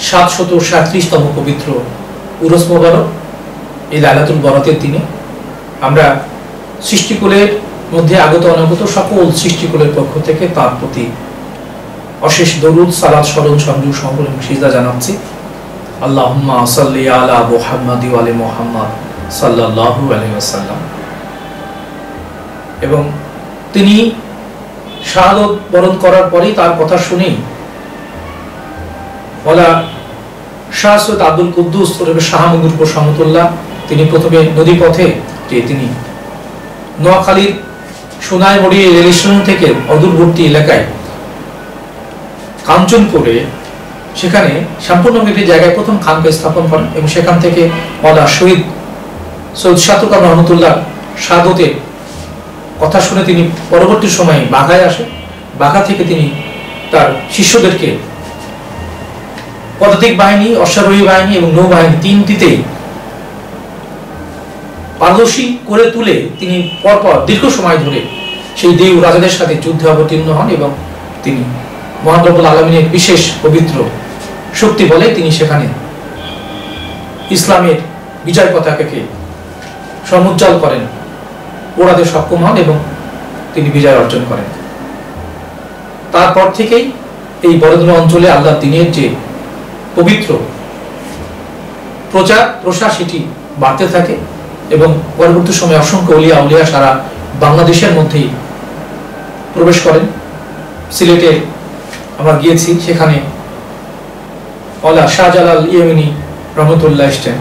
737তম পবিত্র উরস মোবারক এই লাইলাতুল বরাতের দিনে আমরা সৃষ্টিকুলের মধ্যে আগত অনাগত সকল সৃষ্টিকুলের পক্ষ থেকে তার প্রতি অশেষ দরুদ সালাত স্মরণ সংযোগ সম্পূর্ণ সিজদা জানাচ্ছি। আল্লাহুম্মা সাল্লি আলা মুহাম্মাদি ওয়া আলি মুহাম্মাদ সাল্লাল্লাহু আলাইহি ওয়াসাল্লাম। এবং তিনি শাহাদত বরণ করার পরেই তার কথা শুনেই ওয়ালা শাহ সৈয়দ আব্দুল কুদ্দুস ওরফে শাহ মুজিবুর রহমতুল্লাহ তিনি প্রথমে নদী পথে যে তিনি নোয়াখালীর সোনাইমুড়ি রেল স্টেশন থেকে অদূরবর্তী এলাকায় কাঞ্চনপুরে সেখানে সম্পূর্ণ একটি জায়গায় প্রথম খানকে স্থাপন করেন এবং সেখান থেকে ওয়ালা শহীদ সৈয়দ শাতুরকান রহমতুল্লাহ শাহাদতের কথা শুনে তিনি পরবর্তী সময়ে বাঘায় আসেন। বাঘা থেকে তিনি তার শিষ্যদেরকে পদাতিক বাহিনী, অশ্বারোহী বাহিনী এবং নৌবাহিনী তিনটিতেই পারদর্শী করে তুলে তিনি পরপর দীর্ঘ সময় ধরে সেই দেউ রাজাদের সাথে যুদ্ধে অবতীর্ণ হন এবং তিনি মহান রব্বুল আলামিনের বিশেষ পবিত্র শক্তি বলে তিনি সেখানে ইসলামের বিজয় পতাকাকে সমুজ্জ্বল করেন, ওড়াতে সক্ষম হন এবং তিনি বিজয় অর্জন করেন। তারপর থেকেই এই বরদুল অঞ্চলে আল্লাহ দিনের যে পবিত্র প্রচার প্রসার সেটি বাড়তে থাকে এবং পরবর্তী সময়ে অসংখ্য ওলিয়া উলিয়া সারা বাংলাদেশের মধ্যেই প্রবেশ করেন। সিলেটে আমরা গিয়েছি, সেখানে ওয়ালা শাহজালাল ইয়েমেনি রহমতুল্লাহ এসছেন,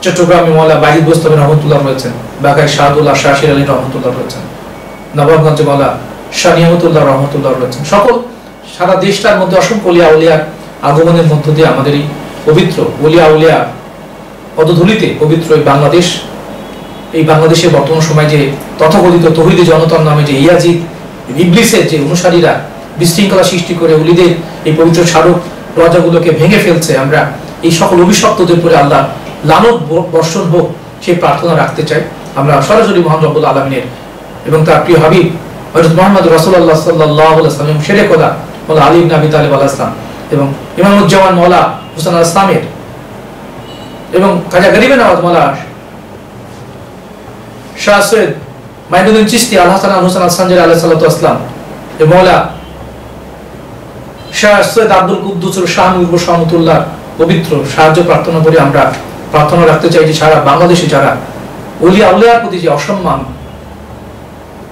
চট্টগ্রামে মৌলা বাহিদ বোস্তমি রহমতুল্লাহ রয়েছেন, ঢাকায় শাহাদুল্লাহ শাহির আলী রহমতুল্লাহ রয়েছেন, নবাবগঞ্জে মৌলা শাহ নিয়ামতুল্লাহ রহমতুল্লাহ রয়েছেন। সকল সারা দেশটার মধ্যে অসংখ্য ওলিয়া উলিয়ার আগমনের মধ্য দিয়ে আমাদের এই পবিত্র ওলিয়া উলিয়া পদধূলিতে পবিত্র এই বাংলাদেশের বর্তমান সময় যে তথাকথিত তৌহিদি জনতার নামে যে ইয়াজিদ ইবলিসের যে অনুসারীরা বিশৃঙ্খলা সৃষ্টি করে ওলিদের এই পবিত্র স্মারক দরজাগুলোকে ভেঙে ফেলছে, আমরা এই সকল অভিশপ্তদের উপরে আল্লাহ লানত বর্ষণ হোক সেই প্রার্থনা রাখতে চাই। আমরা সরাসরি মহান রব্বুল আলামিনের এবং তার প্রিয় হাবিব হযরত মুহাম্মদ রাসূলুল্লাহ সাল্লাল্লাহু আলাইহি ওয়াসাল্লাম শেরে খোদা মওলা আলী ইবনে আবি তালিব আলাইহিস সালাম এবং ইমামুজ্জামান মওলা হুসাইন আল ইসলামের এবং খাজা গরিবে নওয়াজ মওলা শাহ সৈয়দ মাইনুদ্দিন চিশতি আল হাসান আল হুসাইন আল সানজারি আলাইহিস সালাতু ওয়াসসালাম এবং মওলা শাহ সৈয়দ আব্দুল কুদ্দুস শাহ মুজিবুর রহমতুল্লাহ পবিত্র সাহায্য প্রার্থনা করে আমরা প্রার্থনা রাখতে চাই যে সারা বাংলাদেশে যারা ওলিয়া উলিয়ার প্রতি যে অসম্মান,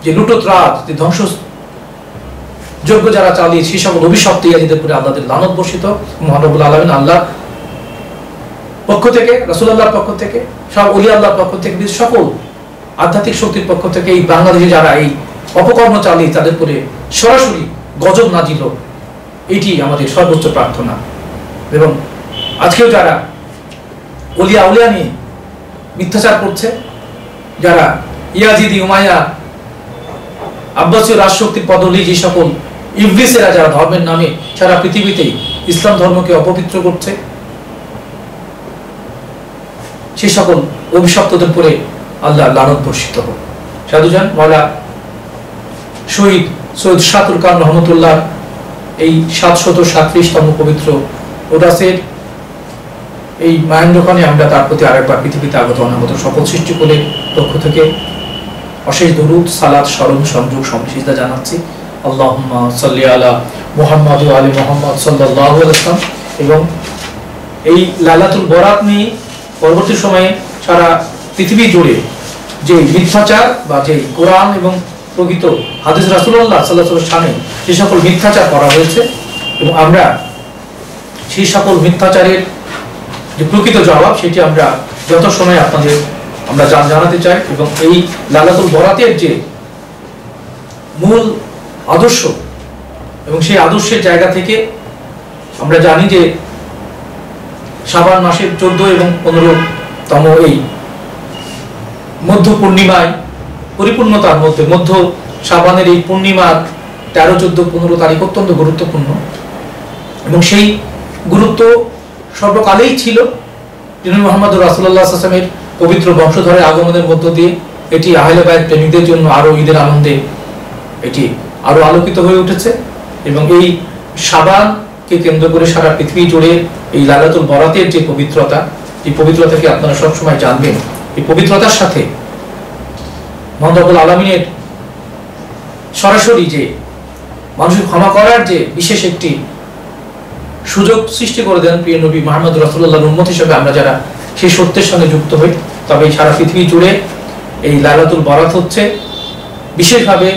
যে লুটোত্রাস, যে ধ্বংস যোগ্য যারা চালিয়ে সেই সকল অভিশপ্ত ইয়াজিদের উপরে আল্লাহদের লানত বর্ষিত। মহান রব্বুল আলামিন আল্লাহ পক্ষ থেকে, রাসূলুল্লাহর পক্ষ থেকে, সব ওলিয়া আল্লাহর পক্ষ থেকে, সকল আধ্যাত্মিক শক্তির পক্ষ থেকে এই বাংলাদেশে যারা এই অপকর্ম চালিয়ে তাদের উপরে সরাসরি গজব নাজিল হোক, এটি আমাদের সর্বোচ্চ প্রার্থনা। এবং আজকেও যারা ওলিয়া উলিয়া নিয়ে মিথ্যাচার করছে, যারা ইয়াজিদি উমাইয়া আব্বাসীয় রাজশক্তির পদলি যে সকল ইবলিসেরা যারা ধর্মের নামে সারা পৃথিবীতেই ইসলাম ধর্মকে অপবিত্র করছে, সেই সকল অভিশপ্তদের উপরে আল্লাহ লানত বর্ষিত হোক। সাধুজান মওলা শহীদ সৈয়দ শাতুরকান রহমতুল্লাহ এই 737তম পবিত্র ওরাসের এই মাহেন্দ্রক্ষণে আমরা তার প্রতি আরেকবার পৃথিবীতে আগত অনাগত সকল সৃষ্টিকুলের পক্ষ থেকে অশেষ দরুদ সালাত স্মরণ সংযোগ সিজদা জানাচ্ছি। আল্লাহুম্মা সাল্লি আলা মুহাম্মাদ ওয়া আলি মুহাম্মাদ সাল্লাল্লাহু আলাইহি ওয়াসাল্লাম। এবং এই লাইলাতুল বরাত নিয়ে পরবর্তী সময়ে সারা পৃথিবী জুড়ে যে মিথ্যাচার বা যে কোরআন এবং প্রকৃত হাদিস রাসূলুল্লাহ সাল্লাল্লাহু আলাইহি ওয়াসাল্লামের সামনে যে সকল মিথ্যাচার করা হয়েছে এবং আমরা সেই সকল মিথ্যাচারের যে প্রকৃত জবাব সেটি আমরা যত সময় আপনাদের আমরা জানাতে চাই। এবং এই লাইলাতুল বরাতের যে মূল আদর্শ এবং সেই আদর্শের জায়গা থেকে আমরা জানি যে শাবান মাসের 14 এবং 15তম এই মধ্য পূর্ণিমায় পরিপূর্ণতার মধ্যে মধ্য শাবানের এই পূর্ণিমার 13, 14, 15 তারিখ অত্যন্ত গুরুত্বপূর্ণ এবং সেই গুরুত্ব সর্বকালেই ছিল। যিনি মুহাম্মদ রাসূলুল্লাহ সাল্লাল্লাহু আলাইহি ওয়াসাল্লামের পবিত্র বংশধরের আগমনের মধ্য দিয়ে এটি আহলে বাইত প্রেমিকদের জন্য আরো ঈদের আনন্দে এটি আরো আলোকিত হয়ে উঠেছে এবং এই শাবানকে কেন্দ্র করে সারা পৃথিবী জুড়ে এই লাইলাতুল বরাতের যে পবিত্রতা, এই পবিত্রতাকে আপনারা সবসময় জানবেন। এই পবিত্রতার সাথে মহান রব্বুল আলামিনের সরাসরি যে মানুষকে ক্ষমা করার যে বিশেষ একটি সুযোগ সৃষ্টি করে দেন প্রিয় নবী মুহাম্মদ রাসূলুল্লাহর উম্মত হিসেবে আমরা যারা সেই সত্যের সঙ্গে যুক্ত হই, তবে সারা পৃথিবী জুড়ে এই লাইলাতুল বরাত হচ্ছে বিশেষভাবে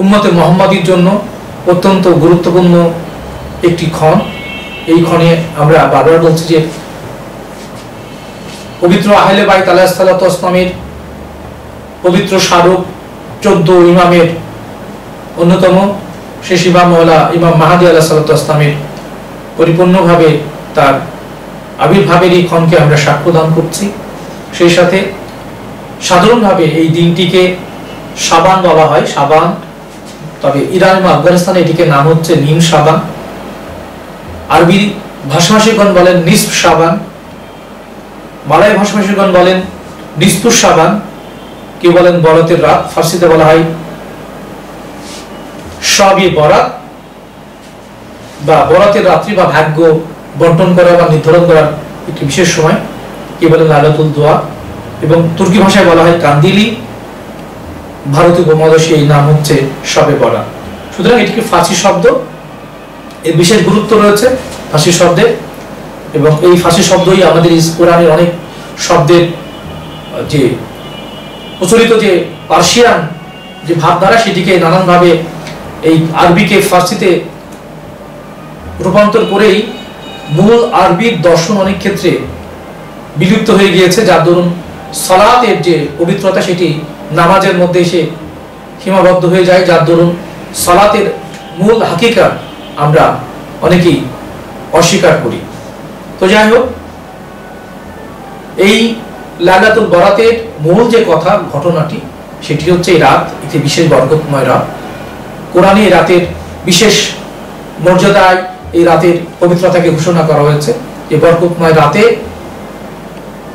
উম্মতে মুহাম্মাদীর জন্য অত্যন্ত গুরুত্বপূর্ণ একটি ক্ষণ। এই ক্ষণে আমরা বারবার বলছি যে পবিত্র আহলে বাইত আলাইহিসসালাতু ওয়াসসালামের পবিত্র স্মারক 14 ইমামের অন্যতম শেষ ইমাম মওলা ইমাম মাহদী আলাইহিসসালাতু ওয়াসসালামের পরিপূর্ণভাবে তার আবির্ভাবের এই ক্ষণকে আমরা সাক্ষ্য দান করছি। সেই সাথে সাধারণভাবে এই দিনটিকে শাবান বলা হয়, শাবান, তবে ইরান এবং আফগানিস্তানে এটিকে নাম হচ্ছে নিম শাবান। আরবি ভাষাভাষীগণ বলেন নিসফ শাবান, মালয় ভাষাভাষীগণ বলেন নিসফুস শাবান, কেউ বলেন বরাতের রাত, ফার্সিতে বলা হয় শবে বরাত বা বরাতের রাত্রি বা ভাগ্য বন্টন করা বা নির্ধারণ করার একটি বিশেষ সময়, কেউ বলেন লাইলাতুল দোয়া, এবং তুর্কি ভাষায় বলা হয় কান্দিলি, ভারতীয় উপমহাদেশে এই নাম হচ্ছে শবে বরাত। সুতরাং এটিকে ফার্সি শব্দ, এর বিশেষ গুরুত্ব রয়েছে ফার্সি শব্দের, এবং এই ফার্সি শব্দই আমাদের কোরআনের অনেক শব্দের যে প্রচলিত যে পার্সিয়ান যে ভাবধারা সেটিকে নানানভাবে এই আরবিকে ফার্সিতে রূপান্তর করেই মূল আরবির দর্শন অনেক ক্ষেত্রে বিলুপ্ত হয়ে গিয়েছে, যার দরুন সালাতের যে পবিত্রতা সেটি নামাজের মধ্যে এসে সীমাবদ্ধ হয়ে যায়, যার দরুন সালাতের মূল হাকিকাত আমরা অনেকেই অস্বীকার করি। তো যাই হোক, এই লাইলাতুল বরাতের মূল যে কথা ঘটনাটি সেটি হচ্ছে এই রাত, একটি বিশেষ বরকতময় রাত। কোরআনে এই রাতের বিশেষ মর্যাদায় এই রাতের পবিত্রতাকে ঘোষণা করা হয়েছে। এই বরকতময় রাতে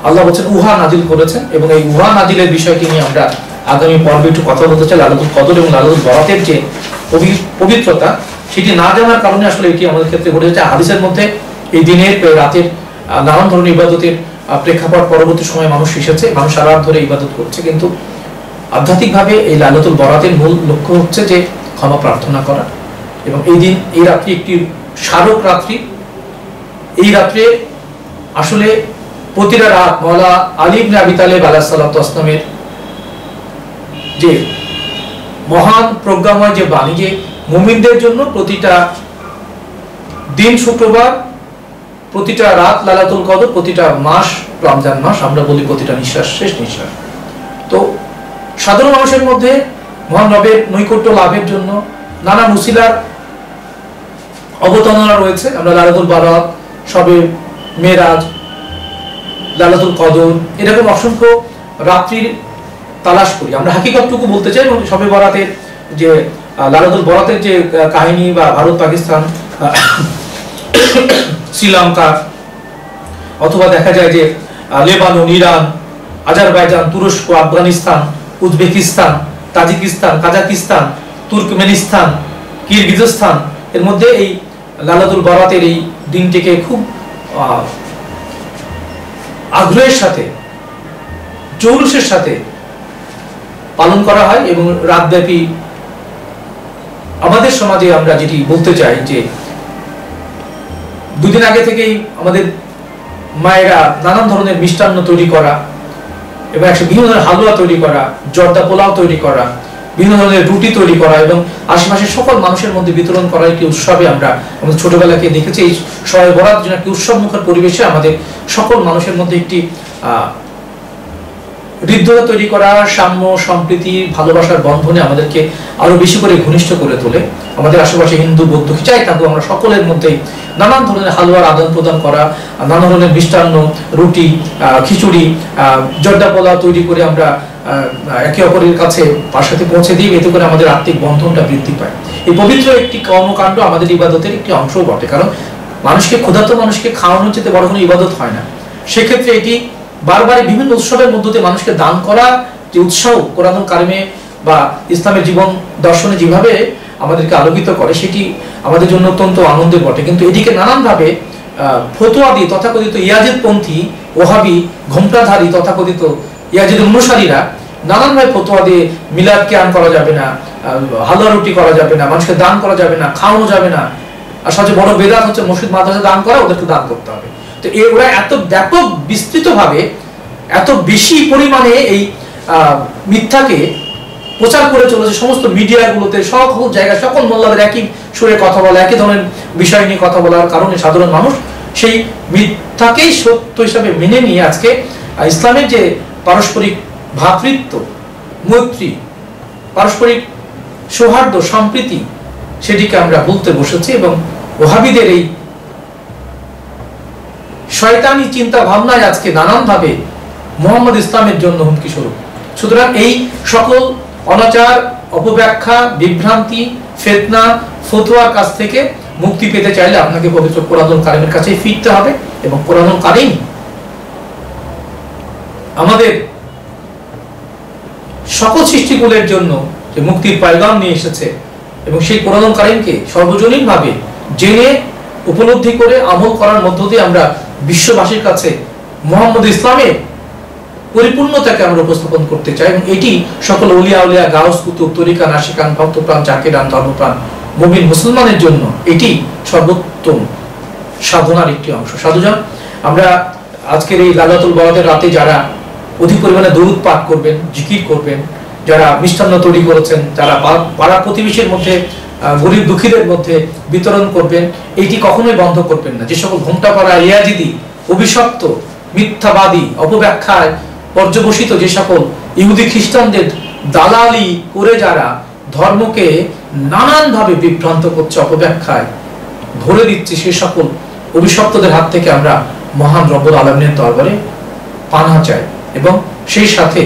আল্লাহ বলছেন উহা নাজিল করেছেন, এবং এই উহা নাজিলের বিষয়টি নিয়ে আমরা আগামী পর্বে একটু কথা বলতে চাই। লাইলাতুল কদর এবং লাইলাতুল বরাতের যে পবিত্রতা সেটি না জানার কারণে আসলে এটি আমাদের ক্ষেত্রে ঘটে যাচ্ছে। হাদিসের মধ্যে এই দিনের রাতের নানান ধরনের ইবাদতের প্রেক্ষাপট পরবর্তী সময়ে মানুষ এসেছে, মানুষ সারা রাত ধরে ইবাদত করছে, কিন্তু আধ্যাত্মিকভাবে এই লাইলাতুল বরাতের মূল লক্ষ্য হচ্ছে যে ক্ষমা প্রার্থনা করা। এবং এই দিন, এই রাত্রি একটি স্মারক রাত্রি। এই রাত্রে আসলে প্রতিটা রাত মাওলা আলী ইবনে আবি তালেব আলাইহিস সালাতু ওয়াস সালামের যে মহান প্রজ্ঞাময় যে বাণী, যে মুমিনদের জন্য প্রতিটা দিন শুক্রবার, প্রতিটা রাত লাইলাতুল কদর, প্রতিটা মাস রমজান মাস, আমরা বলি প্রতিটা নিঃশ্বাস শেষ নিঃশ্বাস। তো সাধারণ মানুষের মধ্যে মহান রবের নৈকট্য লাভের জন্য নানা উসিলার অবতারণা রয়েছে। আমরা লাইলাতুল বরাত, শবে মেরাজ, লাইলাতুল কদর, এরকম অসংখ্য রাত্রির তালাশ করি। আমরা হাকিকতটুকু বলতে চাই। এবং শবে বরাতের যে লাইলাতুল বরাতের যে কাহিনী বা ভারত পাকিস্তান শ্রীলঙ্কা, অথবা দেখা যায় যে লেবানন, ইরান, আজারবাইজান, তুরস্ক, Afghanistan, Uzbekistan, Tajikistan, Kazakhstan, Turkmenistan, Kyrgyzstan, এর মধ্যে এই লাইলাতুল বরাতের এই দিনটিকে খুব আগ্রহের সাথে, জৌলুসের সাথে পালন করা হয়। এবং রাতব্যাপী আমাদের সমাজে আমরা যেটি বলতে চাই যে দুদিন আগে থেকেই আমাদের মায়েরা নানান ধরনের মিষ্টান্ন তৈরি করা, এবং বিভিন্ন ধরনের হালুয়া তৈরি করা, জর্দা পোলাও তৈরি করা, বিভিন্ন ধরনের রুটি তৈরি করা, এবং আশেপাশের সকল মানুষের মধ্যে বিতরণ করা একটি উৎসবে আমরা আমাদের ছোটবেলাকে দেখেছি। এই শবে বরাত যেন একটি উৎসবমুখর পরিবেশে আমাদের সকল মানুষের মধ্যে একটি হৃদ্যতা তৈরি করা, সাম্য, সম্প্রীতি, ভালোবাসার বন্ধনে আমাদেরকে আরো বেশি করে ঘনিষ্ঠ করে তোলে। আমাদের আশেপাশে হিন্দু, বৌদ্ধ চাই থাকবো, আমরা সকলের মধ্যেই নানান ধরনের হালুয়ার আদান প্রদান করা, নানা ধরনের মিষ্টান্ন, রুটি, খিচুড়ি, জর্দা পোলাও তৈরি করে আমরা একে অপরের কাছে তার সাথে পৌঁছে দিই। এতে করে আমাদের আত্মিক বন্ধনটা বৃদ্ধি পায়। এই পবিত্র একটি কর্মকাণ্ড আমাদের ইবাদতের একটি অংশ বটে, কারণ মানুষকে, ক্ষুধার্ত মানুষকে খাওয়ানোর চেয়ে বড় কোনো ইবাদত হয় না। সেক্ষেত্রে এটি বারবার বিভিন্ন উৎসবের মধ্য দিয়ে মানুষকে দান করা যে উৎসাহ কোরআনুল কারিমে বা ইসলামের জীবন দর্শনে যেভাবে আমাদেরকে আলোকিত করে, সেটি আমাদের জন্য অত্যন্ত আনন্দের বটে। কিন্তু এদিকে নানানভাবে ফতোয়া দিয়ে তথাকথিত ইয়াজিদপন্থী ওহাবি ঘোমটাধারী তথাকথিত ইয়াজিদের অনুসারীরা নানানভাবে ফতোয়া দিয়ে মিলাদ কিয়াম করা যাবে না, হালুয়া রুটি করা যাবে না, মানুষকে দান করা যাবে না, খাওয়ানো যাবে না, আর সবচেয়ে বড় বেদাত হচ্ছে মসজিদ মাদ্রাসা দান করা, ওদেরকে দান করতে হবে। তো ওরা এত ব্যাপক বিস্তৃতভাবে এত বেশি পরিমাণে এই মিথ্যাকে প্রচার করে চলেছে সমস্ত মিডিয়াগুলোতে, সকল জায়গায় সকল মোল্লাদের একই সুরে কথা বলা, একই ধরনের বিষয় নিয়ে কথা বলার কারণে সাধারণ মানুষ সেই মিথ্যাকেই সত্য হিসাবে মেনে নিয়ে আজকে ইসলামের যে পারস্পরিক ভ্রাতৃত্ব, মৈত্রী, পারস্পরিক সৌহার্দ্য, সম্প্রীতি, সেটিকে আমরা ভুলতে বসেছি। এবং ওহাবিদের এই শয়তানি চিন্তা ভাবনায় আজকে নানানভাবে মুহাম্মদ ইসলামের জন্য হুমকি স্বরূপ। সুতরাং এই সকল অনাচার, অপব্যাখ্যা, বিভ্রান্তি, ফিতনা, ফতোয়ার কাছ থেকে মুক্তি পেতে চাইলে আপনাকে পবিত্র কোরআনুল কারীমের কাছে ফিরতে হবে। এবং কোরআনুল কারীম আমাদের সকল সৃষ্টিকুলের জন্য যে মুক্তির পয়গাম নিয়ে এসেছে, এবং সেই কোরআনুল কারীমকে সর্বজনীনভাবে জেনে উপলব্ধি করে আমল করার মধ্য দিয়ে আমরা বিশ্ববাসীর কাছে মুহাম্মদ ইসলামের পরিপূর্ণতাকে আমরা উপস্থাপন করতে চাই। এবং এটি সকল আউলিয়া উলিয়া, গাউস, কুতুব, তরিকা, নাশিকান, ভক্তপ্রাণ, জাকিরান, ধর্মপ্রাণ মুমিন মুসলমানের জন্য এটি সর্বোত্তম সাধনার একটি অংশ। সাধুজন, আমরা আজকের এই লাইলাতুল বরাতের রাতে যারা অধিক পরিমাণে দরুদ পাঠ করবেন, জিকির করবেন, যারা মিষ্টান্ন তৈরি করেছেন, যারা পাড়া প্রতিবেশীর মধ্যে, গরিব দুঃখীদের মধ্যে বিতরণ করবেন, এইটি কখনোই বন্ধ করবেন না। যে সকল ঘোমটা পাড়া ইয়াজিদি, অভিশপ্ত, মিথ্যাবাদী, অপব্যাখ্যায় পর্যবসিত যে সকল ইহুদি খ্রিস্টানদের দালালি করে যারা ধর্মকে নানানভাবে বিভ্রান্ত করছে, অপব্যাখ্যায় ভরে দিচ্ছে, সে সকল অভিশপ্তদের হাত থেকে আমরা মহান রব্বুল আলামিনের দরবারে পানাহ চাই। এবং সেই সাথে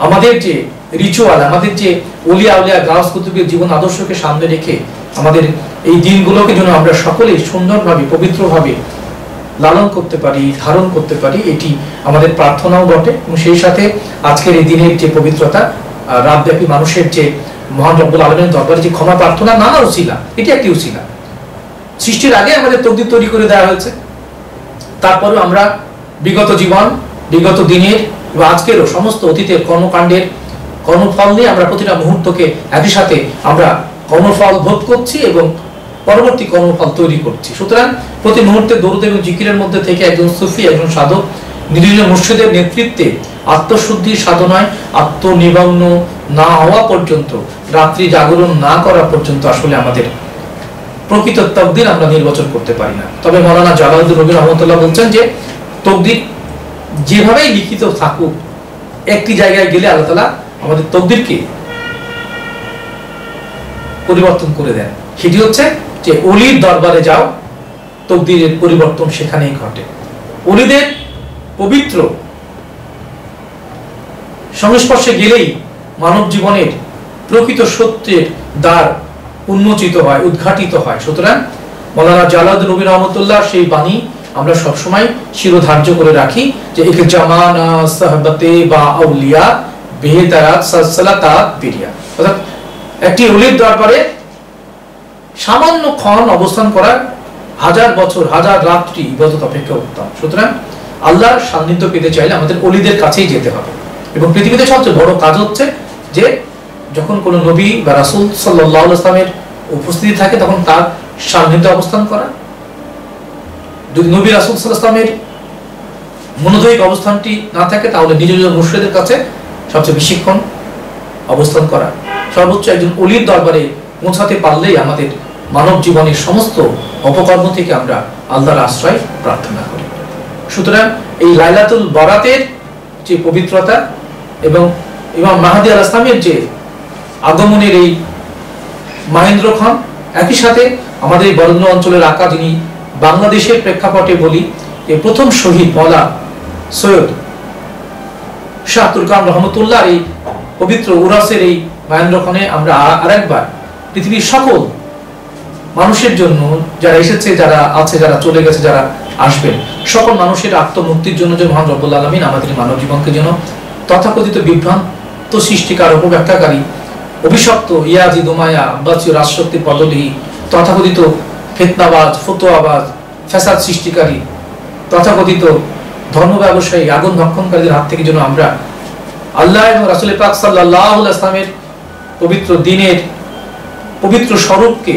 আমাদের যে রিচুয়াল, আমাদের যে ওলিয়া উলিয়া, গাউস, কুতুবের জীবন আদর্শকে সামনে রেখে আমাদের এই দিনগুলোকে যেন আমরা সকলেই সুন্দরভাবে, পবিত্রভাবে লালন করতে পারি, ধারণ করতে পারি, এটি আমাদের প্রার্থনাও বটে। এবং সেই সাথে আজকের এই দিনের যে পবিত্রতা, রাতব্যাপী মানুষের যে মহান রব্বুল আলামিনের দরবারে যে ক্ষমা প্রার্থনা, নানা উসিলা, এটি একটি উসিলা। সৃষ্টির আগে আমাদের তকদির তৈরি করে দেওয়া হয়েছে, তারপরেও আমরা বিগত জীবন, বিগত দিনের এবং আজকেরও সমস্ত অতীতের কর্মকাণ্ডের কর্মফল নিয়ে আমরা প্রতিটা মুহূর্তকে একই সাথে আমরা কর্মফল ভোগ করছি এবং পরবর্তী কর্মফল তৈরি করছি। সুতরাং প্রতি মুহূর্তে দরুদ এবং জিকিরের মধ্যে থেকে একজন সুফি, একজন সাধক নিরীহ মুর্শিদের নেতৃত্বে আত্মশুদ্ধির সাধনায় আত্মনিমগ্ন না হওয়া পর্যন্ত, রাত্রি জাগরণ না করা পর্যন্ত আসলে আমাদের প্রকৃত তকদির আমরা নির্বাচন করতে পারি না। তবে মাওলানা জালালউদ্দিন রুমি রহমতুল্লাহ বলছেন যে তকদির যেভাবেই লিখিত থাকুক, একটি জায়গায় গেলে আল্লাহ তাআলা আমাদের তকদিরকে পরিবর্তন করে দেন। সেটি হচ্ছে যে ওলির দরবারে যাও, তকদিরের পরিবর্তন সেখানেই ঘটে। ওলিদের পবিত্র সংস্পর্শে গেলেই মানব জীবনের প্রকৃত সত্যের দ্বার উন্মোচিত হয়, উদ্ঘাটিত হয়। সুতরাং মাওলানা জালালউদ্দিন রুমি রহমতুল্লাহ সেই বাণী আমরা সবসময় শিরোধার্য করে রাখি যে এক জামানা সাহবতে বা আউলিয়া বেহতারাত সালাতাত বিরিয়া, অর্থাৎ একটি ওলির দরবারে সামান্য ক্ষণ অবস্থান করা হাজার বছর, হাজার রাত্রি ইবাদত অপেক্ষা উত্তম। সুতরাং আল্লাহর সান্নিধ্য পেতে চাইলে আমাদের ওলিদের কাছেই যেতে হবে। এবং পৃথিবীতে সবচেয়ে বড় কাজ হচ্ছে যে যখন কোনো নবী বা রাসূল সাল্লাল্লাহু আলাইহি ওয়াসাল্লামের উপস্থিতি থাকে তখন তার সান্নিধ্যে অবস্থান করা। যদি নবী রাসূল সাল্লাল্লাহু আলাইহি ওয়াসাল্লামের মনোদয়িক অবস্থানটি না থাকে তাহলে নিজ নিজ মুর্শিদের কাছে সবচেয়ে বেশিক্ষণ অবস্থান করা। সর্বোচ্চ একজন ওলির দরবারে পৌঁছাতে পারলেই আমাদের মানব জীবনের সমস্ত অপকর্ম থেকে আমরা আল্লাহর আশ্রয় প্রার্থনা করি। সুতরাং এই লাইলাতুল বরাতের যে পবিত্রতা এবং ইমাম মাহদী আলাইহিস সালামের যে আগমনের এই মহেন্দ্রক্ষণ, একই সাথে আমাদের এই বরেন্দ্র অঞ্চলের আকা, যিনি বাংলাদেশের প্রেক্ষাপটে বলি যে প্রথম শহীদ মওলা সৈয়দ শাহ তুরকান রহমতুল্লাহ এই পবিত্র উরাসের এই মহেন্দ্রক্ষণে আমরা আরেকবার পৃথিবীর সকল মানুষের জন্য, যারা এসেছে, যারা আছে, যারা চলে গেছে, যারা আসবেন, সকল মানুষের আত্মমুক্তির জন্য যে মহান রব্বুল আলামিন আমাদের মানব জীবনকে যেন তথাকথিত বিভ্রান্ত সৃষ্টিকার, অপব্যাখ্যাকারী অভিশপ্ত ইয়াজিদ উমাইয়া আব্বাসীয় রাজশক্তির পদবী, তথাকথিত ফিতনাবাজ, ফতোয়াবাজ, ফ্যাসাদ সৃষ্টিকারী, তথাকথিত ধর্ম ব্যবসায়ী, আগুন ভক্ষণকারীদের হাত থেকে যেন আমরা আল্লাহ এবং রাসূল পাক সাল্লাল্লাহু আলাইহি ওয়াসাল্লামের পবিত্র দ্বীনের পবিত্র স্বরূপকে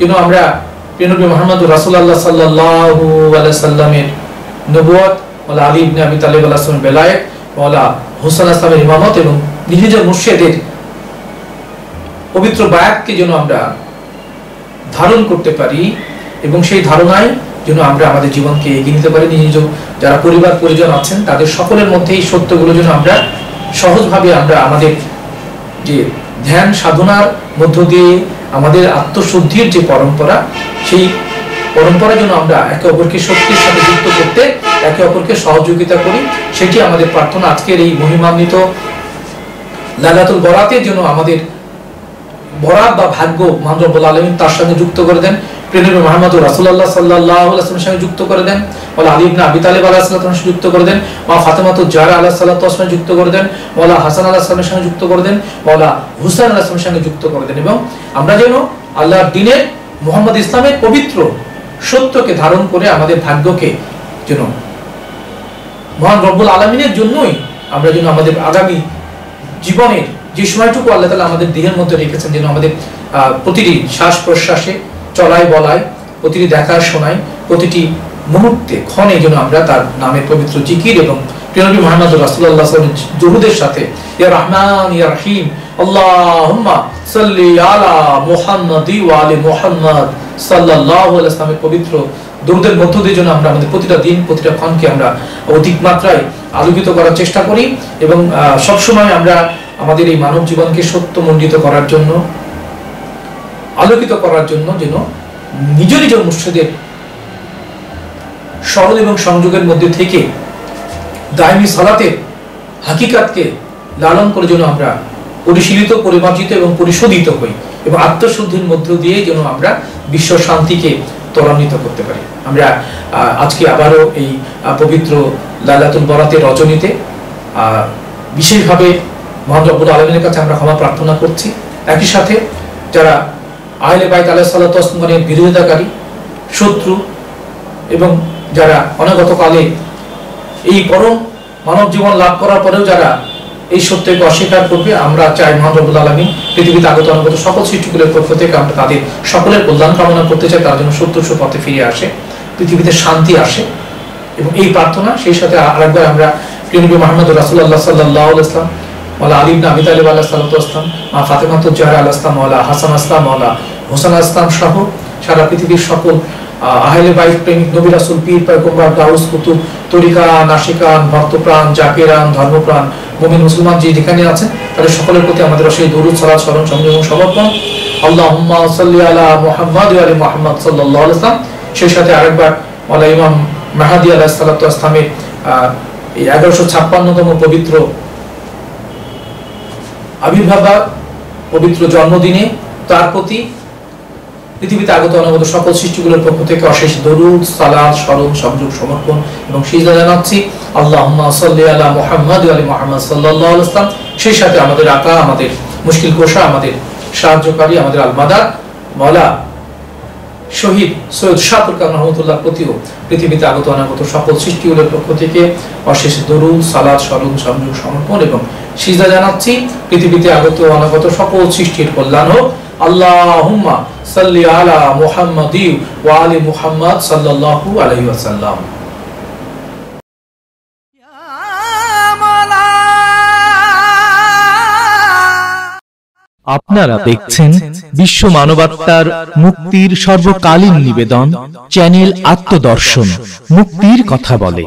যেন আমরা প্রিয় নবী মুহাম্মদ রাসূলুল্লাহ সাল্লাল্লাহু আলাইহি ওয়াসাল্লামের নবুয়ত, মাওলানা আলী ইবনে আবি তালিব আলাইহিস সালামের বেলায়েত, মাওলানা হুসাইন আলাইহিস সালামের ইমামত এবং নিজ মুর্শিদের পবিত্র বায়াতকে যেন আমরা ধারণ করতে পারি এবং সেই ধারণায় যেন আমরা আমাদের জীবনকে এগিয়ে নিতে পারি। নিজ যারা পরিবার পরিজন আছেন তাদের সকলের মধ্যে এই সত্যগুলো যেন আমরা সহজভাবে আমরা আমাদের যে ধ্যান সাধনার মধ্য দিয়ে আমাদের আত্মশুদ্ধির যে পরম্পরা, সেই পরম্পরা যেন আমরা একে অপরকে শক্তির সাথে যুক্ত করতে একে অপরকে সহযোগিতা করি, সেটি আমাদের প্রার্থনা। আজকের এই মহিমান্বিত লাইলাতুল বরাতে যেন আমাদের বরাত বা ভাগ্য মহান রব্বুল আলামিন তার সঙ্গে যুক্ত করে দেন, প্রিয় নবী মুহাম্মদ রাসূলুল্লাহ সাল্লাল্লাহু আলাইহি ওয়াসাল্লামের সঙ্গে যুক্ত করে দেন, মাওলানা আলী ইবনে আবি তালিব আলাইহিস সালামের সঙ্গে যুক্ত করে দেন, মা ফাতেমাতুজ জাহরা আলাইহিস সালাতু ওয়াস সালাম যুক্ত করে দেন, মাওলানা হাসান আলাইহিস সালামের সঙ্গে যুক্ত করে দেন, মাওলানা হুসাইন আলাইহিস সালামের সঙ্গে যুক্ত করে দেন এবং আমরা যেন আল্লাহর দ্বীনের মুহাম্মদ ইসলামের পবিত্র সত্যকে ধারণ করে আমাদের ভাগ্যকে যেন মহান রব্বুল আলামিনের জন্যই আমরা যেন আমাদের আগামী জীবনের যে সময়টুকু আল্লাহ তাআলা আমাদের দেহের মধ্যে রেখেছেন যেন আমাদের প্রতিটি শ্বাস প্রশ্বাসে, চলায় বলায়, প্রতিটি দেখার শোনায়, প্রতিটি মুহূর্তে ক্ষণে যেন আমরা তার নামের পবিত্র জিকির এবং প্রিয় নবী মুহাম্মদ রাসূলুল্লাহ সাল্লাল্লাহু আলাইহি ওয়াসাল্লামের দুরূদের সাথে ইয়া রহমান ইয়া রহিম আল্লাহুম্মা সাল্লি আলা মুহাম্মাদি ওয়া আলি মুহাম্মাদ সাল্লাল্লাহু আলাইহি ওয়াসাল্লামের পবিত্র দুরূদের মধ্য দিয়ে যেন আমরা আমাদের প্রতিটা দিন প্রতিটা ক্ষণকে আমরা অধিক মাত্রায় আলোকিত করার চেষ্টা করি এবং সবসময় আমরা আমাদের এই মানব জীবনকে সত্যমণ্ডিত করার জন্য, আলোকিত করার জন্য যেন নিজ নিজ মুর্শিদের স্মরণ এবং সংযোগের মধ্যে থেকে দায়মি সালাতের হাকিকাতকে লালন করে যেন আমরা পরিশীলিত, পরিমার্জিত এবং পরিশোধিত হই এবং আত্মশুদ্ধির মধ্য দিয়ে যেন আমরা বিশ্ব শান্তিকে ত্বরান্বিত করতে পারি। আমরা আজকে আবারও এই পবিত্র লাইলাতুল বরাতের রজনীতে বিশেষভাবে মহান রব্বুল আলামিনের কাছে আমরা ক্ষমা প্রার্থনা করছি। একই সাথে যারা আহলে বাইত আলাইহিস সালাতু ওয়াস সালামের বিরোধিতাকারী, শত্রু এবং যারা অনাগতকালে এই পরম মানব জীবন লাভ করার পরেও যারা এই সত্যকে অস্বীকার করবে, আমরা চাই মহান রব্বুল আলামিন পৃথিবীতে আগত অনাগত সকল সৃষ্টিকুলের পক্ষ থেকে আমরা তাদের সকলের কল্যাণ কামনা করতে চাই, তার জন্য সত্য পথে ফিরে আসে, পৃথিবীতে শান্তি আসে এবং এই প্রার্থনা। সেই সাথে আরেকবার আমরা প্রিয় নবী মুহাম্মদ রাসূলুল্লাহ সাল্লাল্লাহু আলাইহি ওয়াসাল্লাম, মাওলানা আলী ইবনে আবি তালিব আলাইহিস সালাতু ওয়াস সালাম, মা ফাতেমাতুজ জাহরা আলাইহিস সালাম, মাওলানা হাসান আসলাম, মাওলানা হুসাইন আসলাম সহ সারা পৃথিবীর সকল আহলে বাইত প্রেমিক, নবী রাসূল, পীর পয়গম্বর, গাউস, কুতুব, তরিকা, নাশিকান, ভক্তপ্রাণ, জাকিরান, ধর্মপ্রাণ মুমিন মুসলমান যে যেখানে আছেন তাদের সকলের প্রতি আমাদের অশেষ দরুদ, সালাত, স্মরণ, সংযম এবং সমর্পণ। আল্লাহুম্মা সাল্লি আলা মুহাম্মাদ ওয়া আলি মুহাম্মাদ সাল্লাল্লাহু আলাইহি ওয়াসাল্লাম। সেই সাথে আরেকবার মাওলানা ইমাম মাহদী আলাইহিস সালাতু ওয়াস সালামের এই 1156তম পবিত্র আবির্ভাব পবিত্র জন্মদিনে তার প্রতি পৃথিবীতে আগত অনাগত সকল সৃষ্টিগুলোর পক্ষ থেকে অশেষ দরুদ, সালাত, স্মরণ, সংযোগ, সমর্পণ এবং সিজদা জানাচ্ছি। আল্লাহুম্মা সাল্লি আলা মুহাম্মাদ ওয়া আলি মুহাম্মাদ সাল্লাল্লাহু আলাইহি ওয়াসাল্লাম। সেই সাথে আমাদের আকা, আমাদের মুশকিল কোশা, আমাদের সাহায্যকারী, আমাদের আলমাদার মাওলা শহীদ সৈয়দ শাহপুর কান রহমতুল্লাহ প্রতিও পৃথিবীতে আগত অনাগত সকল সৃষ্টিগুলোর পক্ষ থেকে অশেষ দরুদ, সালাত, স্মরণ, সংযোগ, সমর্পণ এবং সিজদা জানাচ্ছি। পৃথিবীতে আগত অনাগত সকল সৃষ্টির কল্যাণ হোক। আল্লাহুম্মা সাল্লি আলা মুহাম্মাদি ওয়া আলি মুহাম্মাদ সাল্লাল্লাহু আলাইহি ওয়াসাল্লাম। আপনারা দেখছেন বিশ্ব মানবাত্মার মুক্তির সর্বকালীন নিবেদন চ্যানেল আত্মদর্শন, মুক্তির কথা বলে।